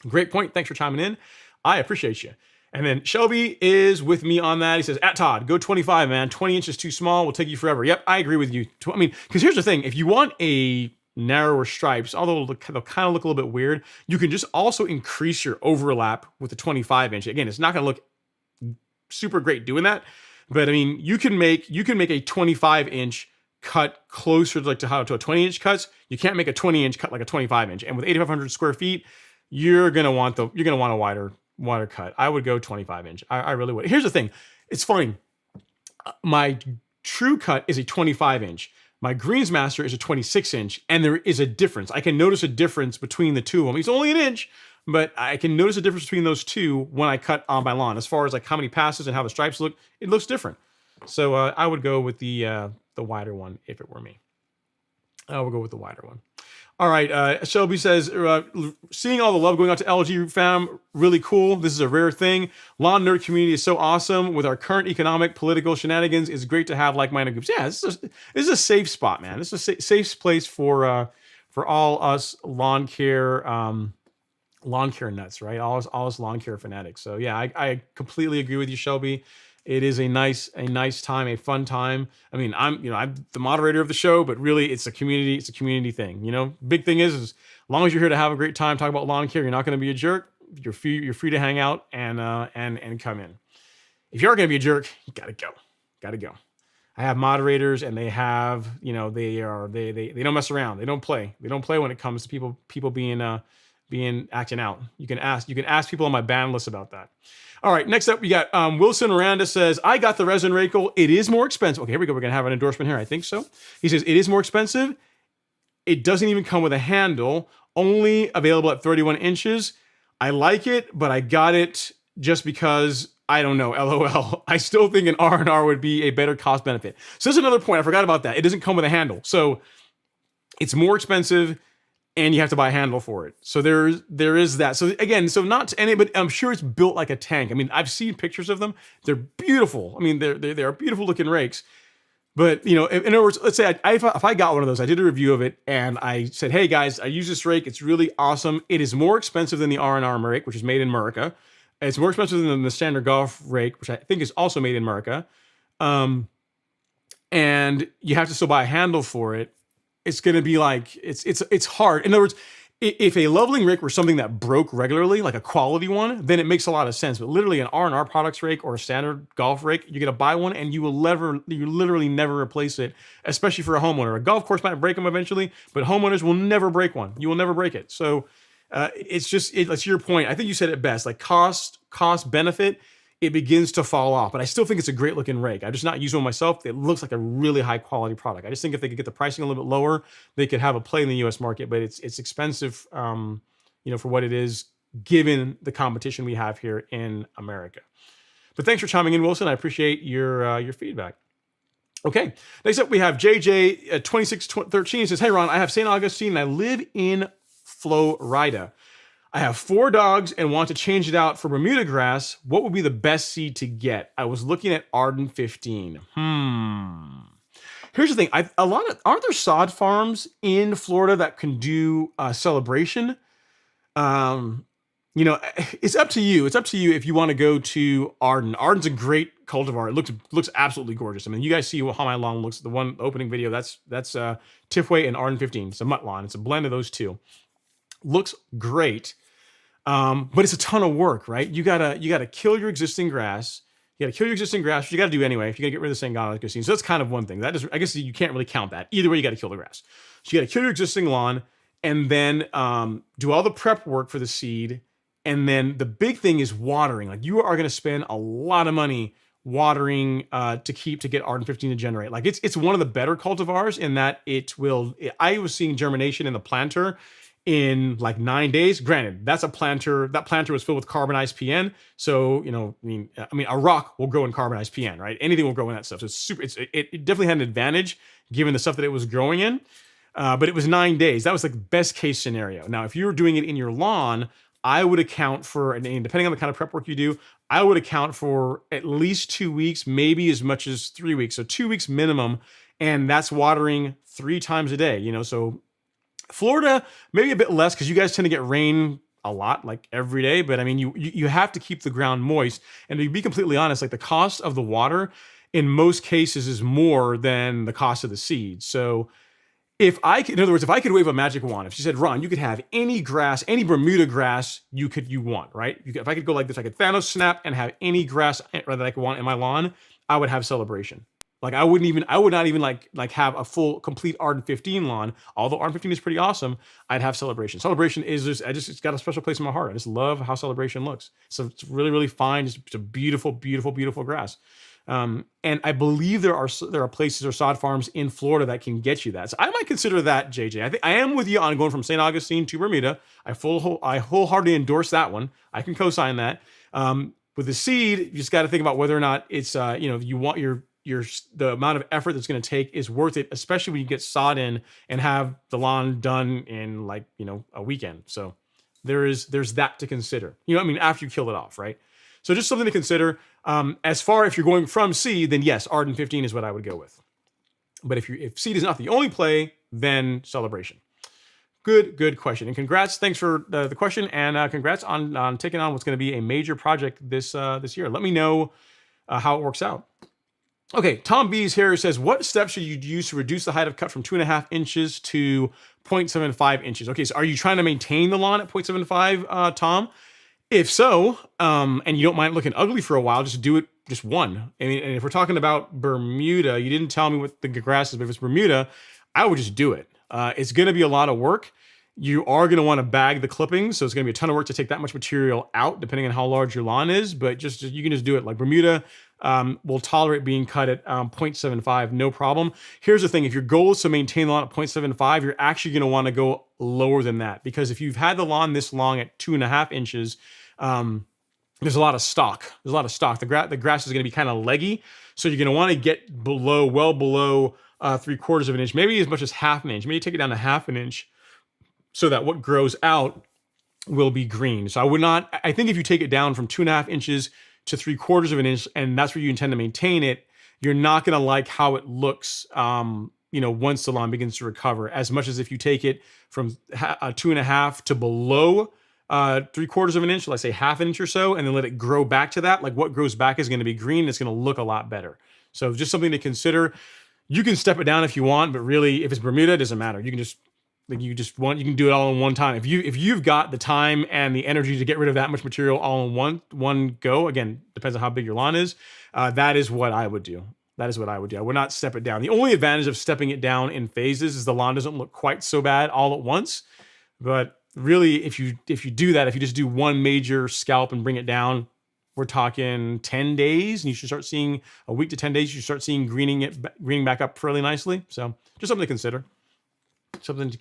great point. Thanks for chiming in. I appreciate you. And then Shelby is with me on that. He says, at Todd, go 25, man. 20 inches too small. Will take you forever. Yep, I agree with you. I mean, because here's the thing. If you want a narrower stripes, although they'll kind of look a little bit weird, you can just also increase your overlap with the 25-inch. Again, it's not going to look super great doing that, but I mean, you can make a 25-inch cut closer to a 20-inch cut. You can't make a 20-inch cut like a 25-inch. And with 8,500 square feet, you're gonna want a wider cut. I would go 25-inch. I really would. Here's the thing. It's funny. My true cut is a 25-inch. My Greensmaster is a 26-inch, and there is a difference. I can notice a difference between the two of them. It's only an inch, but I can notice a difference between those two when I cut on my lawn. As far as like how many passes and how the stripes look, it looks different. So I would go with the wider one if it were me. I would go with the wider one. All right, Shelby says, seeing all the love going out to LG fam, really cool. This is a rare thing. Lawn nerd community is so awesome. With our current economic, political shenanigans, it's great to have like-minded groups. Yeah, this is a safe spot, man. This is a safe place for all us lawn care nuts, right? All us lawn care fanatics. So yeah, I completely agree with you, Shelby. It is a nice time, a fun time. I mean, I'm the moderator of the show, but really it's a community thing. Big thing is as long as you're here to have a great time, talk about lawn care, you're not going to be a jerk. You're free to hang out and come in. If you are going to be a jerk, you got to go. I have moderators and they have, they don't mess around. They don't play when it comes to people being acting out. You can ask people on my ban list about that. All right, next up we got Wilson Miranda says, I got the resin rake. It is more expensive. Okay, here we go. We're going to have an endorsement here. I think so. He says, it is more expensive. It doesn't even come with a handle, only available at 31 inches. I like it, but I got it just because I don't know, LOL. I still think an R&R would be a better cost benefit. So that's another point. I forgot about that. It doesn't come with a handle. So it's more expensive and you have to buy a handle for it. So there is that. So again, but I'm sure it's built like a tank. I mean, I've seen pictures of them. They're beautiful. I mean, they are beautiful looking rakes. But in other words, let's say if I got one of those, I did a review of it and I said, hey guys, I use this rake. It's really awesome. It is more expensive than the R&R rake, which is made in America. It's more expensive than the standard golf rake, which I think is also made in America. And you have to still buy a handle for it. It's going to be like, it's hard. In other words, if a leveling rake were something that broke regularly, like a quality one, then it makes a lot of sense. But literally an R&R products rake or a standard golf rake, you're going to buy one and you literally never replace it, especially for a homeowner. A golf course might break them eventually, but homeowners will never break one. You will never break it. So it's to your point. I think you said it best, like cost benefit, it begins to fall off. But I still think it's a great looking rake. I've just not used one myself. It looks like a really high quality product. I just think if they could get the pricing a little bit lower, they could have a play in the US market, but it's expensive, for what it is, given the competition we have here in America. But thanks for chiming in, Wilson. I appreciate your feedback. Okay, next up we have JJ 2613 says, "Hey Ron, I have St. Augustine and I live in Florida. I have 4 dogs and want to change it out for Bermuda grass. What would be the best seed to get? I was looking at Arden 15. Here's the thing. Aren't there sod farms in Florida that can do celebration? Um, it's up to you. It's up to you if you want to go to Arden. Arden's a great cultivar. It looks absolutely gorgeous. I mean, you guys see how my lawn looks. The one opening video, that's Tifway and Arden 15. It's a mutt lawn. It's a blend of those two. Looks great. But it's a ton of work, right? You gotta kill your existing grass. You gotta kill your existing grass, which you gotta do anyway if you gotta get rid of the St. Augustine. So that's kind of one thing. That is, I guess you can't really count that. Either way, you gotta kill the grass. So you gotta kill your existing lawn and then do all the prep work for the seed. And then the big thing is watering. Like you are gonna spend a lot of money watering to get Arden 15 to generate. Like it's one of the better cultivars in that I was seeing germination in the planter in like 9 days. Granted, that's a planter. That planter was filled with carbonized PN. So, I mean, a rock will grow in carbonized PN, right? Anything will grow in that stuff. So it's super. It definitely had an advantage given the stuff that it was growing in. But it was 9 days. That was like best case scenario. Now, if you were doing it in your lawn, I would account for, and depending on the kind of prep work you do, I would account for at least 2 weeks, maybe as much as 3 weeks. So 2 weeks minimum. And that's watering 3 times a day, so Florida, maybe a bit less because you guys tend to get rain a lot, like every day. But I mean, you have to keep the ground moist. And to be completely honest, like the cost of the water in most cases is more than the cost of the seed. So in other words, if I could wave a magic wand, if she said, Ron, you could have any grass, any Bermuda grass you want, right? If I could go like this, I could Thanos snap and have any grass that I could want in my lawn, I would have Celebration. Like I would not even like have a full complete Arden 15 lawn. Although Arden 15 is pretty awesome, I'd have Celebration. Celebration is it's got a special place in my heart. I just love how Celebration looks. So it's really, really fine. It's a beautiful, beautiful, beautiful grass. And I believe there are places or sod farms in Florida that can get you that. So I might consider that, JJ. I think I am with you on going from St. Augustine to Bermuda. I wholeheartedly endorse that one. I can co-sign that. With the seed, you just got to think about whether or not it's you want the amount of effort that's going to take is worth it, especially when you get sod in and have the lawn done in a weekend. So there's that to consider. After you kill it off, right? So just something to consider. As far if you're going from seed, then yes, Arden 15 is what I would go with. But if seed is not the only play, then Celebration. Good question. And congrats. Thanks for the question. And congrats on taking on what's going to be a major project this year. Let me know how it works out. Okay, Tom B's here says, what steps should you use to reduce the height of cut from 2.5 inches to 0.75 inches? Okay, so are you trying to maintain the lawn at 0.75, Tom? If so, and you don't mind looking ugly for a while, just do it just one. I mean, and if we're talking about Bermuda, you didn't tell me what the grass is, but if it's Bermuda, I would just do it. It's going to be a lot of work. You are going to want to bag the clippings, so it's going to be a ton of work to take that much material out, depending on how large your lawn is. But you can just do it. Like Bermuda will tolerate being cut at 0.75, no problem. Here's the thing: if your goal is to maintain the lawn at 0.75, you're actually going to want to go lower than that, because if you've had the lawn this long at 2.5 inches, there's a lot of stock. The grass is going to be kind of leggy, so you're going to want to get well below 3/4 of an inch, maybe as much as half an inch. Maybe take it down to half an inch, so that what grows out will be green. So I think if you take it down from 2.5 inches to 3/4 of an inch, and that's where you intend to maintain it, you're not going to like how it looks, once the lawn begins to recover, as much as if you take it from 2.5 to below 3/4 of an inch, let's say half an inch or so, and then let it grow back to that. Like what grows back is going to be green. It's going to look a lot better. So just something to consider. You can step it down if you want, but really, if it's Bermuda, it doesn't matter. You can just you can do it all in one time. If you've got the time and the energy to get rid of that much material all in one go, again, depends on how big your lawn is. That is what I would do. I would not step it down. The only advantage of stepping it down in phases is the lawn doesn't look quite so bad all at once. But really, if you do that, if you just do one major scalp and bring it down, we're talking 10 days, and you should start seeing a week to 10 days. You should start seeing greening back up fairly nicely. So just something to consider. Something to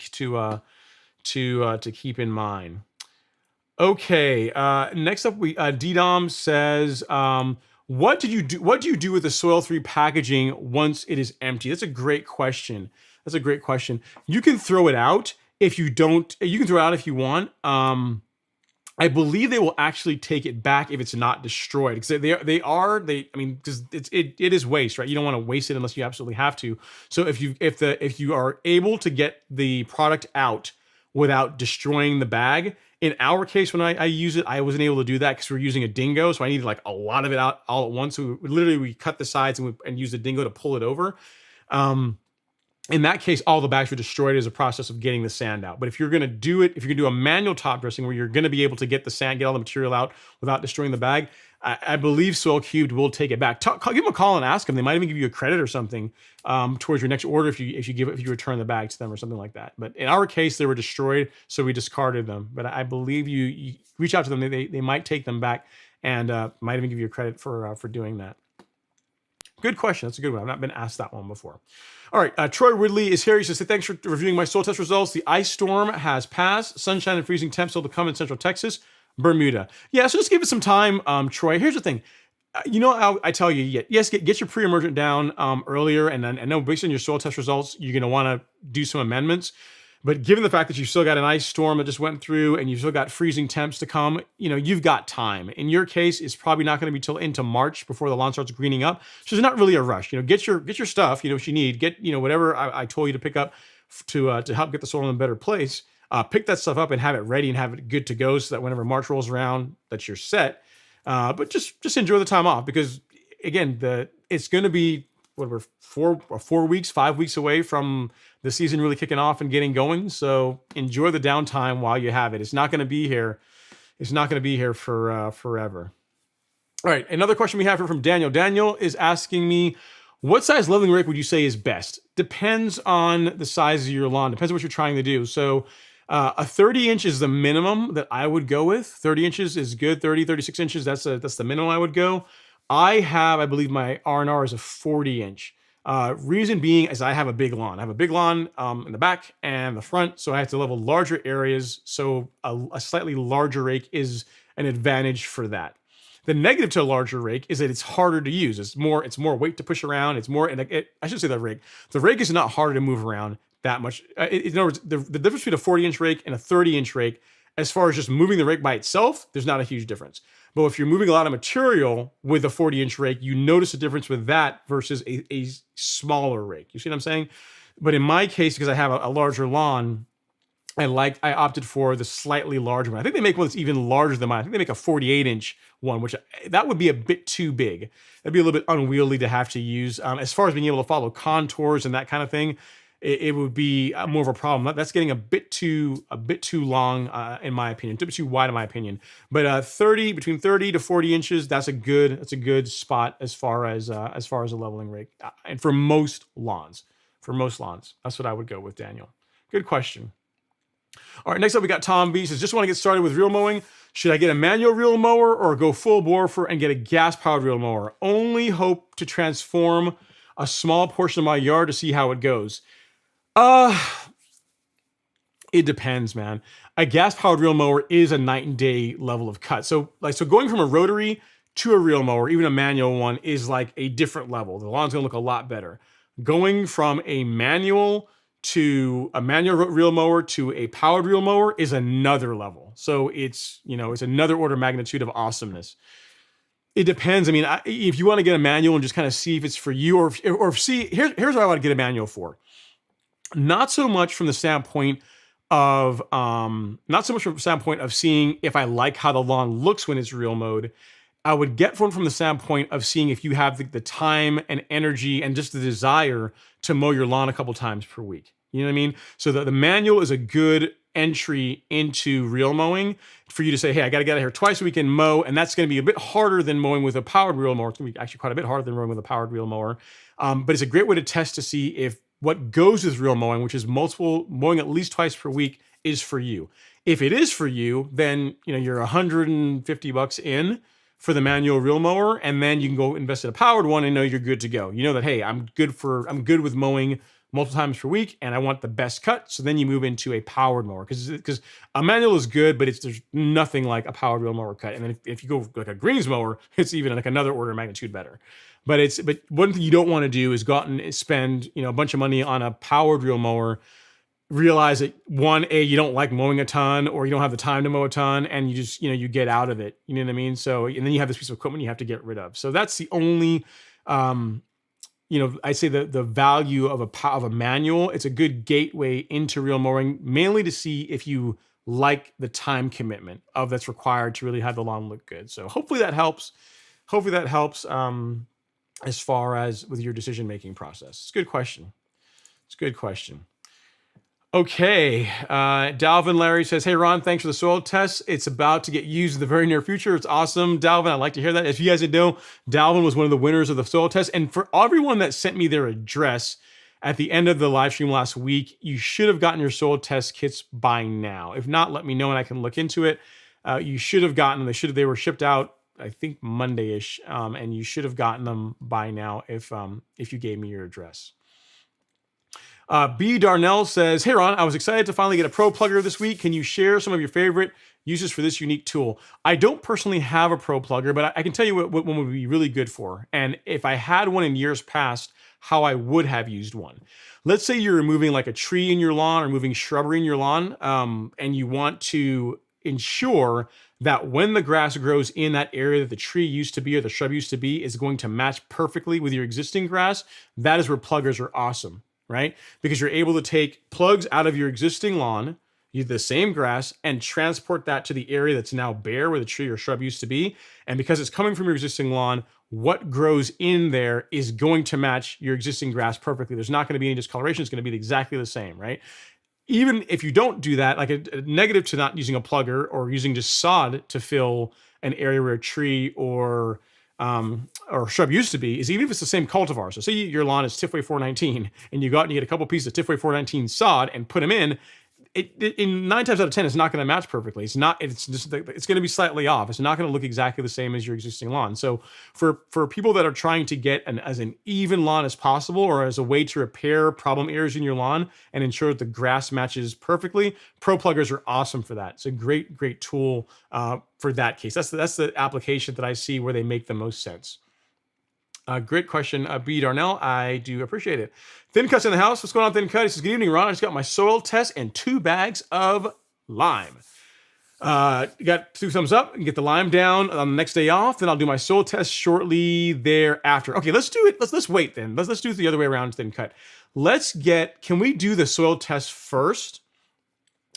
keep in mind. Okay, next up, D-Dom says, What did you do? What do you do with the soil-free packaging once it is empty? That's a great question. That's a great question. You can throw it out if you don't. You can throw it out if you want. I believe they will actually take it back if it's not destroyed, because I mean, because it is waste, right? You don't want to waste it unless you absolutely have to. So if you are able to get the product out without destroying the bag, in our case, when I use it, I wasn't able to do that because we're using a dingo, so I needed like a lot of it out all at once. So we cut the sides and use the dingo to pull it over. In that case, all the bags were destroyed as a process of getting the sand out. But if you're going to do it, if you're going to do a manual top dressing where you're going to be able to get the sand, get all the material out without destroying the bag, I believe Soil Cubed will take it back. Give them a call and ask them. They might even give you a credit or something towards your next order if you return the bag to them or something like that. But in our case, they were destroyed, so we discarded them. But I believe you reach out to them; they might take them back and might even give you a credit for doing that. Good question. That's a good one. I've not been asked that one before. All right. Troy Ridley is here. He says, thanks for reviewing my soil test results. The ice storm has passed. Sunshine and freezing temps still to come in central Texas, Bermuda. Yeah, so just give it some time, Troy. Here's the thing. I tell you, yes, get your pre-emergent down earlier. And I know based on your soil test results, you're going to want to do some amendments. But given the fact that you've still got an ice storm that just went through and you've still got freezing temps to come, you've got time. In your case, it's probably not going to be till into March before the lawn starts greening up. So there's not really a rush. Get your stuff, what you need. Get, whatever I told you to pick up to help get the soil in a better place. Pick that stuff up and have it ready and have it good to go so that whenever March rolls around, that you're set. But just enjoy the time off, because again, it's going to be whatever 5 weeks away from the season really kicking off and getting going. So enjoy the downtime while you have it. It's not going to be here. It's not going to be here for forever. All right. Another question we have here from Daniel. Daniel is asking me, what size leveling rake would you say is best? Depends on the size of your lawn. Depends on what you're trying to do. So a 30-inch is the minimum that I would go with. 30 inches is good. 36 inches, that's the minimum I would go. I believe my R&R is a 40-inch. Reason being is I have a big lawn. I have a big lawn in the back and the front, so I have to level larger areas. So a slightly larger rake is an advantage for that. The negative to a larger rake is that it's harder to use. It's more weight to push around. It's more, I should say the rake is not harder to move around that much. In other words, the difference between a 40-inch rake and a 30-inch rake, as far as just moving the rake by itself, there's not a huge difference. But if you're moving a lot of material with a 40-inch rake, you notice a difference with that versus a smaller rake. You see what I'm saying? But in my case, because I have a larger lawn, I opted for the slightly larger one. I think they make one that's even larger than mine. I think they make a 48-inch one, which that would be a bit too big. That'd be a little bit unwieldy to have to use. As far as being able to follow contours and that kind of thing, it would be more of a problem. That's getting a bit too long, in my opinion, a bit too wide, in my opinion. But between 30 to 40 inches, that's a good spot as far as a leveling rake, and for most lawns, that's what I would go with. Daniel, good question. All right, next up we got Tom B. Says, just want to get started with reel mowing. Should I get a manual reel mower or go full bore and get a gas-powered reel mower? Only hope to transform a small portion of my yard to see how it goes. It depends, man. A gas-powered reel mower is a night and day level of cut. So going from a rotary to a reel mower, even a manual one, is like a different level. The lawn's gonna look a lot better. Going from a manual reel mower to a powered reel mower is another level. So it's another order of magnitude of awesomeness. It depends. I mean, if you want to get a manual and just kind of see if it's for you, here's what I want to get a manual for. Not so much from the standpoint of seeing if I like how the lawn looks when it's reel mowed. I would get one from the standpoint of seeing if you have the time and energy and just the desire to mow your lawn a couple times per week. You know what I mean? So the manual is a good entry into reel mowing for you to say, hey, I got to get out here twice a week and mow. And that's going to be a bit harder than mowing with a powered reel mower. It's going to be actually quite a bit harder than mowing with a powered reel mower. But it's a great way to test to see if what goes with reel mowing, which is mowing at least twice per week, is for you. If it is for you, then you're $150 in for the manual reel mower, and then you can go invest in a powered one and know you're good to go. You know that, hey, I'm good with mowing multiple times per week, and I want the best cut. So then you move into a powered mower because a manual is good, but there's nothing like a powered wheel mower cut. And then if you go like a greens mower, it's even like another order of magnitude better. But one thing you don't want to do is go out and spend a bunch of money on a powered wheel mower. Realize that you don't like mowing a ton, or you don't have the time to mow a ton, and you just you get out of it. You know what I mean? So and then you have this piece of equipment you have to get rid of. So that's the only I say the value of a manual. It's a good gateway into real mowing, mainly to see if you like the time commitment that's required to really have the lawn look good. So hopefully that helps. As far as with your decision-making process. It's a good question. Okay. Dalvin Larry says, hey, Ron, thanks for the soil test. It's about to get used in the very near future. It's awesome. Dalvin, I'd like to hear that. If you guys didn't know, Dalvin was one of the winners of the soil test. And for everyone that sent me their address at the end of the live stream last week, you should have gotten your soil test kits by now. If not, let me know and I can look into it. You should have gotten them. They were shipped out, I think Monday-ish, and you should have gotten them by now if you gave me your address. B. Darnell says, hey, Ron, I was excited to finally get a Pro Plugger this week. Can you share some of your favorite uses for this unique tool? I don't personally have a Pro Plugger, but I can tell you what one would be really good for. And if I had one in years past, how I would have used one. Let's say you're removing like a tree in your lawn or moving shrubbery in your lawn, and you want to ensure that when the grass grows in that area that the tree used to be or the shrub used to be is going to match perfectly with your existing grass. That is where pluggers are awesome, right? Because you're able to take plugs out of your existing lawn, use the same grass, and transport that to the area that's now bare where the tree or shrub used to be. And because it's coming from your existing lawn, what grows in there is going to match your existing grass perfectly. There's not going to be any discoloration. It's going to be exactly the same, right? Even if you don't do that, like a negative to not using a plugger or using just sod to fill an area where a tree or shrub used to be, is even if it's the same cultivar. So say your lawn is Tifway 419 and you go out and you get a couple pieces of Tifway 419 sod and put them in, in 9 times out of 10, it's not going to match perfectly. It's going to be slightly off. It's not going to look exactly the same as your existing lawn. So for people that are trying to get as an even lawn as possible, or as a way to repair problem areas in your lawn and ensure that the grass matches perfectly, Pro Pluggers are awesome for that. It's a great tool for that case. That's the application that I see where they make the most sense. Great question, B. Darnell. I do appreciate it. Thin Cut's in the house. What's going on, Thin Cut? He says, good evening, Ron. I just got my soil test and 2 bags of lime. You got 2 thumbs up. You get the lime down on the next day off. Then I'll do my soil test shortly thereafter. Okay, let's do it. Let's wait then. Let's do it the other way around, Thin Cut. Can we do the soil test first?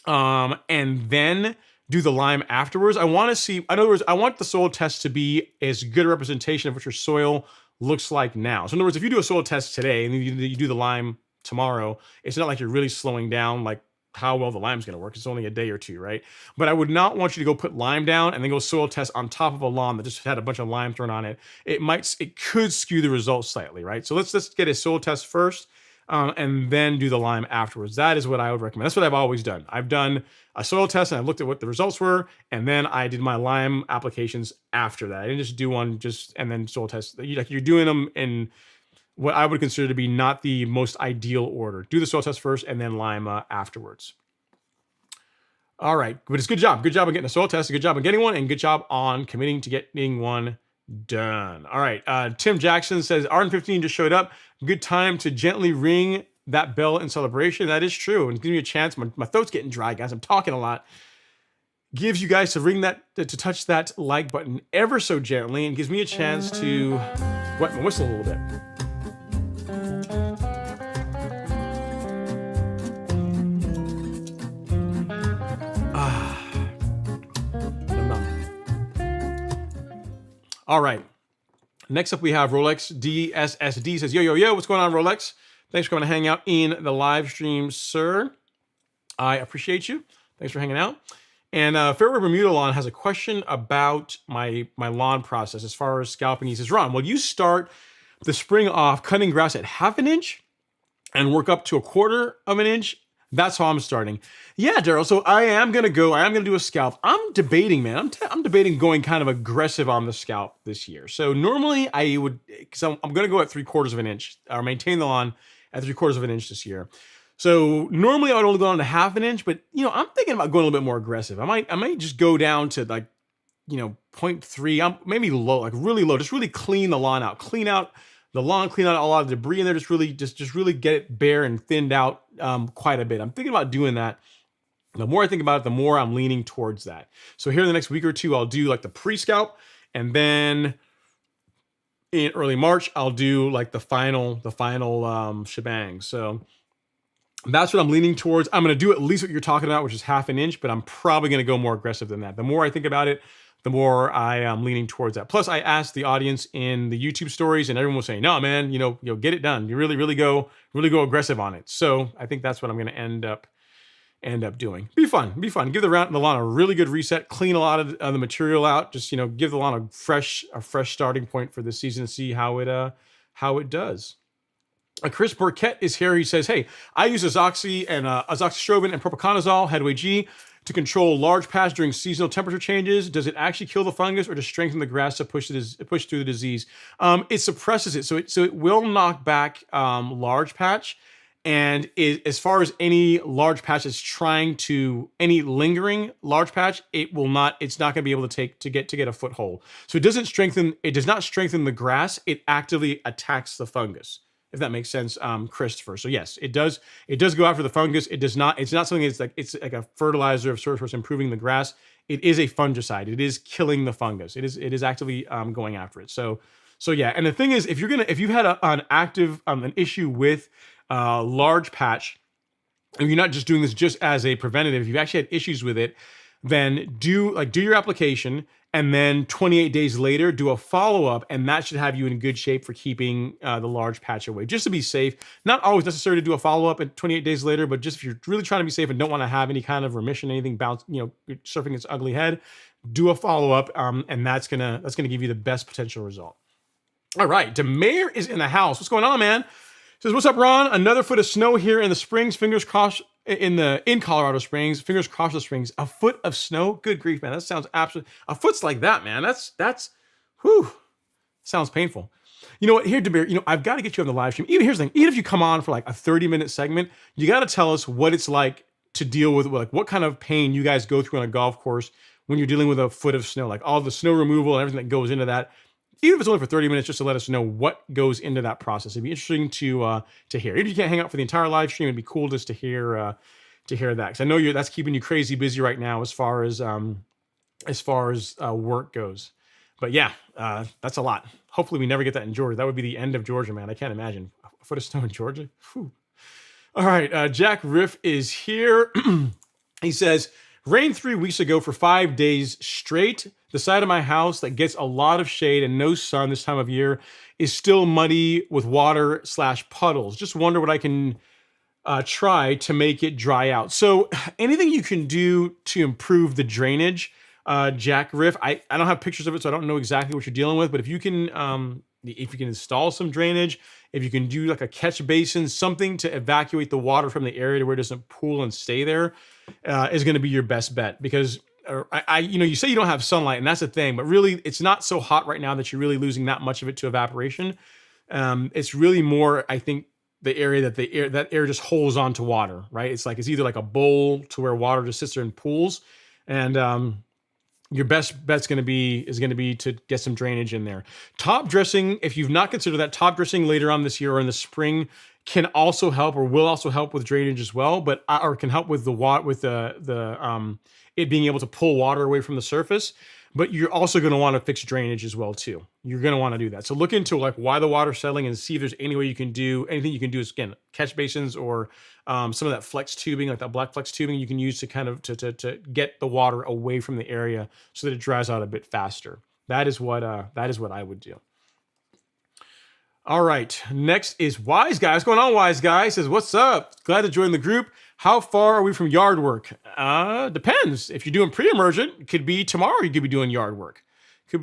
And then do the lime afterwards? I want to see, in other words, I want the soil test to be as good a representation of what your soil looks like now. So in other words, if you do a soil test today and then you do the lime tomorrow, it's not like you're really slowing down like how well the lime's going to work. It's only a day or 2, right? But I would not want you to go put lime down and then go soil test on top of a lawn that just had a bunch of lime thrown on it. It could skew the results slightly, right? So let's get a soil test first, and then do the lime afterwards. That is what I would recommend. That's what I've always done. I've done a soil test and I looked at what the results were, and then I did my lime applications after that. I didn't just do one and then soil test. You're doing them in what I would consider to be not the most ideal order. Do the soil test first and then lime afterwards. All right, but it's good job. Good job on getting a soil test, a good job on getting one, and good job on committing to getting one done. All right, Tim Jackson says, RN15 just showed up. Good time to gently ring that bell in celebration. That is true. And give me a chance. My throat's getting dry, guys. I'm talking a lot. Gives you guys to ring that, to touch that like button ever so gently, and gives me a chance to wet my whistle a little bit. All right. Next up, we have Rolex DSSD says, yo, what's going on, Rolex? Thanks for coming to hang out in the live stream, sir. I appreciate you. Thanks for hanging out. And Fairway Bermuda Lawn has a question about my lawn process as far as scalping. He says, Ron, will you start the spring off cutting grass at 1/2 inch and work up to 1/4 of an inch? That's how I'm starting. Yeah, Daryl. So I am going to do a scalp. I'm debating, man. I'm debating going kind of aggressive on the scalp this year. So normally I would, because I'm going to go at 3/4 of an inch or maintain the lawn at 3/4 of an inch this year. So normally I would only go down to 1/2 inch, but I'm thinking about going a little bit more aggressive. I might just go down to like 0.3, maybe low, like really low. Just really clean the lawn out, clean out the lawn, clean out a lot of debris in there. Just really get it bare and thinned out quite a bit. I'm thinking about doing that. The more I think about it, the more I'm leaning towards that. So here in the next week or two, I'll do like the pre-scalp, and then in early March, I'll do like the final shebang. So that's what I'm leaning towards. I'm going to do at least what you're talking about, which is 1/2 inch, but I'm probably going to go more aggressive than that. The more I think about it, the more I am leaning towards that. Plus, I asked the audience in the YouTube stories, and everyone was saying, "No, man, get it done. You really go aggressive on it." So I think that's what I'm going to end up doing. Be fun. Give the lawn a really good reset. Clean a lot of the material out. Just give the lawn a fresh starting point for this season and see how it does. Chris Burkett is here. He says, "Hey, I use azoxystrobin and propiconazole, Headway G, to control large patch during seasonal temperature changes. Does it actually kill the fungus or just strengthen the grass to push through the disease?" It suppresses it, so it will knock back large patch. And as far as any large patch that's any lingering large patch, it's not going to be able to get a foothold. So it does not strengthen the grass. It actively attacks the fungus, if that makes sense, Christopher. So yes, it does go after the fungus. It's not something it's like a fertilizer of sorts for improving the grass. It is a fungicide. It is killing the fungus. It is actively going after it. So yeah. And the thing is, if you've had an issue with large patch, and you're not just doing this just as a preventative, if you've actually had issues with it, then do your application, and then 28 days later do a follow-up, and that should have you in good shape for keeping the large patch away, just to be safe. Not always necessary to do a follow-up at 28 days later, but just if you're really trying to be safe and don't want to have any kind of remission, anything surfing its ugly head, do a follow-up, and that's gonna give you the best potential result. All right, Demare is in the house. What's going on, man? Says, "What's up, Ron? Another foot of snow here in the Springs. Fingers crossed in Colorado Springs. Fingers crossed the Springs. A foot of snow. Good grief, man. That sounds absolutely. A foot's like that, man. That's. Whew. Sounds painful. You know what? Here, Demir. I've got to get you on the live stream. Here's the thing. Even if you come on for like a 30-minute segment, you got to tell us what it's like to deal with, like, what kind of pain you guys go through on a golf course when you're dealing with a foot of snow, like all the snow removal and everything that goes into that. Even if it's only for 30 minutes, just to let us know what goes into that process. It'd be interesting to hear. Even if you can't hang out for the entire live stream, it'd be cool just to hear that. Because I know that's keeping you crazy busy right now as far as work goes. But yeah, that's a lot. Hopefully we never get that in Georgia. That would be the end of Georgia, man. I can't imagine a foot of snow in Georgia. Whew. All right, Jack Riff is here. He says, "Rained 3 weeks ago for 5 days straight. The side of my house that gets a lot of shade and no sun this time of year is still muddy with water/puddles. Just wonder what I can try to make it dry out." So anything you can do to improve the drainage, Jack Riff, I don't have pictures of it, so I don't know exactly what you're dealing with, but if you can install some drainage, if you can do like a catch basin, something to evacuate the water from the area to where it doesn't pool and stay there, is going to be your best bet. Because you say you don't have sunlight, and that's the thing, but really it's not so hot right now that you're really losing that much of it to evaporation. It's really more, I think, the area that air just holds on to water, right? It's either like a bowl to where water just sits there and pools, and your best bet's going to be to get some drainage in there. Top dressing, if you've not considered that, top dressing later on this year or in the spring can also help, or will also help with drainage as well, but or can help with it being able to pull water away from the surface. But you're also going to want to fix drainage as well too. You're going to want to do that. So look into like why the water's settling and see if there's any way you can do anything. You can do is, again, catch basins or some of that flex tubing, like that black flex tubing, you can use to kind of to get the water away from the area so that it dries out a bit faster. That is what I would do. All right, next is Wise Guy. What's going on, Wise Guy? Says, "What's up? Glad to join the group. How far are we from yard work?" Depends. If you're doing pre-emergent, it could be tomorrow you could be doing yard work.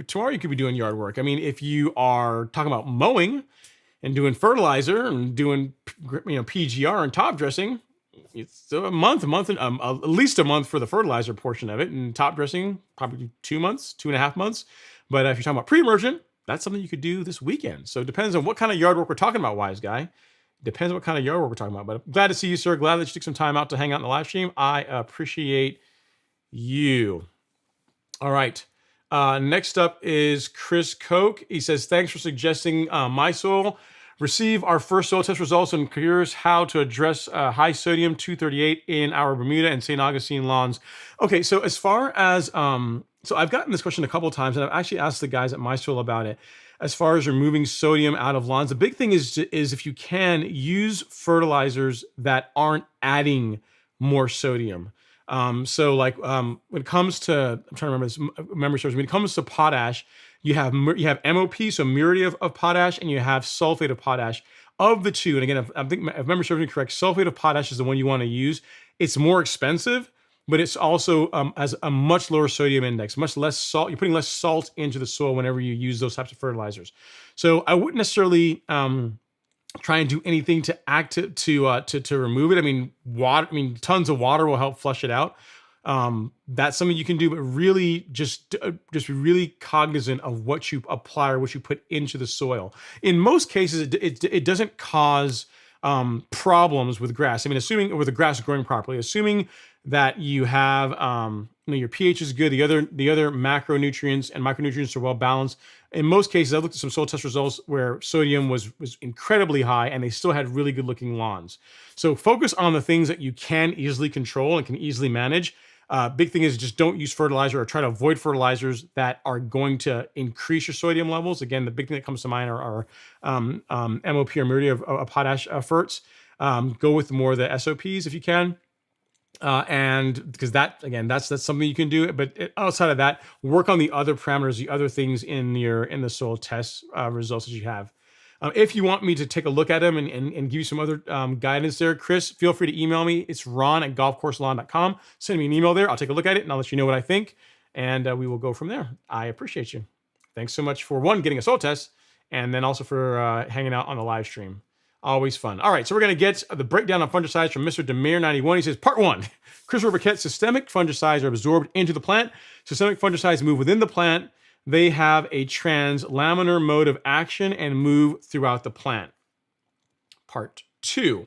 Tomorrow you could be doing yard work. I mean, if you are talking about mowing and doing fertilizer and doing PGR and top dressing, it's a month, at least a month for the fertilizer portion of it, and top dressing probably 2 months, 2.5 months. But if you're talking about pre-emergent, that's something you could do this weekend. So it depends on what kind of yard work we're talking about, Wise Guy. Depends what kind of yard work we're talking about. But glad to see you, sir. Glad that you took some time out to hang out in the live stream. I appreciate you. All right. Next up is Chris Koch. He says, thanks for suggesting my soil. Receive our first soil test results and curious how to address high sodium 238 in our Bermuda and St. Augustine lawns. Okay, so as far as, so I've gotten this question a couple of times, and I've actually asked the guys at my soil about it. As far as removing sodium out of lawns, the big thing is if you can, use fertilizers that aren't adding more sodium. So like when it comes to, I'm trying to remember this memory serves, when it comes to potash, you have MOP, so muriate of potash, and you have sulfate of potash. Of the two, and again, if memory serves me correct, sulfate of potash is the one you want to use. It's more expensive, but it's also has a much lower sodium index, much less salt. You're putting less salt into the soil whenever you use those types of fertilizers. So I wouldn't necessarily try and do anything to remove it. I mean, water. I mean, tons of water will help flush it out. That's something you can do, but really just be really cognizant of what you apply or what you put into the soil. In most cases, it doesn't cause problems with grass. I mean, assuming with the grass growing properly, assuming that you have your pH is good, the other macronutrients and micronutrients are well balanced. In most cases, I've looked at some soil test results where sodium was incredibly high and they still had really good looking lawns. So focus on the things that you can easily control and can easily manage. Big thing is just don't use fertilizer or try to avoid fertilizers that are going to increase your sodium levels. Again, the big thing that comes to mind are MOP or muriate of potash ferts. Go with more of the SOPs if you can. And because that's something you can do. But outside of that, work on the other parameters, the other things in the soil test results that you have. If you want me to take a look at them and give you some other guidance there, Chris, feel free to email me. It's ron@golfcourselawn.com. Send me an email there. I'll take a look at it and I'll let you know what I think. And we will go from there. I appreciate you. Thanks so much for getting a soil test, and then also for hanging out on the live stream. Always fun. All right, so we're going to get the breakdown on fungicides from Mr. Demir91. He says, Part 1, Chris Burkett, systemic fungicides are absorbed into the plant. Systemic fungicides move within the plant. They have a translaminar mode of action and move throughout the plant. Part 2,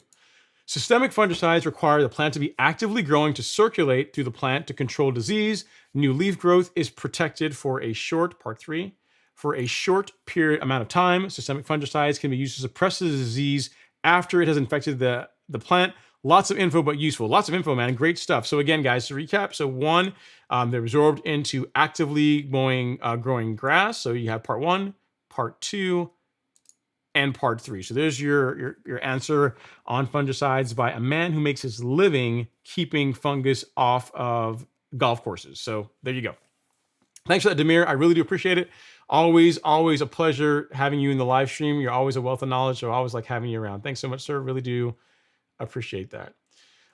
systemic fungicides require the plant to be actively growing to circulate through the plant to control disease. New leaf growth is protected for a short, Part 3, for a short period amount of time. Systemic fungicides can be used to suppress the disease after it has infected the plant. Lots of info, but useful. Lots of info, man. Great stuff. So again, guys, to recap. So 1, they're absorbed into actively growing grass. So you have Part 1, Part 2, and Part 3. So there's your answer on fungicides by a man who makes his living keeping fungus off of golf courses. So there you go. Thanks for that, Demir. I really do appreciate it. Always a pleasure having you in the live stream. You're always a wealth of knowledge, so I always like having you around. Thanks so much, sir. Really do appreciate that.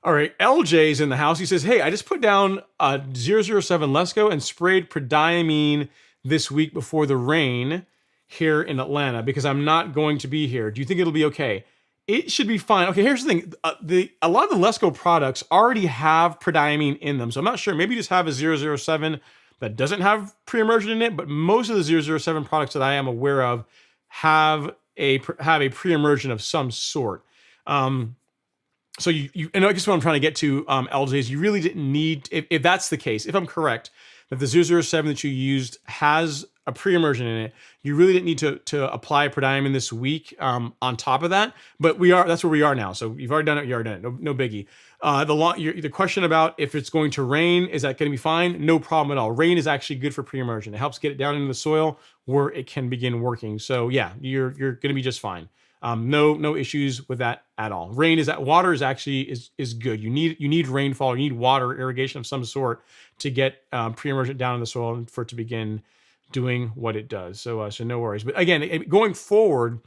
All right, LJ's in the house. He says, hey, I just put down a 007 Lesco and sprayed prodiamine this week before the rain here in Atlanta because I'm not going to be here. Do you think it'll be okay? It should be fine. Okay, here's the thing. A lot of the Lesco products already have prodiamine in them, so I'm not sure. Maybe you just have a 007 that doesn't have pre-emergent in it, but most of the 007 products that I am aware of have a pre-emergent of some sort. So and I guess what I'm trying to get to, LJ, is you really didn't need, if that's the case, if I'm correct, that the 007 that you used has a pre-emergent in it, you really didn't need to apply prodiamine this week on top of that. But that's where we are now. So you've already done it. You already done it. No biggie. The question about if it's going to rain, is that going to be fine? No problem at all. Rain is actually good for pre-emergent. It helps get it down into the soil where it can begin working. So yeah, you're going to be just fine. No issues with that at all. Water is actually good. You need rainfall. You need water irrigation of some sort to get pre-emergent down in the soil and for it to begin doing what it does. So no worries. But again, going forward,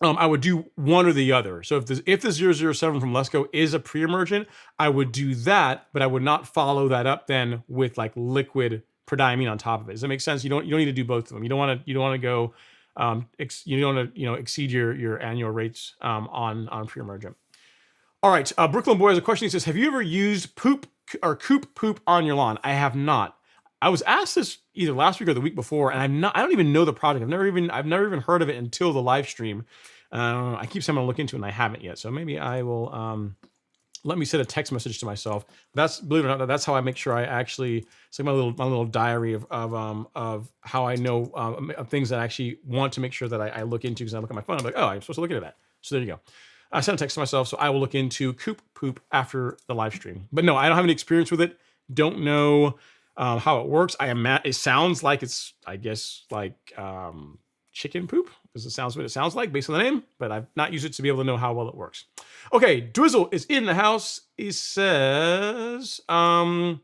I would do one or the other. So if the 007 from Lesco is a pre-emergent, I would do that, but I would not follow that up then with like liquid prodiamine on top of it. Does that make sense? You don't need to do both of them. You don't want to go. You don't want to exceed your annual rates on pre-emergent. All right, Brooklyn Boy has a question. He says, "Have you ever used poop or coop poop on your lawn?" I have not. I was asked this either last week or the week before, and I don't even know the product. I've never even heard of it until the live stream. I keep saying I'm gonna look into it, and I haven't yet. So maybe I will. Let me send a text message to myself. That's, believe it or not, that's how I make sure I actually, it's like my little diary of how I know of things that I actually want to make sure that I look into, because I look at my phone, I'm like, oh, I'm supposed to look into that. So there you go. I sent a text to myself, so I will look into coop poop after the live stream. But no, I don't have any experience with it. Don't know how it works. It sounds like it's, I guess, like chicken poop, because it sounds what it sounds like based on the name, but I've not used it to be able to know how well it works. Okay, Dwizzle is in the house. He says, can't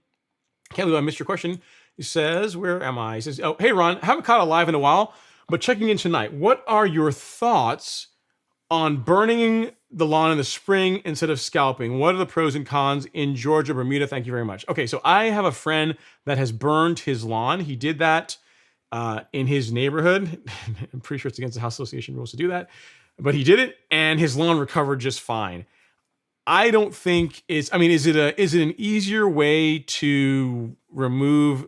believe I missed your question. He says, where am I? He says, oh, hey, Ron, haven't caught a live in a while, but checking in tonight. What are your thoughts on burning the lawn in the spring instead of scalping? What are the pros and cons in Georgia, Bermuda? Thank you very much. Okay, so I have a friend that has burned his lawn. He did that in his neighborhood. I'm pretty sure it's against the house association rules to do that, but he did it, and his lawn recovered just fine. I don't think is it an easier way to remove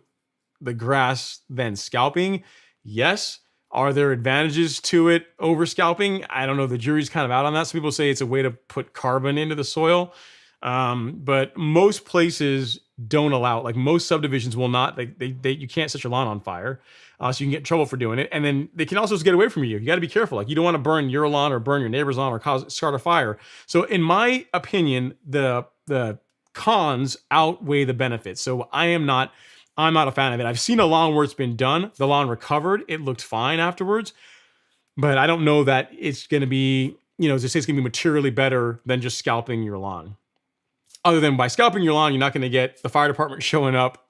the grass than scalping? Yes. Are there advantages to it over scalping? I don't know. The jury's kind of out on that. Some people say it's a way to put carbon into the soil. But most places don't allow it. Like most subdivisions will not. You can't set your lawn on fire, so you can get in trouble for doing it. And then they can also just get away from you. You got to be careful. Like you don't want to burn your lawn or burn your neighbor's lawn or start a fire. So in my opinion, the cons outweigh the benefits. So I'm not a fan of it. I've seen a lawn where it's been done. The lawn recovered. It looked fine afterwards. But I don't know that it's going to be, as I say, it's going to be materially better than just scalping your lawn. Other than by scalping your lawn, you're not going to get the fire department showing up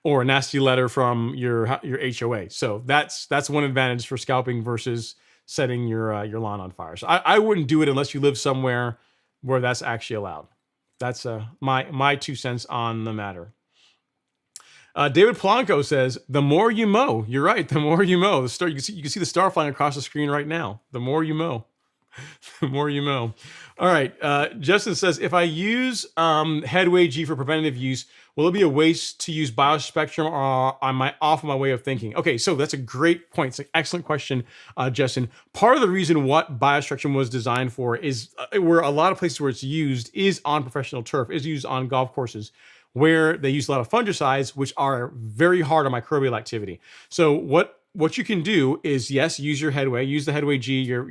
or a nasty letter from your HOA. So that's one advantage for scalping versus setting your lawn on fire. So I wouldn't do it unless you live somewhere where that's actually allowed. That's my 2 cents on the matter. David Polanco says, the more you mow. You're right. The more you mow. You can see the star flying across the screen right now. The more you mow. The more you mow. All right. Justin says, if I use Headway G for preventative use, will it be a waste to use Biospectrum, or am I off my way of thinking? Okay, so that's a great point. It's an excellent question, Justin. Part of the reason what Biospectrum was designed for is where a lot of places where it's used is on professional turf, is used on golf courses, where they use a lot of fungicides, which are very hard on microbial activity. So what you can do is, yes, use your Headway, use the Headway G, your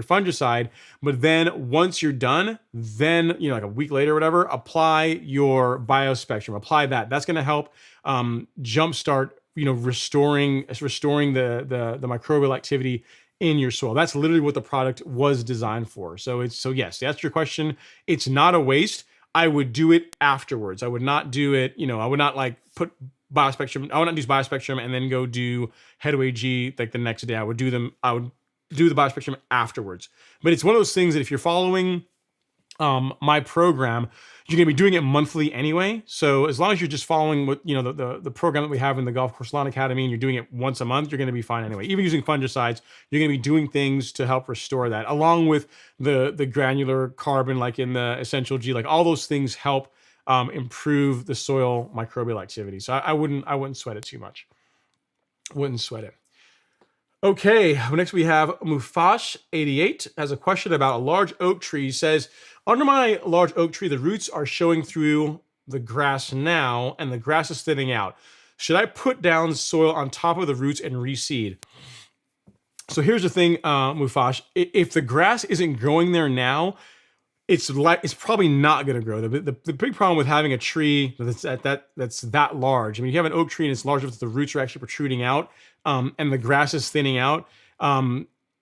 fungicide, but then once you're done, then like a week later or whatever, apply your Biospectrum. Apply that. That's going to help jumpstart restoring the microbial activity in your soil. That's literally what the product was designed for. So yes, that's your question. It's not a waste. I would do it afterwards. I would not do it, I would not put Biospectrum. I would not use Biospectrum and then go do Headway G the next day. I would do the Biospectrum afterwards. But it's one of those things that if you're following my program, you're going to be doing it monthly anyway. So as long as you're just following what the program that we have in the Golf Course Lawn Academy, and you're doing it once a month, you're going to be fine anyway. Even using fungicides, you're going to be doing things to help restore that, along with the granular carbon, like in the Essential G. Like all those things help improve the soil microbial activity. So I wouldn't sweat it too much. Wouldn't sweat it. Okay, next we have Mufash88 has a question about a large oak tree. He says, under my large oak tree, the roots are showing through the grass now, and the grass is thinning out. Should I put down soil on top of the roots and reseed? So here's the thing, Mufash. If the grass isn't growing there now, it's probably not going to grow. The big problem with having a tree that's that large, you have an oak tree and it's large enough that the roots are actually protruding out, and the grass is thinning out.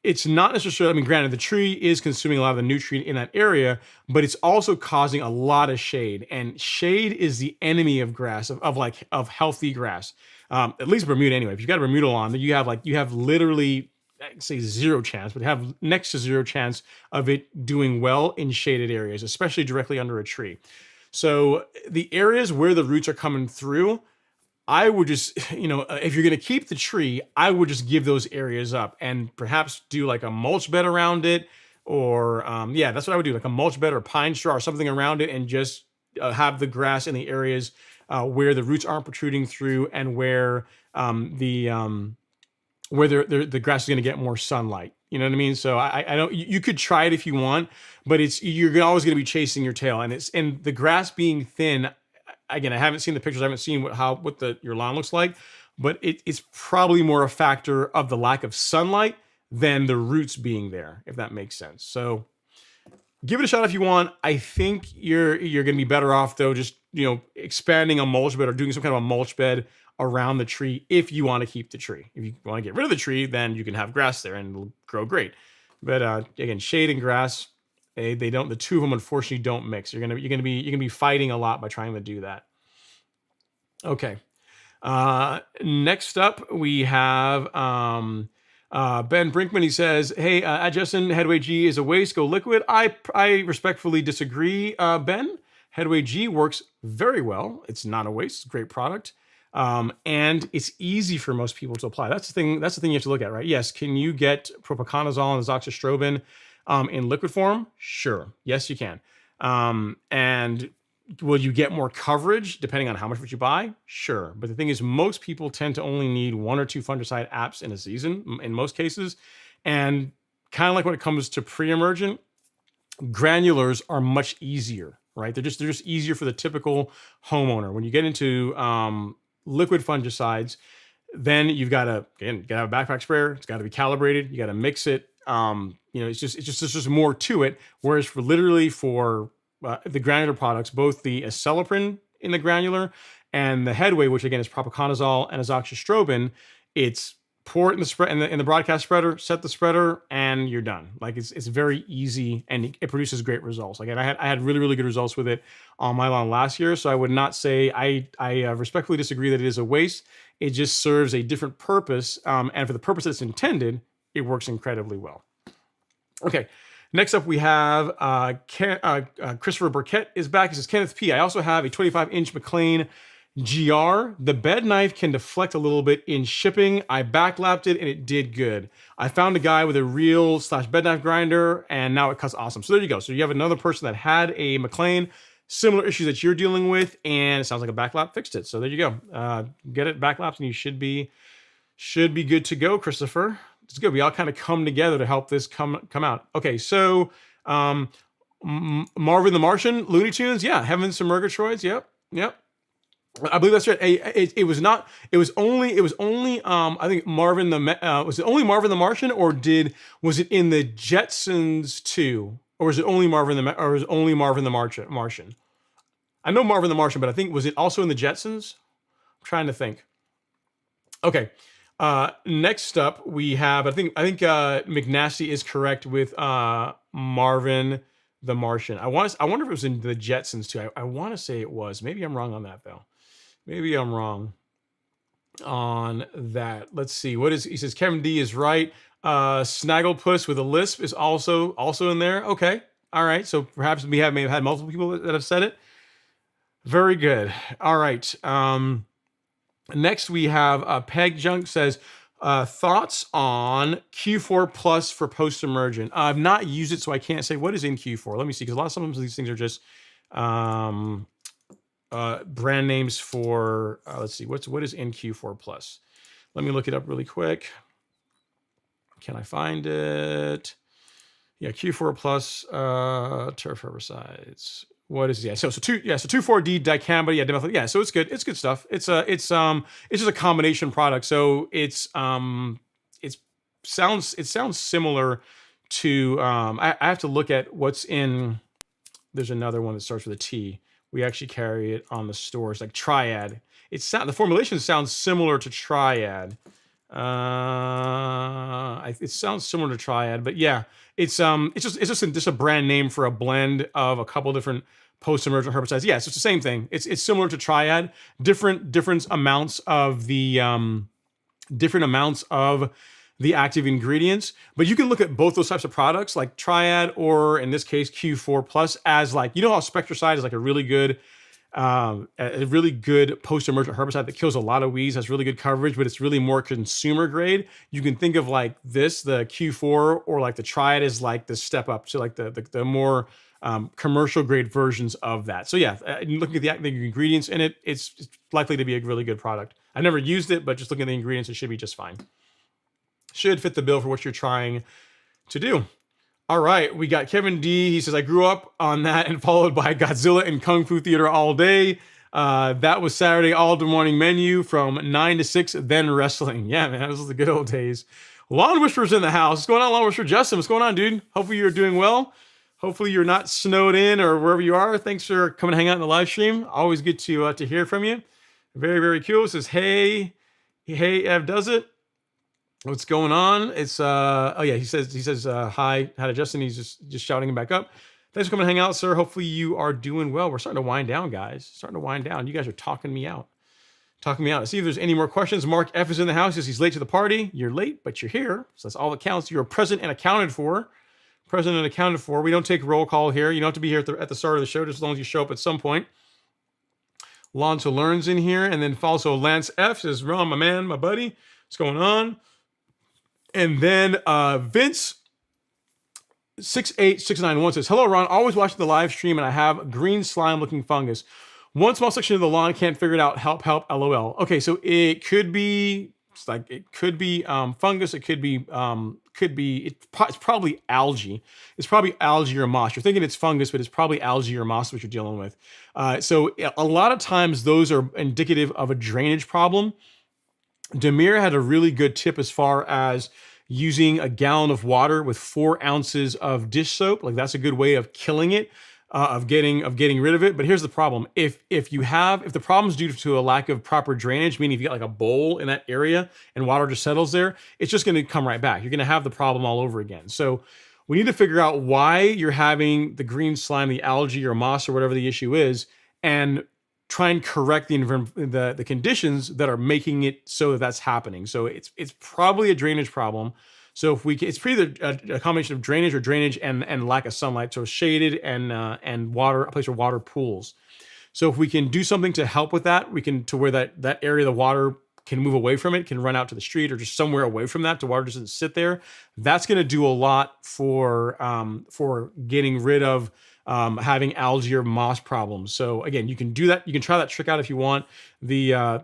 It's not necessarily, granted, the tree is consuming a lot of the nutrient in that area, but it's also causing a lot of shade. And shade is the enemy of grass, of healthy grass. At least Bermuda anyway. If you've got a Bermuda lawn, then you have literally, I'd say 0 chance, but have next to 0 chance of it doing well in shaded areas, especially directly under a tree. So the areas where the roots are coming through, I would just, if you're going to keep the tree, I would just give those areas up and perhaps do like a mulch bed around it, or that's what I would do, like a mulch bed or pine straw or something around it, and just have the grass in the areas where the roots aren't protruding through, and where the grass is going to get more sunlight. You know what I mean? So I don't. You could try it if you want, but you're always going to be chasing your tail, and the grass being thin. Again, I haven't seen the pictures. I haven't seen what your lawn looks like, but it's probably more a factor of the lack of sunlight than the roots being there, if that makes sense. So give it a shot if you want. I think you're going to be better off though, just expanding a mulch bed or doing some kind of a mulch bed around the tree if you want to keep the tree. If you want to get rid of the tree, then you can have grass there and it'll grow great. But again, shade and grass, they don't. The two of them unfortunately don't mix. You're gonna be fighting a lot by trying to do that. Okay. Next up we have Ben Brinkman. He says, "Hey, Justin, Headway G is a waste. Go liquid." I respectfully disagree, Ben. Headway G works very well. It's not a waste. It's a great product. And it's easy for most people to apply. That's the thing you have to look at, right? Yes. Can you get propiconazole and azoxystrobin in liquid form? Sure. Yes, you can. And will you get more coverage depending on how much you buy? Sure. But the thing is, most people tend to only need 1 or 2 fungicide apps in a season in most cases. And kind of like when it comes to pre-emergent, granulars are much easier, right? They're just easier for the typical homeowner. When you get into liquid fungicides, then you've got to have a backpack sprayer. It's got to be calibrated. You got to mix it. It's just more to it. Whereas for the granular products, both the acelepryn in the granular and the Headway, which again is propiconazole and azoxystrobin, it's pour it in the spread in the broadcast spreader, set the spreader, and you're done. Like it's very easy and it produces great results. Like I had really, really good results with it on my lawn last year. So I would not say I respectfully disagree that it is a waste. It just serves a different purpose, and for the purpose that it's intended, it works incredibly well. Okay. Next up, we have Christopher Burkett is back. He says, Kenneth P. I also have a 25-inch McLean GR. The bed knife can deflect a little bit in shipping. I backlapped it and it did good. I found a guy with a reel / bed knife grinder and now it cuts awesome. So there you go. So you have another person that had a McLean, similar issues that you're dealing with, and it sounds like a backlap fixed it. So there you go. Get it backlapped and you should be good to go, Christopher. It's good. We all kind of come together to help this come out. Okay, so Marvin the Martian, Looney Tunes, yeah, Heavens to Murgatroyds, yep. I believe that's right. It was not. It was only. I think Marvin was it only Marvin the Martian, or was it in the Jetsons too, or was it only Marvin the Martian? I know Marvin the Martian, but I think was it also in the Jetsons? I'm trying to think. Okay. Next up, we have. I think McNasty is correct with Marvin the Martian. I wonder if it was in the Jetsons too. I want to say it was. Maybe I'm wrong on that though. Maybe I'm wrong on that. Let's see. He says Kevin D is right. Snagglepuss with a lisp is also in there. Okay. All right. So perhaps may have had multiple people that have said it. Very good. All right. Next we have Peg Junk says thoughts on Q4 Plus for post-emergent. I've not used it, so I can't say what is in Q4. Let me see, because a lot of sometimes these things are just brand names for. Let's see, what is in Q4 Plus. Let me look it up really quick. Can I find it? Yeah, Q4 Plus turf herbicides. What is So 2,4-D dicamba, dimethyl. Yeah, so it's good. It's good stuff. It's just a combination product. So it sounds similar to I have to look at what's in. There's another one that starts with a T. We actually carry it on the stores, like Triad. The formulation sounds similar to Triad. It sounds similar to Triad, but yeah, it's just a brand name for a blend of a couple different post-emergent herbicides. Yeah, so it's the same thing. It's similar to Triad, different amounts of the active ingredients, but you can look at both those types of products, like Triad or in this case Q4 Plus, as like, how Spectricide is like a really good post-emergent herbicide that kills a lot of weeds, has really good coverage, but it's really more consumer grade. You can think of like the Q4 or like the Triad is like the step up to like the more commercial grade versions of that. So yeah, looking at the active ingredients in it, it's likely to be a really good product. I've never used it, but just looking at the ingredients, it should be just fine. Should fit the bill for what you're trying to do. All right, we got Kevin D. He says, I grew up on that and followed by Godzilla and Kung Fu Theater all day. That was Saturday all the morning menu from 9 to 6, then wrestling. Yeah, man, those are the good old days. Lawn Whisperer's in the house. What's going on, Lawn Whisperer? Justin, what's going on, dude? Hopefully you're doing well. Hopefully you're not snowed in or wherever you are. Thanks for coming to hang out in the live stream. Always good to hear from you. Very, very cool. It says, hey, Ev does it. What's going on? It's oh yeah, he says hi to Justin. He's just shouting him back up. Thanks for coming to hang out, sir. Hopefully you are doing well. We're starting to wind down, guys. Starting to wind down. You guys are talking me out. Let's see if there's any more questions. Mark F is in the house. He says he's late to the party. You're late, but you're here. So that's all that counts. You're present and accounted for. Present and accounted for. We don't take roll call here. You don't have to be here at the start of the show, just as long as you show up at some point. Lonzo Learns in here. And then also Lance F says, Ron, my man, my buddy. What's going on? And then Vince 68691 says, hello, Ron. Always watching the live stream, and I have green slime looking fungus. One small section of the lawn, can't figure it out. Help, LOL. Okay, so it could be fungus. It could be it's probably algae. It's probably algae or moss. You're thinking it's fungus, but it's probably algae or moss what you're dealing with. So a lot of times those are indicative of a drainage problem. Demir had a really good tip as far as using a gallon of water with 4 ounces of dish soap. Like that's a good way of killing it, of getting rid of it. But here's the problem: if the problem's due to a lack of proper drainage, meaning if you got like a bowl in that area and water just settles there, it's just going to come right back. You're going to have the problem all over again. So we need to figure out why you're having the green slime, the algae or moss or whatever the issue is, and try and correct the conditions that are making it so that that's happening. So it's probably a drainage problem. So if it's either a combination of drainage and lack of sunlight. So shaded and water, a place where water pools. So if we can do something to help with that, we can to where that area, the water can move away from it, can run out to the street or just somewhere away from that, the water doesn't sit there. That's going to do a lot for getting rid of having algae or moss problems. So again, you can do that. You can try that trick out if you want. A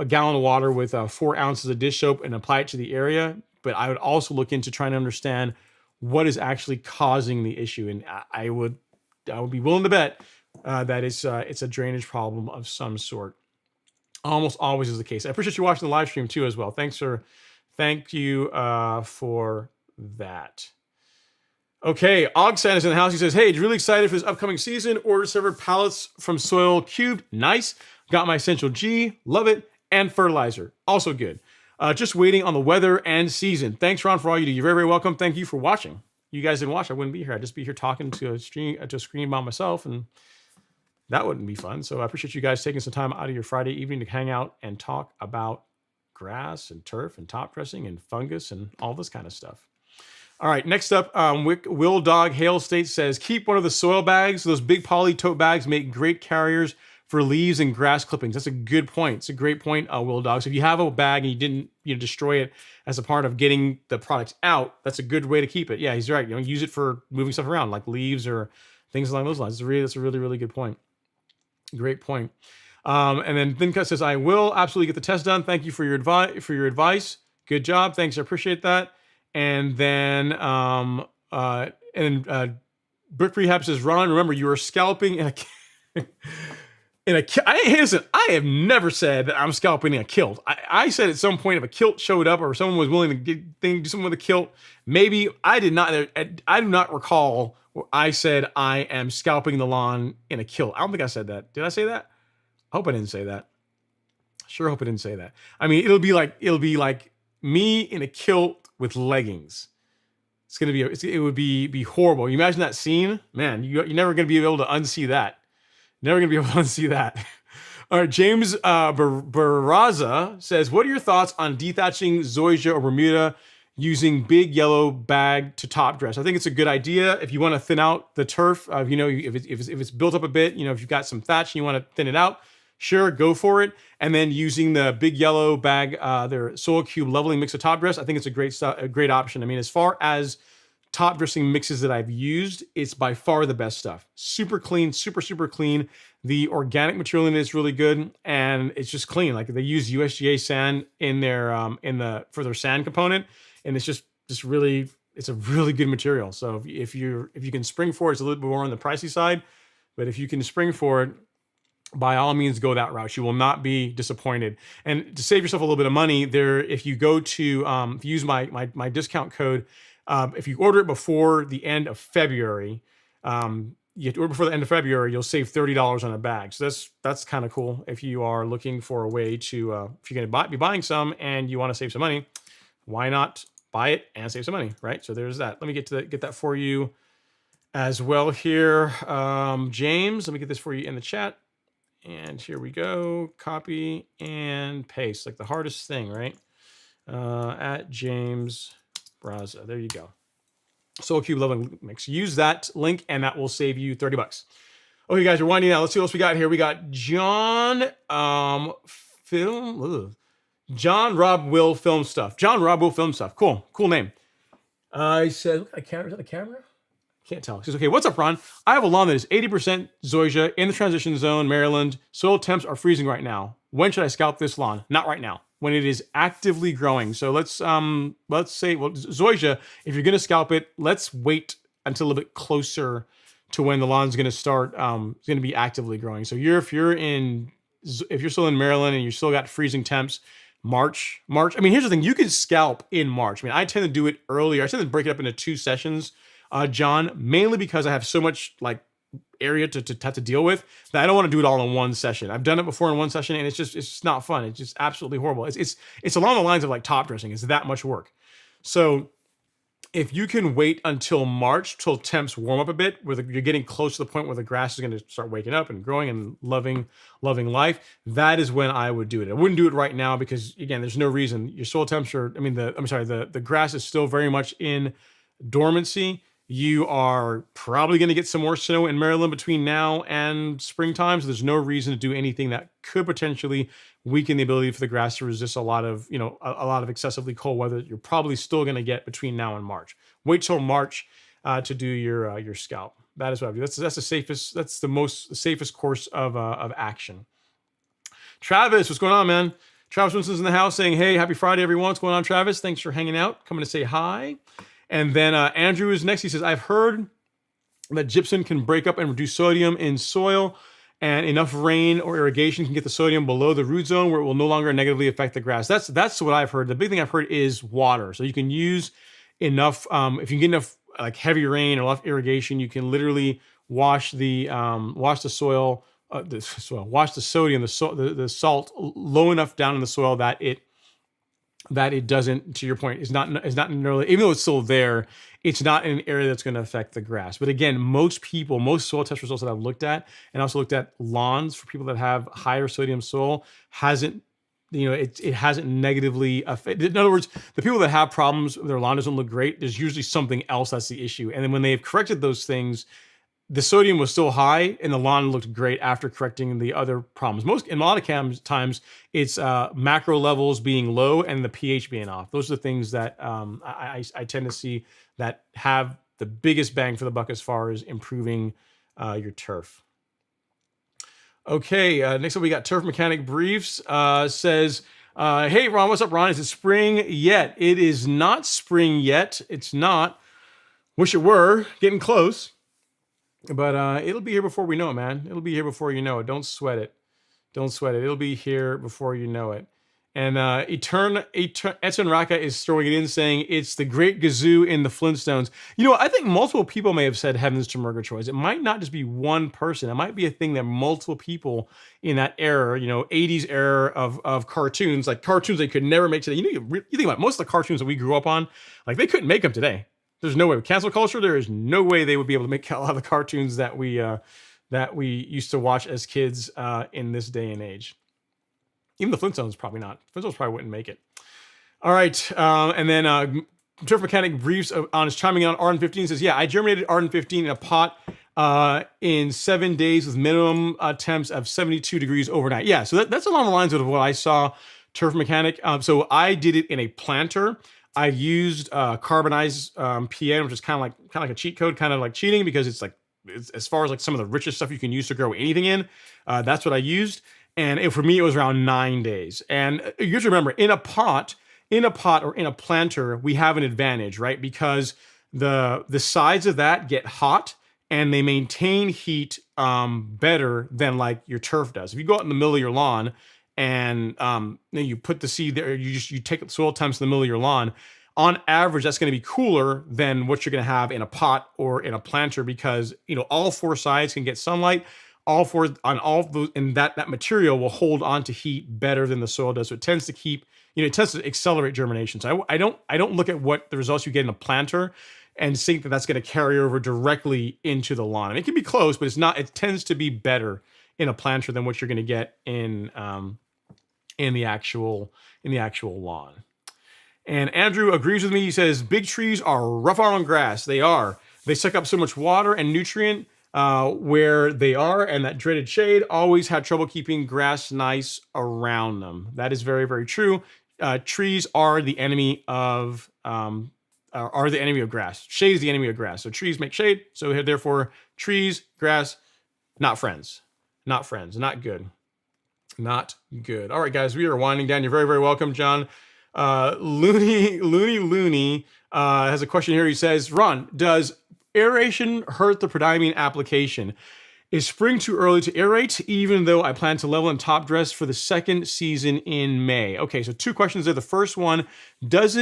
gallon of water with 4 ounces of dish soap and apply it to the area. But I would also look into trying to understand what is actually causing the issue. And I would be willing to bet that it's a drainage problem of some sort. Almost always is the case. I appreciate you watching the live stream too as well. Thank you for that. Okay, Ogsan is in the house. He says, hey, really excited for this upcoming season. Order several pallets from Soil Cubed. Nice. Got my Essential G. Love it. And Fertilizer. Also good. Just waiting on the weather and season. Thanks, Ron, for all you do. You're very, very welcome. Thank you for watching. You guys didn't watch, I wouldn't be here. I'd just be here talking to a screen by myself, and that wouldn't be fun. So I appreciate you guys taking some time out of your Friday evening to hang out and talk about grass and turf and top dressing and fungus and all this kind of stuff. All right, next up, Will Dog Hale State says, keep one of the soil bags. Those big poly tote bags make great carriers for leaves and grass clippings. That's a good point. It's a great point, Will Dog. So if you have a bag and you didn't destroy it as a part of getting the product out, that's a good way to keep it. Yeah, he's right. Use it for moving stuff around like leaves or things along those lines. That's a really, really good point. Great point. And then Thincut says, I will absolutely get the test done. Thank you for your advice. Good job. Thanks. I appreciate that. And then Brick Rehab says, Ron, remember you are scalping listen, I have never said that I'm scalping in a kilt. I said at some point if a kilt showed up or someone was willing to do something with a kilt, maybe I did not. I do not recall where I said I am scalping the lawn in a kilt. I don't think I said that. Did I say that? I hope I didn't say that. Sure hope I didn't say that. I mean, it'll be like me in a kilt with leggings. It would be horrible. You imagine that scene, man. You're never going to be able to unsee that. Never going to be able to unsee that. All right, James Barraza says, what are your thoughts on dethatching zoysia or Bermuda using big yellow bag to top dress? I think it's a good idea if you want to thin out the turf. If it's built up a bit, if you've got some thatch and you want to thin it out, sure, go for it. And then using the big yellow bag, their Soil Cube leveling mix of top dress, I think it's a great option. I mean, as far as top dressing mixes that I've used, it's by far the best stuff. Super clean, super, super clean. The organic material in it is really good, and it's just clean. Like they use USGA sand in their for their sand component, and it's just really it's a really good material. So if you can spring for it, it's a little bit more on the pricey side, but if you can spring for it, by all means go that route. You will not be disappointed. And to save yourself a little bit of money, if you go to if you use my discount code, if you order it before the end of February, you have to order before the end of February, you'll save $30 on a bag. So that's kind of cool if you are looking for a way to if you're going to be buying some and you want to save some money, why not buy it and save some money, right? So there's that. Let me get that for you as well here. James, let me get this for you in the chat. And here we go. Copy and paste, like the hardest thing, right? At James Braza. There you go. Soil Cube Loving Mix. Use that link, and that will save you $30. Okay, guys, we're winding down. Let's see what else we got here. We got John John Rob Will Film Stuff. John Rob Will Film Stuff. Cool name. I said, is that the camera? Can't tell. He says, okay, what's up, Ron? I have a lawn that is 80% zoysia in the transition zone, Maryland. Soil temps are freezing right now. When should I scalp this lawn? Not right now, when it is actively growing. So let's say, zoysia, if you're going to scalp it, let's wait until a little bit closer to when the lawn's going to start, it's going to be actively growing. So if you're still in Maryland and you still got freezing temps, March. I mean, here's the thing. You can scalp in March. I mean, I tend to do it earlier. I tend to break it up into 2 sessions. John, mainly because I have so much like area to have to deal with that I don't want to do it all in one session. I've done it before in one session and it's just not fun. It's just absolutely horrible. It's along the lines of like top dressing. It's that much work. So if you can wait until March till temps warm up a bit, where you're getting close to the point where the grass is going to start waking up and growing and loving life, that is when I would do it. I wouldn't do it right now because again, there's no reason. Your soil temps are, the grass is still very much in dormancy. You are probably going to get some more snow in Maryland between now and springtime. So there's no reason to do anything that could potentially weaken the ability for the grass to resist a lot of excessively cold weather that you're probably still going to get between now and March. Wait till March to do your scalp. That is what I do. That's the safest. That's the safest course of action. Travis, what's going on, man? Travis Winston's in the house saying, hey, happy Friday, everyone. What's going on, Travis? Thanks for hanging out, coming to say hi. And then Andrew is next. He says, I've heard that gypsum can break up and reduce sodium in soil, and enough rain or irrigation can get the sodium below the root zone where it will no longer negatively affect the grass. That's what I've heard. The big thing I've heard is water. So you can use enough, if you get enough like heavy rain or enough irrigation, you can literally wash the sodium, the salt low enough down in the soil that it doesn't, to your point, is not nearly, even though it's still there, it's not in an area that's going to affect the grass. But again, most soil test results that I've looked at, and also looked at lawns for people that have higher sodium soil, it hasn't negatively affected. In other words, the people that have problems, their lawn doesn't look great, there's usually something else that's the issue. And then when they've corrected those things, the sodium was still high and the lawn looked great after correcting the other problems. In a lot of times, it's macro levels being low and the pH being off. Those are the things that I tend to see that have the biggest bang for the buck as far as improving your turf. Okay, next up we got Turf Mechanic Briefs. Says, hey Ron, what's up, Ron? Is it spring yet? It is not spring yet. It's not. Wish it were. Getting close. But it'll be here before we know it, man. It'll be here before you know it. Don't sweat it. It'll be here before you know it. And Eton Raka is throwing it in, saying it's the Great Gazoo in the Flintstones. I think multiple people may have said heavens to Murgatroyds. It might not just be one person. It might be a thing that multiple people in that era, 80s era of cartoons, like cartoons they could never make today. You think about it, most of the cartoons that we grew up on, like they couldn't make them today. There's no way with cancel culture. There is no way they would be able to make a lot of the cartoons that we used to watch as kids in this day and age. Even the Flintstones probably not. Flintstones probably wouldn't make it. All right, and then Turf Mechanic Briefs on is chiming in on Arden 15 says, yeah, I germinated Arden 15 in a pot in 7 days with minimum temps of 72 degrees overnight. Yeah, so that's along the lines of what I saw. Turf Mechanic. So I did it in a planter. I used carbonized PN, which is kind of like a cheat code, kind of like cheating because it's as far as like some of the richest stuff you can use to grow anything in. That's what I used, and for me it was around 9 days. And you have to remember, in a pot, in a pot or in a planter, we have an advantage, right? Because the sides of that get hot and they maintain heat better than like your turf does. If you go out in the middle of your lawn and then you put the seed there, you take the soil temps in the middle of your lawn. On average, that's going to be cooler than what you're going to have in a pot or in a planter because all four sides can get sunlight. All four on all of those, and that material will hold on to heat better than the soil does. So it tends to keep, it tends to accelerate germination. So I don't look at what the results you get in a planter and think that that's going to carry over directly into the lawn. I mean, it can be close, but it's not. It tends to be better in a planter than what you're going to get in the actual lawn. And Andrew agrees with me. He says big trees are rough on grass. They are. They suck up so much water and nutrient where they are, and that dreaded shade always had trouble keeping grass nice around them. That is very, very true. Trees are the enemy of grass. Shade is the enemy of grass. So trees make shade. So therefore, trees, grass, not friends. Not friends. Not good. Not good. All right, guys, we are winding down. You're very, very welcome, John. Looney has a question here. He says, Ron, does aeration hurt the prodiamine application? Is spring too early to aerate, even though I plan to level and top dress for the second season in May? Okay, so two questions there. The first one, does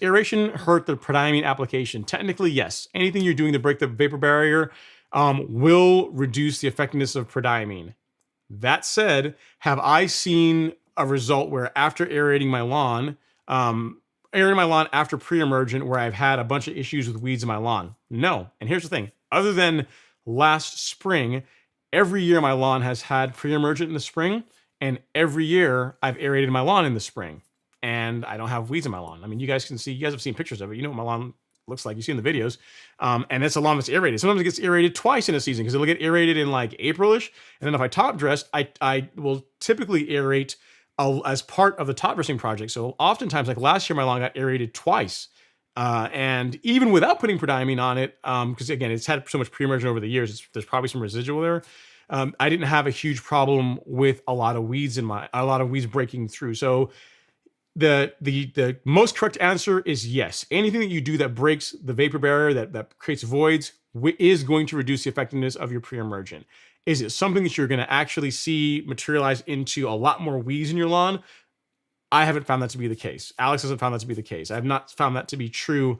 aeration hurt the prodiamine application? Technically, yes. Anything you're doing to break the vapor barrier will reduce the effectiveness of prodiamine. That said, have I seen a result where after aerating my lawn after pre-emergent where I've had a bunch of issues with weeds in my lawn? No. And here's the thing. Other than last spring, every year my lawn has had pre-emergent in the spring, and every year I've aerated my lawn in the spring, and I don't have weeds in my lawn. I mean, you guys have seen pictures of it. You know what my lawn looks like. You see in the videos. And it's a lawn that's aerated. Sometimes it gets aerated twice in a season because it'll get aerated in like April-ish. And then if I top dress, I will typically aerate as part of the top dressing project. So oftentimes, like last year, my lawn got aerated twice. And even without putting prodiamine on it, because again, it's had so much pre-emergent over the years, there's probably some residual there. I didn't have a huge problem with a lot of weeds breaking through. So the most correct answer is yes. Anything that you do that breaks the vapor barrier, that creates voids, is going to reduce the effectiveness of your pre-emergent. Is it something that you're going to actually see materialize into a lot more weeds in your lawn? I haven't found that to be the case. Alex hasn't found that to be the case. I have not found that to be true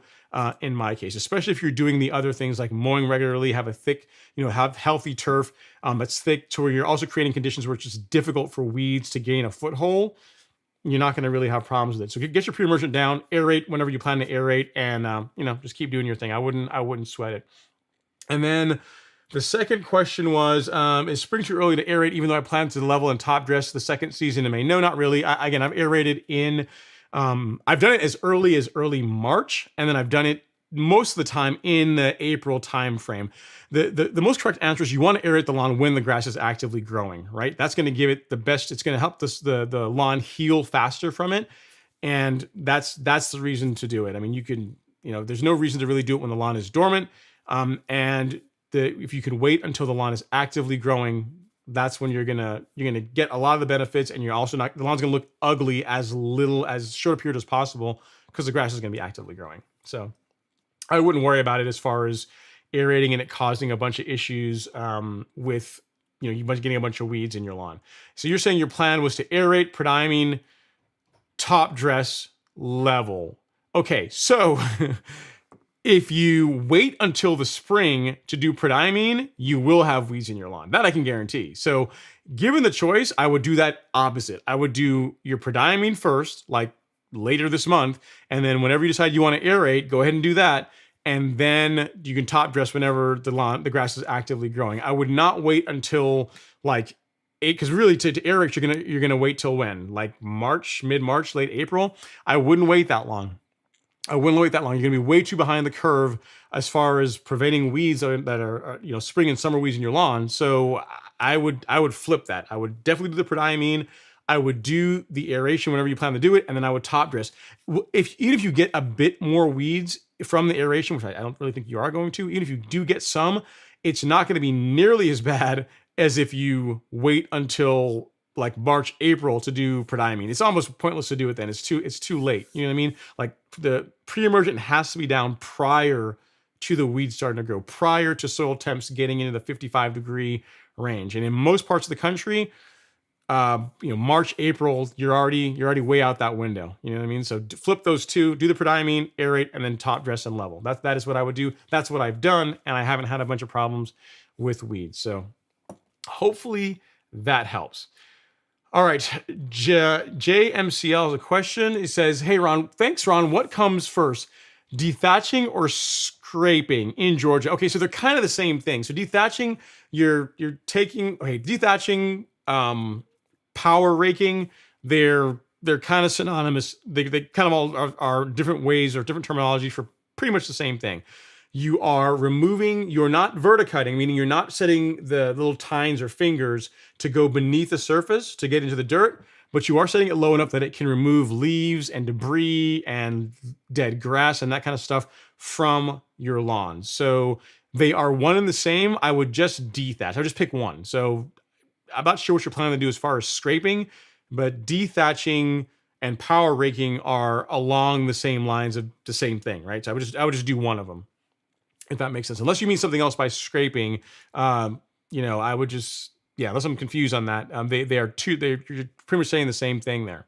in my case, especially if you're doing the other things like mowing regularly, have a thick, have healthy turf that's thick to where you're also creating conditions where it's just difficult for weeds to gain a foothold. You're not going to really have problems with it. So get your pre-emergent down, aerate whenever you plan to aerate, and just keep doing your thing. I wouldn't sweat it. And then the second question was, is spring too early to aerate, even though I plan to level and top dress the second season in May? No, not really. I've aerated I've done it as early March, and then I've done it most of the time in the April time frame. The most correct answer is you want to aerate the lawn when the grass is actively growing, right? That's going to give it the best. It's going to help the lawn heal faster from it, and that's the reason to do it. I mean, you can, there's no reason to really do it when the lawn is dormant, and if you can wait until the lawn is actively growing, that's when you're gonna get a lot of the benefits, and you're also not, the lawn's gonna look ugly as short a period as possible because the grass is gonna be actively growing. So I wouldn't worry about it as far as aerating and it causing a bunch of issues with you getting a bunch of weeds in your lawn. So you're saying your plan was to aerate, prodiamine, top dress, level. Okay, so if you wait until the spring to do prodiamine, you will have weeds in your lawn. That I can guarantee. So given the choice, I would do that opposite. I would do your prodiamine first, like later this month, and then whenever you decide you want to aerate, go ahead and do that. And then you can top dress whenever the grass is actively growing. I would not wait until like because really to aerate, you're gonna wait till when? Like March, mid-March, late April. I wouldn't wait that long. You're going to be way too behind the curve as far as preventing weeds that are spring and summer weeds in your lawn. So I would flip that. I would definitely do the prodiamine. I would do the aeration whenever you plan to do it, and then I would top dress. Even if you get a bit more weeds from the aeration, which I don't really think you are going to, even if you do get some, it's not going to be nearly as bad as if you wait until like March, April to do prodiamine. It's almost pointless to do it then. It's too late. You know what I mean? Like the pre-emergent has to be down prior to the weeds starting to grow, prior to soil temps getting into the 55-degree range. And in most parts of the country, March, April, you're already way out that window. You know what I mean? So flip those two, do the prodiamine, aerate, and then top dress and level. That is what I would do. That's what I've done, and I haven't had a bunch of problems with weeds. So hopefully that helps. All right, JMCL has a question. It says, "Hey Ron, thanks Ron. What comes first, dethatching or scraping in Georgia?" Okay, so they're kind of the same thing. So dethatching, you're taking dethatching. Power raking, they're kind of synonymous. They kind of all are different ways or different terminology for pretty much the same thing. You are removing, you're not verticutting, meaning you're not setting the little tines or fingers to go beneath the surface to get into the dirt, but you are setting it low enough that it can remove leaves and debris and dead grass and that kind of stuff from your lawn. So they are one and the same. I would just dethatch. I would just pick one. So I'm not sure what you're planning to do as far as scraping, but dethatching and power raking are along the same lines of the same thing, right? So I would just do one of them, if that makes sense. Unless you mean something else by scraping, I would just, unless I'm confused on that. They're pretty much saying the same thing there.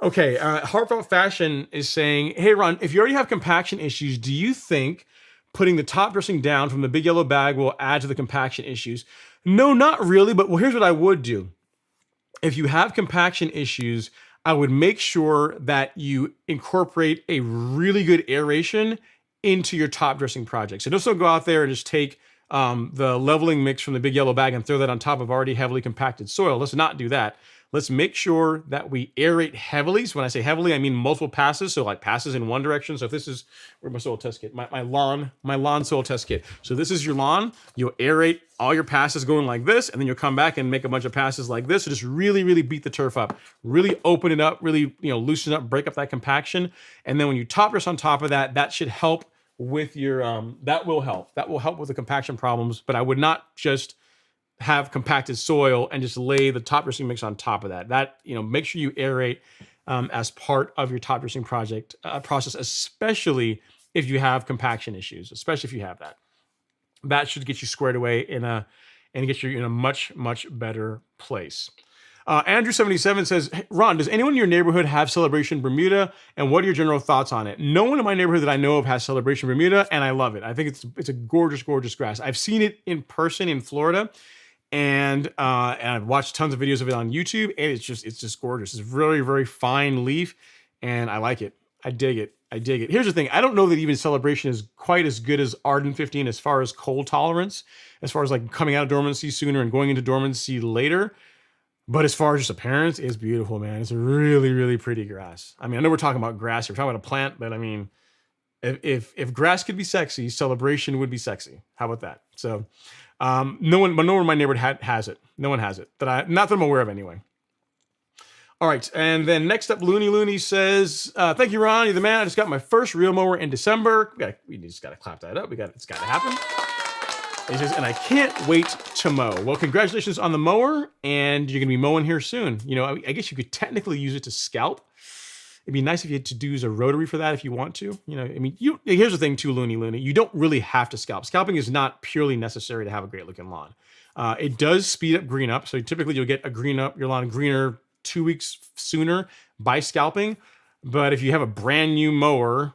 Okay, Heartfelt Fashion is saying, "Hey Ron, if you already have compaction issues, do you think putting the top dressing down from the big yellow bag will add to the compaction issues?" No, not really, but here's what I would do. If you have compaction issues, I would make sure that you incorporate a really good aeration into your top dressing project. So don't go out there and just take the leveling mix from the big yellow bag and throw that on top of already heavily compacted soil. Let's not do that. Let's make sure that we aerate heavily. So when I say heavily, I mean multiple passes. So like passes in one direction. So if this is where's my soil test kit, my lawn soil test kit. So this is your lawn. You'll aerate all your passes going like this, and then you'll come back and make a bunch of passes like this. So just really, really beat the turf up, really open it up, really loosen up, break up that compaction. And then when you top dress on top of that, that should help with your that will help with the compaction problems. But I would not just have compacted soil and just lay the top dressing mix on top of that. Make sure you aerate as part of your top dressing project process, especially if you have compaction issues, especially if you have that. That should get you squared away and get you in a much, much better place. Andrew77 says, "Hey, Ron, does anyone in your neighborhood have Celebration Bermuda? And what are your general thoughts on it?" No one in my neighborhood that I know of has Celebration Bermuda, and I love it. I think it's a gorgeous, gorgeous grass. I've seen it in person in Florida, and I've watched tons of videos of it on YouTube, and it's just gorgeous. It's very, very fine leaf, and I like it. I dig it. Here's the thing. I don't know that even Celebration is quite as good as Arden 15 as far as cold tolerance, as far as like coming out of dormancy sooner and going into dormancy later. But as far as just appearance, it's beautiful, man. It's a really, really pretty grass. I mean, I know we're talking about grass, we're talking about a plant, but I mean, if grass could be sexy, Celebration would be sexy. How about that? So, no one in my neighborhood has it. No one has it not that I'm aware of anyway. All right, and then next up, Looney says, "Thank you, Ron. You're the man. I just got my first real mower in December." We just got to clap that up. It's got to happen. He says, "And I can't wait to mow." Well, congratulations on the mower, and you're going to be mowing here soon. I guess you could technically use it to scalp. It'd be nice if you had to do a rotary for that if you want to. Here's the thing too, Looney. You don't really have to scalp. Scalping is not purely necessary to have a great looking lawn. It does speed up green up. So typically you'll get your lawn greener 2 weeks sooner by scalping. But if you have a brand new mower,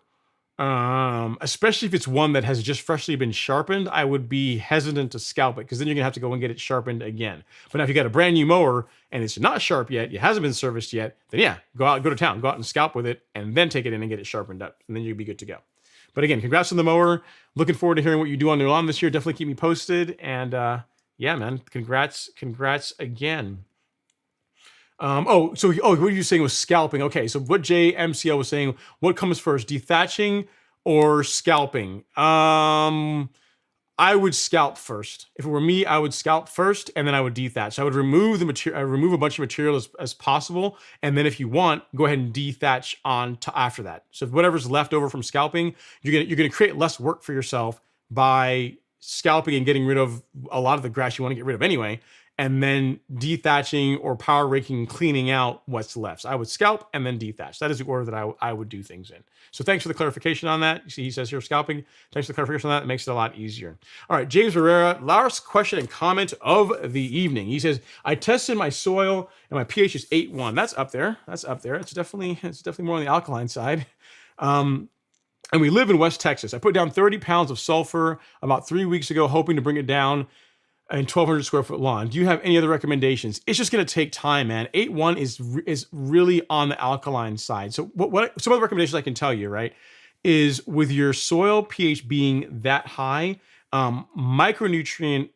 especially if it's one that has just freshly been sharpened, I would be hesitant to scalp it because then you're gonna have to go and get it sharpened again. But now if you got a brand new mower and it's not sharp yet, it hasn't been serviced yet, then go to town, go out and scalp with it and then take it in and get it sharpened up. And then you'll be good to go. But again, congrats on the mower. Looking forward to hearing what you do on your lawn this year. Definitely keep me posted. And man, congrats again. What were you saying was scalping? Okay, so what JMCL was saying, what comes first, dethatching or scalping? I would scalp first. If it were me, I would scalp first, and then I would dethatch. I would remove the material, remove a bunch of material as possible, and then if you want, go ahead and dethatch on to after that. So if whatever's left over from scalping, you're gonna create less work for yourself by scalping and getting rid of a lot of the grass you want to get rid of anyway. and then dethatching or power raking and cleaning out what's left. So I would scalp and then dethatch. That is the order that I would do things in. So thanks for the clarification on that. You see, he says here scalping. Thanks for the clarification on that. It makes it a lot easier. All right, James Herrera, last question and comment of the evening. He says, I tested my soil and my pH is 8.1. That's up there. That's up there. It's definitely more on the alkaline side. And we live in West Texas. I put down 30 pounds of sulfur about 3 weeks ago, hoping to bring it down in 1,200 square foot lawn. Do you have any other recommendations? It's just going to take time, man. 8.1 is really on the alkaline side. So what some of the recommendations I can tell you, right, is with your soil pH being that high, micronutrient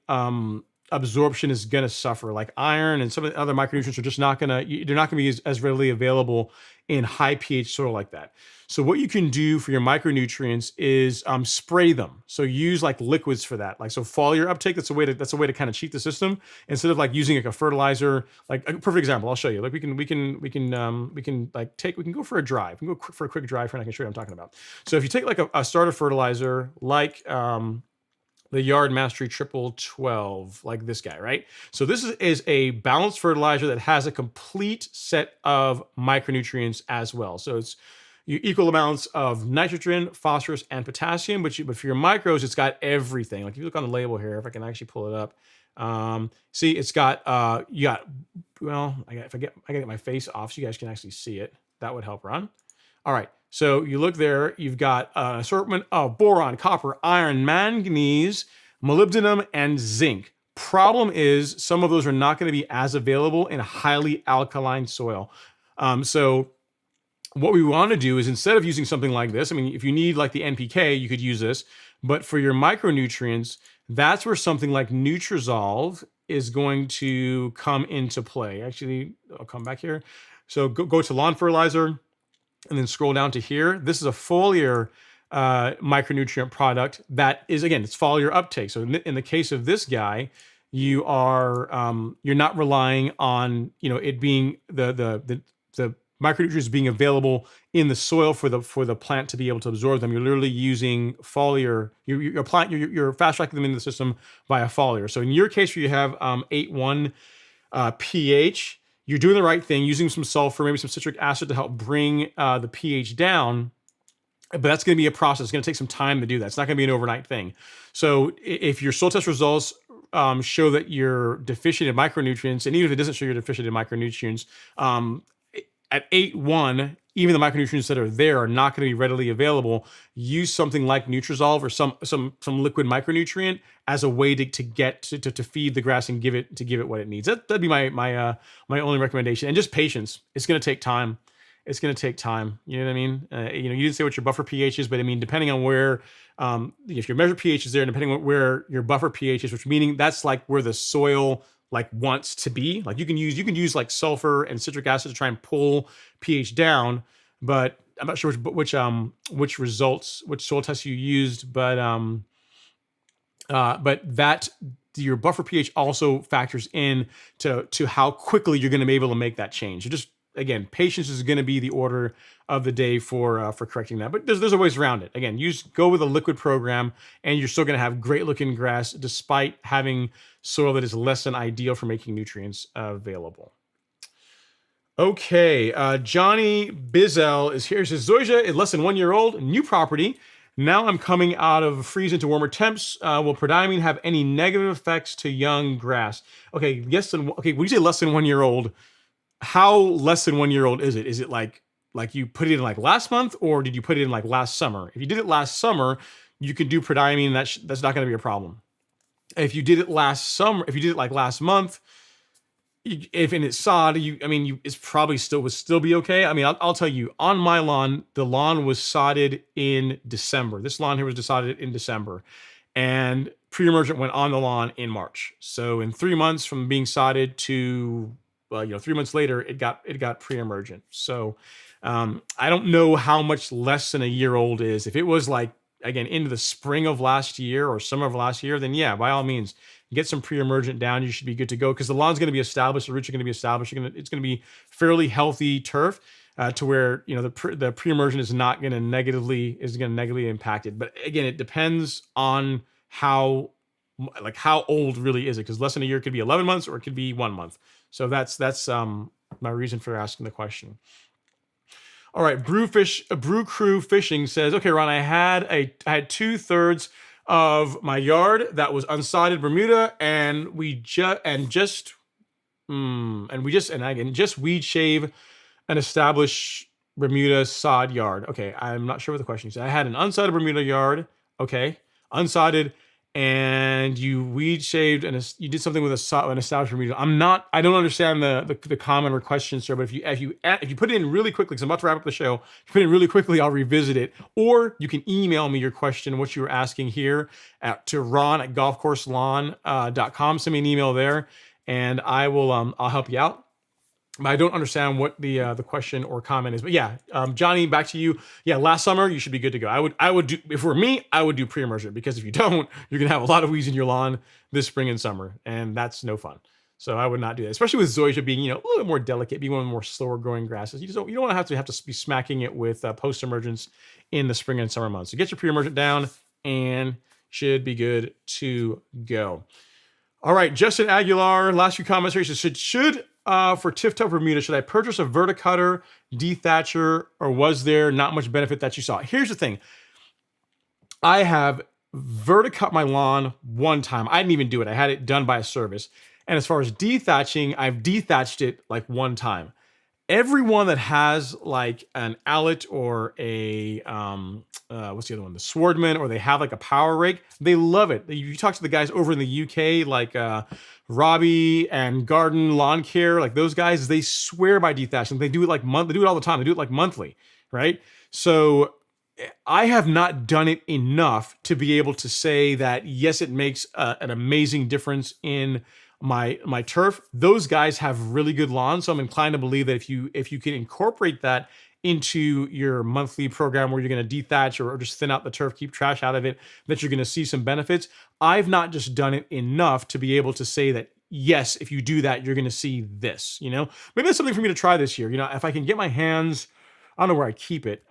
absorption is going to suffer. Like iron and some of the other micronutrients are just not going to, they're not going to be as readily available in high pH soil like that. So what you can do for your micronutrients is spray them. So use like liquids for that. Like, so foliar uptake, that's a way to kind of cheat the system instead of like using like a fertilizer. Like a perfect example, I'll show you. Like we can go for a drive. We can go for a quick drive and I can show you what I'm talking about. So if you take like a starter fertilizer, like the Yard Mastery Triple 12, like this guy, right? So this is a balanced fertilizer that has a complete set of micronutrients as well. So it's equal amounts of nitrogen, phosphorus, and potassium, but for your micros, it's got everything. Like if you look on the label here, if I can actually pull it up, see, it's got well, I gotta get my face off so you guys can actually see it. That would help, Ron. All right, so you look there, you've got an assortment of boron, copper, iron, manganese, molybdenum, and zinc. Problem is, some of those are not going to be as available in a highly alkaline soil. So what we want to do is, instead of using something like this, I mean, if you need like the NPK, you could use this, but for your micronutrients, that's where something like Nutrizolve is going to come into play. Actually, I'll come back here. So go to lawn fertilizer and then scroll down to here. This is a foliar micronutrient product that is, again, it's foliar uptake. So in the case of this guy, you're not relying on, it being the micronutrients being available in the soil for the plant to be able to absorb them. You're literally using foliar. You're fast tracking them into the system via foliar. So in your case, where you have 8.1 pH, you're doing the right thing, using some sulfur, maybe some citric acid to help bring the pH down. But that's going to be a process. It's going to take some time to do that. It's not going to be an overnight thing. So if your soil test results show that you're deficient in micronutrients, and even if it doesn't show you're deficient in micronutrients, at 8.1, even the micronutrients that are there are not going to be readily available. Use something like Nutrizolve or some liquid micronutrient as a way to feed the grass and give it what it needs. That'd be my only recommendation. And just patience. It's going to take time. It's going to take time. You know what I mean? You didn't say what your buffer pH is, but I mean, depending on where, if your measured pH is there, and depending on where your buffer pH is, which meaning that's like where the soil like wants to be. Like you can use like sulfur and citric acid to try and pull pH down, but I'm not sure which soil tests you used, but that your buffer pH also factors in to how quickly you're going to be able to make that change. So just, again, patience is going to be the order of the day for correcting that. But there's a ways around it. Again, go with a liquid program, and you're still going to have great looking grass despite having soil that is less than ideal for making nutrients available. Okay, Johnny Bizel is here. He says, Zoysia is less than 1 year old, new property. Now I'm coming out of freeze into warmer temps. Will prodiamine have any negative effects to young grass? Okay, when you say less than 1 year old, how less than 1 year old is it? Is it like you put it in like last month, or did you put it in like last summer? If you did it last summer, you could do prodiamine. That's not going to be a problem. If you did it last summer, if you did it like last month, if in its sod, it's probably would still be okay. I mean, I'll tell you, on my lawn, the lawn was sodded in December. This lawn here was sodded in December, and pre-emergent went on the lawn in March. So in 3 months from being sodded to 3 months later, it got pre-emergent. So I don't know how much less than a year old is. If it was like, again, into the spring of last year or summer of last year, then yeah, by all means, get some pre-emergent down. You should be good to go, because the lawn's going to be established, the roots are going to be established. It's going to be fairly healthy turf to where the pre-emergent is going to negatively impact it. But again, it depends on how like how old really is it? Because less than a year could be 11 months or it could be 1 month. So that's my reason for asking the question. All right, Brew Crew Fishing says, okay, Ron, I had 2/3 of my yard that was unsodded Bermuda, and we just weed shave an established Bermuda sod yard. Okay, I'm not sure what the question is. I had an unsodded Bermuda yard. Okay, unsodded, and you weed shaved and you did something with an established Bermuda. I don't understand the comment or question, sir. But if you put it in really quickly, because I'm about to wrap up the show, if you put it in really quickly, I'll revisit it. Or you can email me your question, what you were asking here, to ron@golfcourselawn.com. Send me an email there, and I'll help you out. I don't understand what the question or comment is, but yeah, Johnny, back to you. Yeah, last summer you should be good to go. I would do, if it were me, I would do pre-emergent, because if you don't, you're gonna have a lot of weeds in your lawn this spring and summer, and that's no fun. So I would not do that, especially with zoysia being a little bit more delicate, being one of the more slower growing grasses. You don't want to have to be smacking it with post-emergence in the spring and summer months. So get your pre-emergent down and should be good to go. All right, Justin Aguilar, last few comments here. He says, should for Tifto Bermuda, should I purchase a verticutter, dethatcher, or was there not much benefit that you saw? Here's the thing. I have verticut my lawn one time. I didn't even do it. I had it done by a service. And as far as dethatching, I've dethatched it like one time. Everyone that has like an Allet or a what's the other one, the Swordman, or they have like a power rake, they love it. You talk to the guys over in the UK, like Robbie and Garden Lawn Care, like those guys, they swear by dethatching. They do it they do it all the time. They do it like monthly, right? So I have not done it enough to be able to say that yes, it makes an amazing difference in my turf. Those guys have really good lawns, so I'm inclined to believe that if you can incorporate that into your monthly program where you're going to dethatch or just thin out the turf, keep trash out of it, that you're going to see some benefits. I've not just done it enough to be able to say that yes, if you do that, you're going to see this. Maybe that's something for me to try this year. If I can get my hands, I don't know where I keep it.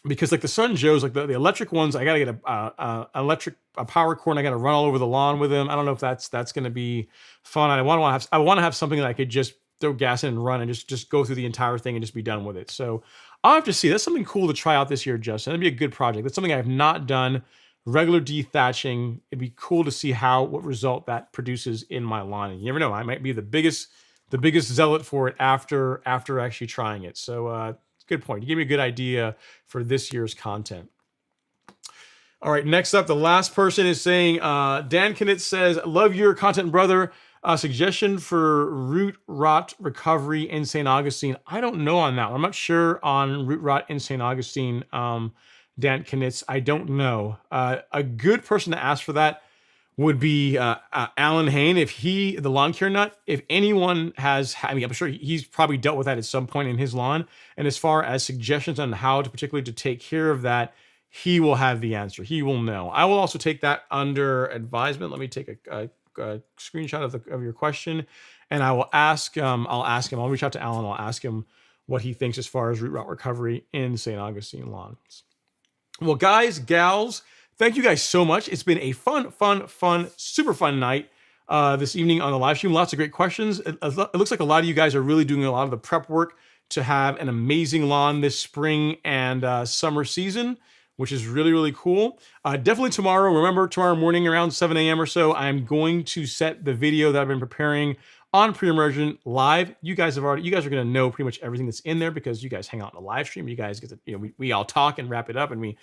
Because like the Sun Joes, like the electric ones, I gotta get a power cord. And I gotta run all over the lawn with them. I don't know if that's gonna be fun. I want to have something that I could just throw gas in and run and just go through the entire thing and just be done with it. So I'll have to see. That's something cool to try out this year, Justin. That'd be a good project. That's something I have not done. Regular dethatching. It'd be cool to see what result that produces in my lawn. And you never know. I might be the biggest zealot for it after actually trying it. So good point. You gave me a good idea for this year's content. All right, next up, the last person is saying, Dan Knitz says, love your content, brother. Suggestion for root rot recovery in St. Augustine. I don't know on that one. I'm not sure on root rot in St. Augustine, Dan Knitz. I don't know. A good person to ask for that would be Alan Hain. The lawn care nut, if anyone has, I'm sure he's probably dealt with that at some point in his lawn. And as far as suggestions on how to particularly to take care of that, he will have the answer. He will know. I will also take that under advisement. Let me take a screenshot of your question, and I will ask. I'll ask him. I'll reach out to Alan. I'll ask him what he thinks as far as root rot recovery in St. Augustine lawns. Well, guys, gals, thank you guys so much. It's been a fun, super fun night this evening on the live stream. Lots of great questions. It looks like a lot of you guys are really doing a lot of the prep work to have an amazing lawn this spring and summer season, which is really, really cool. Definitely tomorrow. Remember, tomorrow morning around 7 a.m. or so, I'm going to set the video that I've been preparing on Pre-emergent live. You guys are going to know pretty much everything that's in there because you guys hang out in the live stream. You guys get to, we all talk and wrap it up, and we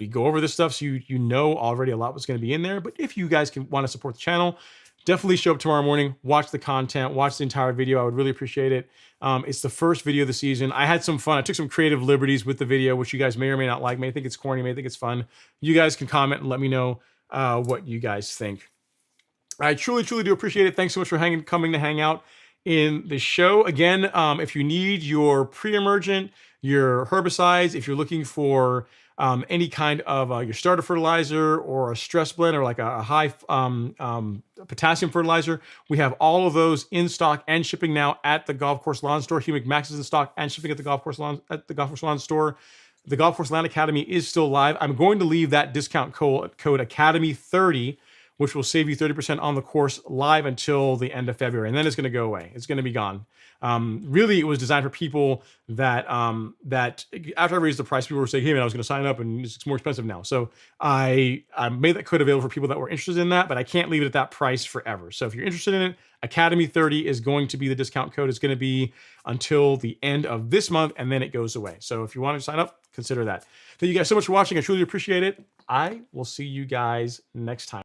go over this stuff. So you know already a lot what's going to be in there. But if you guys want to support the channel, definitely show up tomorrow morning, watch the content, watch the entire video. I would really appreciate it. It's the first video of the season. I had some fun. I took some creative liberties with the video, which you guys may or may not like, may think it's corny, may think it's fun. You guys can comment and let me know what you guys think. I truly do appreciate it. Thanks so much for coming to hang out in the show. Again, if you need your pre-emergent, your herbicides, if you're looking for any kind of your starter fertilizer or a stress blend or like a high potassium fertilizer, we have all of those in stock and shipping now at the Golf Course Lawn Store. Humic Max is in stock and shipping at the Golf Course Lawn Store. The Golf Course Land Academy is still live. I'm going to leave that discount code Academy30, which will save you 30% on the course, live until the end of February. And then it's going to go away. It's going to be gone. Really, it was designed for people that that after I raised the price, people were saying, hey man, I was going to sign up and it's more expensive now. So I made that code available for people that were interested in that, but I can't leave it at that price forever. So if you're interested in it, Academy30 is going to be the discount code. It's going to be until the end of this month, and then it goes away. So if you want to sign up, consider that. Thank you guys so much for watching. I truly appreciate it. I will see you guys next time.